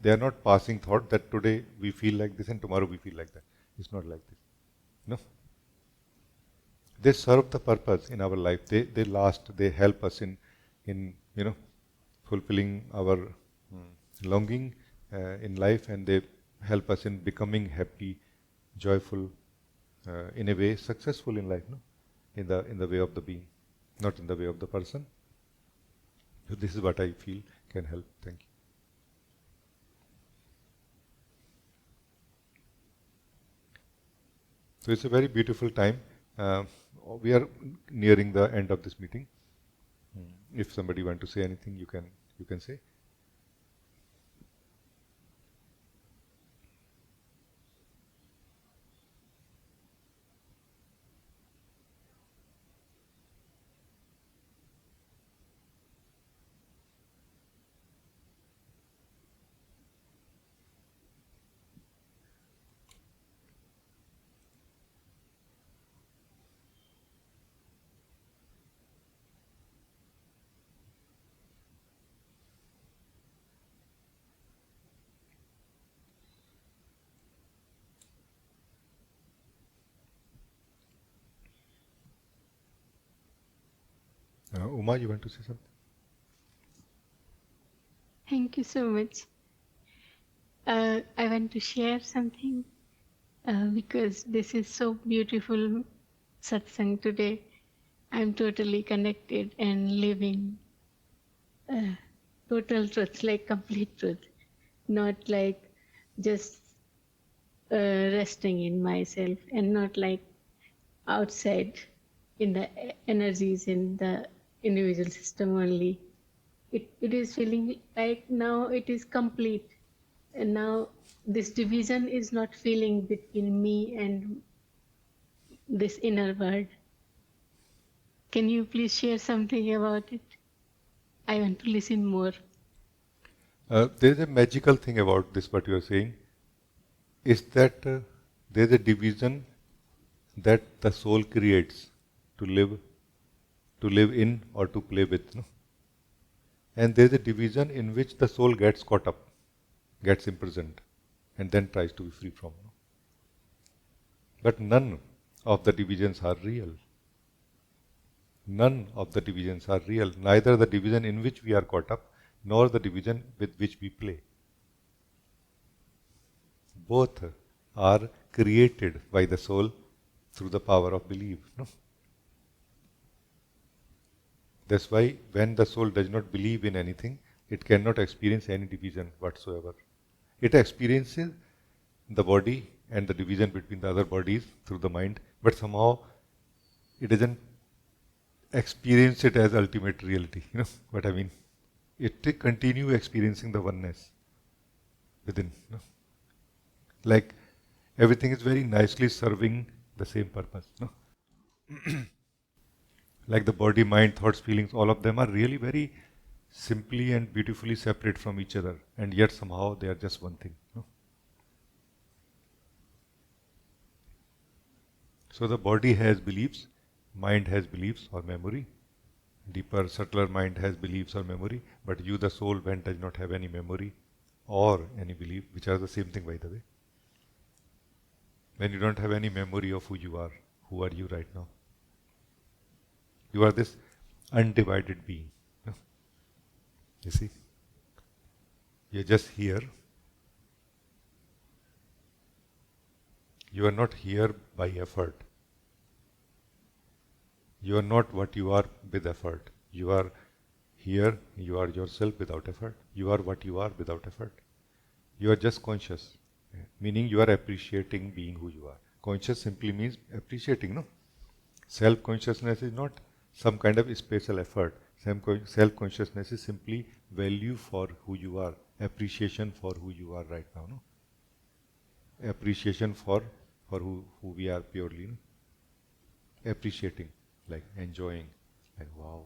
They are not passing thought that today we feel like this and tomorrow we feel like that. It's not like this. No. They serve the purpose in our life. They last. They help us in fulfilling our longing in life, and they help us in becoming happy, joyful, in a way successful in life. No, in the way of the being, not in the way of the person. So this is what I feel can help. Thank you. So it's a very beautiful time. We are nearing the end of this meeting. If somebody wants to say anything, you can say. Uma, you want to say something? Thank you so much. I want to share something because this is so beautiful satsang today. I'm totally connected and living total truth, like complete truth, not like just resting in myself and not like outside in the energies in the individual system only. It is feeling like now it is complete, and now this division is not feeling between me and this inner world. Can you please share something about it? I want to listen more. There is a magical thing about this, what you are saying, is that there is a division that the soul creates to live in or to play with. No? And there is a division in which the soul gets caught up, gets imprisoned, and then tries to be free from. No? But none of the divisions are real. None of the divisions are real. Neither the division in which we are caught up, nor the division with which we play. Both are created by the soul through the power of belief. No? That's why when the soul does not believe in anything, it cannot experience any division whatsoever. It experiences the body and the division between the other bodies through the mind, but somehow it doesn't experience it as ultimate reality. You know what I mean? It continue experiencing the oneness within. You know? Like everything is very nicely serving the same purpose. No? Like the body, mind, thoughts, feelings, all of them are really very simply and beautifully separate from each other, and yet somehow they are just one thing. No? So the body has beliefs, mind has beliefs or memory, deeper, subtler mind has beliefs or memory, but you, the soul, when does not have any memory or any belief, which are the same thing, by the way. When you don't have any memory of who are you right now? You are this undivided being. No? You see? You're just here. You are not here by effort. You are not what you are with effort. You are here, you are yourself without effort. You are what you are without effort. You are just conscious, meaning you are appreciating being who you are. Conscious simply means appreciating, no? Self-consciousness is not some kind of special effort. Self-consciousness is simply value for who you are, appreciation for who you are right now, no? Appreciation for who we are purely, no? Appreciating, like enjoying, like wow,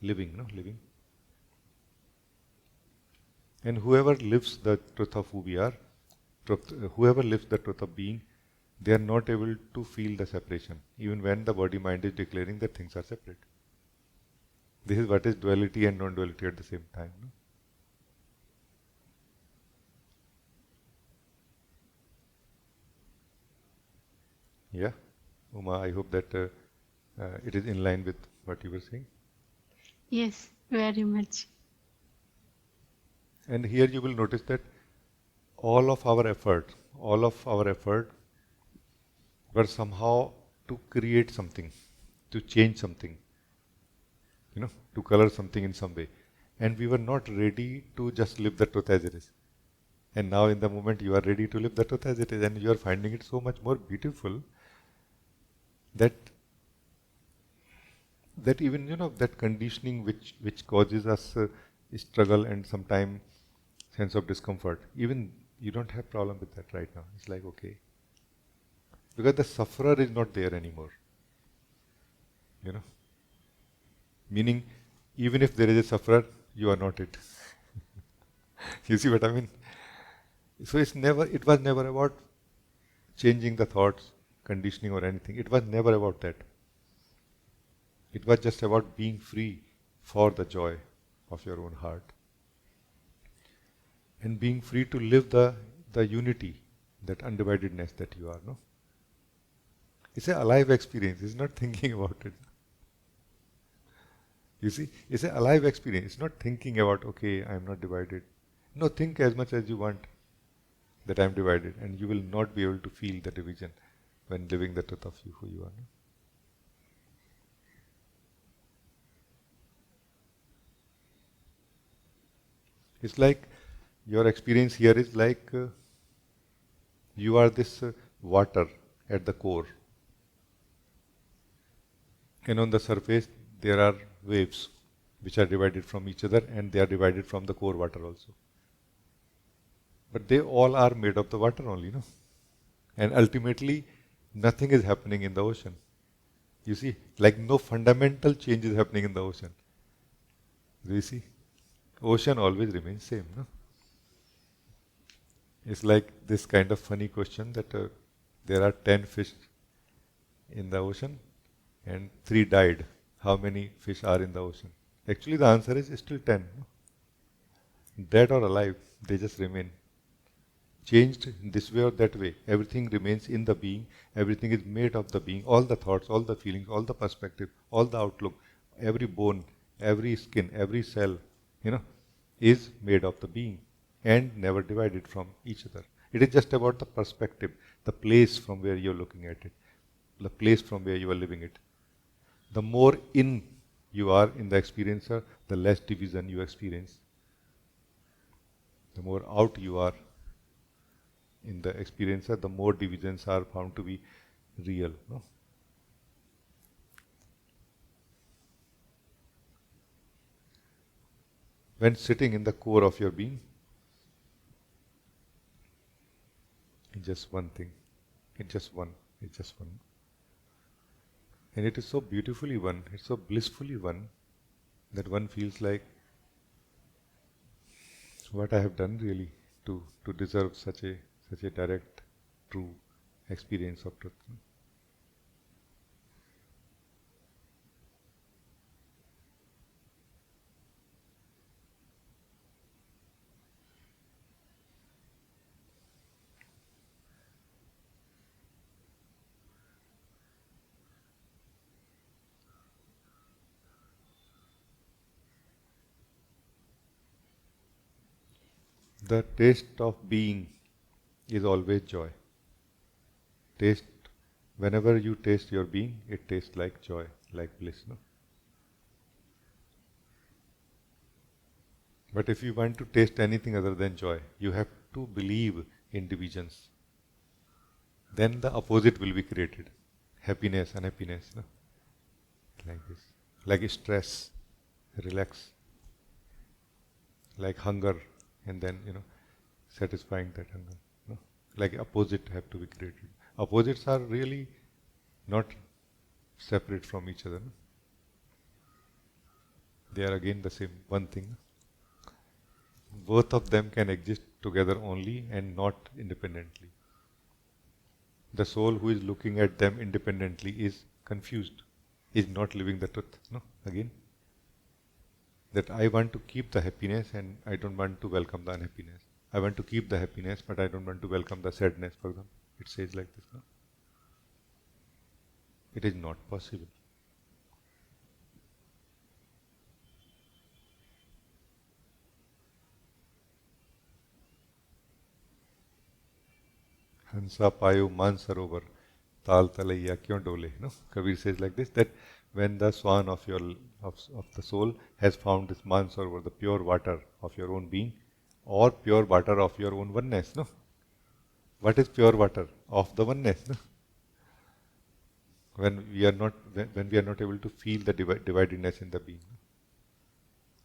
living, no? Living. And whoever lives the truth of who we are, whoever lives the truth of being, they are not able to feel the separation, even when the body-mind is declaring that things are separate. This is what is duality and non-duality at the same time. No? Yeah, Uma, I hope that it is in line with what you were saying. Yes, very much. And here you will notice that all of our effort were somehow to create something, to change something, to color something in some way. And we were not ready to just live the truth as it is. And now in the moment you are ready to live the truth as it is, and you are finding it so much more beautiful that even, that conditioning which causes us struggle and sometimes sense of discomfort, even you don't have problem with that right now. It's like, okay. Because the sufferer is not there anymore. Meaning, even if there is a sufferer, you are not it. You see what I mean? So it was never about changing the thoughts, conditioning or anything. It was never about that. It was just about being free for the joy of your own heart. And being free to live the unity, that undividedness that you are, no? It's an alive experience, it's not thinking about it. You see, it's an alive experience, it's not thinking about, okay, I'm not divided. No, think as much as you want that I'm divided, and you will not be able to feel the division when living the truth of you, who you are. No? It's like your experience here is like you are this water at the core, and on the surface there are waves which are divided from each other, and they are divided from the core water also. But they all are made of the water only, no? And ultimately nothing is happening in the ocean. You see, like no fundamental change is happening in the ocean. Do you see? Ocean always remains same, no? It's like this kind of funny question that there are 10 fish in the ocean and 3 died. How many fish are in the ocean? Actually the answer is still 10. No? Dead or alive, they just remain. Changed this way or that way, everything remains in the being, everything is made of the being, all the thoughts, all the feelings, all the perspective, all the outlook, every bone, every skin, every cell, is made of the being and never divided from each other. It is just about the perspective, the place from where you are looking at it, the place from where you are living it. The more in you are in the experiencer, the less division you experience. The more out you are in the experiencer, the more divisions are found to be real. No? When sitting in the core of your being, it's just one thing. It's just one. It's just one. And it is so beautifully one, it's so blissfully one, that one feels like, what I have done really to deserve such a direct, true experience of truth. The taste of being is always joy. Whenever you taste your being, it tastes like joy. like bliss. No? But if you want to taste anything other than joy, you have to believe in divisions. Then the opposite will be created. Happiness, unhappiness. No? Like this. Like stress, relax. Like hunger, and then, satisfying that hunger. No? Like opposite have to be created. Opposites are really not separate from each other. No? They are again the same, one thing. Both of them can exist together only and not independently. The soul who is looking at them independently is confused, is not living the truth. No, again. That I want to keep the happiness and I don't want to welcome the unhappiness. I want to keep the happiness but I don't want to welcome the sadness, for example. It says like this. No? It is not possible. Hansa payo man sarovar, tal talaiya kyon dole. No? Kabir says like this, that when the swan of the soul has found this man sarovar, the pure water of your own being, or pure water of your own oneness. No? What is pure water? Of the oneness. No? When we are not able to feel the dividedness in the being. No?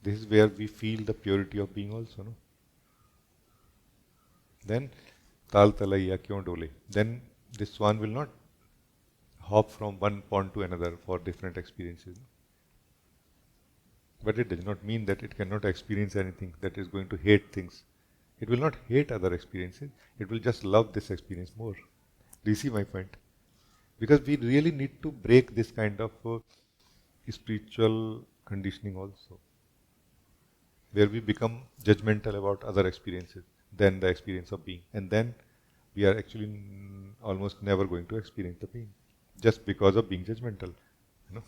This is where we feel the purity of being also. No? Then Tal talaiya kyon dole. Then this swan will not hop from one pond to another for different experiences. But it does not mean that it cannot experience anything, that is going to hate things. It will not hate other experiences, it will just love this experience more. Do you see my point? Because we really need to break this kind of spiritual conditioning also, where we become judgmental about other experiences than the experience of being. And then we are actually almost never going to experience the being, just because of being judgmental. You know?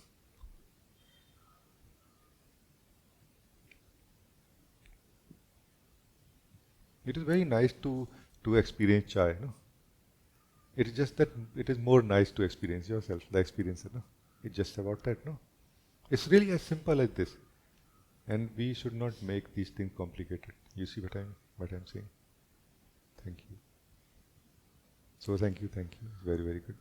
It is very nice to experience chai. No? It is just that it is more nice to experience yourself, the experiencer. No? It's just about that. No? It's really as simple as this. And we should not make these things complicated. You see what I'm saying? Thank you. So thank you. Very, very good.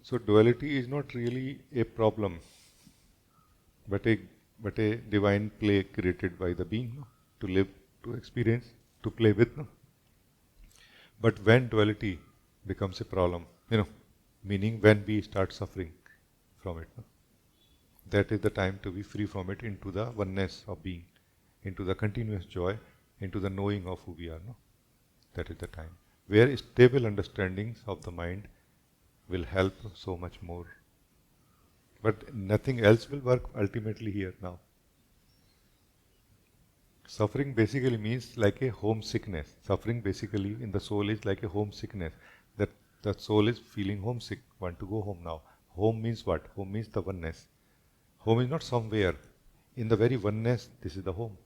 So duality is not really a problem, but a divine play created by the being, no? To live, to experience, to play with. No? But when duality becomes a problem, meaning when we start suffering from it, no? That is the time to be free from it into the oneness of being, into the continuous joy, into the knowing of who we are. No? That is the time where stable understandings of the mind will help so much more. But nothing else will work ultimately here now. Suffering basically means like a homesickness. Suffering basically in the soul is like a homesickness. That the soul is feeling homesick, want to go home now. Home means what? Home means the oneness. Home is not somewhere. In the very oneness, this is the home.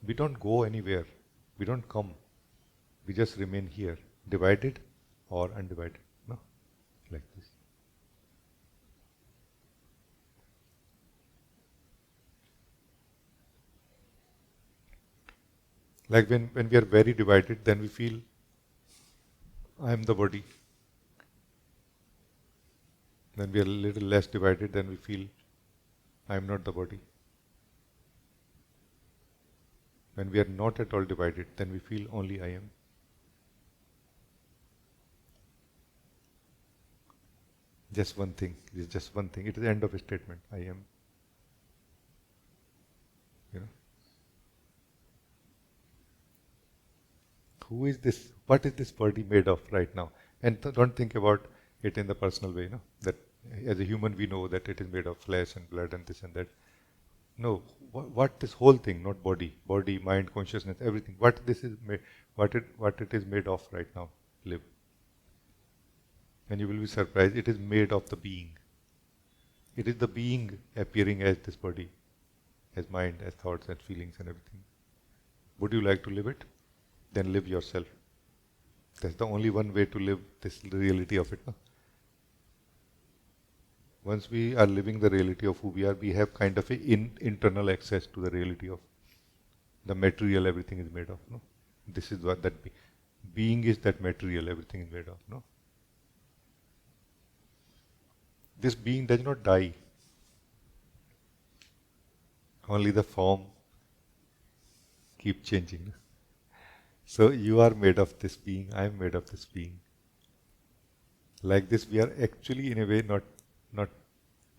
We don't go anywhere. We don't come. We just remain here, divided or undivided. No? Like this. Like when we are very divided, then we feel, I am the body. When we are a little less divided, then we feel, I am not the body. When we are not at all divided, then we feel only I am. Just one thing. It is just one thing. It is the end of a statement. I am. Who is this? What is this body made of right now? And don't think about it in the personal way. That as a human we know that it is made of flesh and blood and this and that. No, what this whole thing, not body, mind, consciousness, everything. What this is made, what it is made of right now. Live. And you will be surprised. It is made of the being. It is the being appearing as this body, as mind, as thoughts, as feelings and everything. Would you like to live it? Then live yourself. That's the only one way to live this reality of it. No? Once we are living the reality of who we are, we have kind of a internal access to the reality of the material everything is made of. No? This is what that being is, that material everything is made of. No? This being does not die. Only the form keep changing. So you are made of this being, I am made of this being. Like this, we are actually in a way not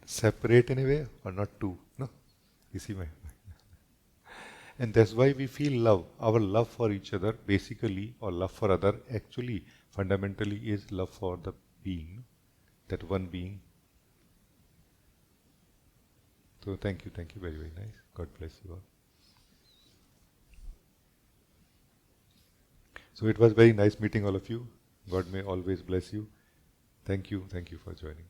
separate in a way, or not two. No, you see my. And that's why we feel love. Our love for each other, basically, or love for other, actually, fundamentally, is love for the being, that one being. So thank you, very, very nice. God bless you all. So it was very nice meeting all of you. God may always bless you. Thank you for joining.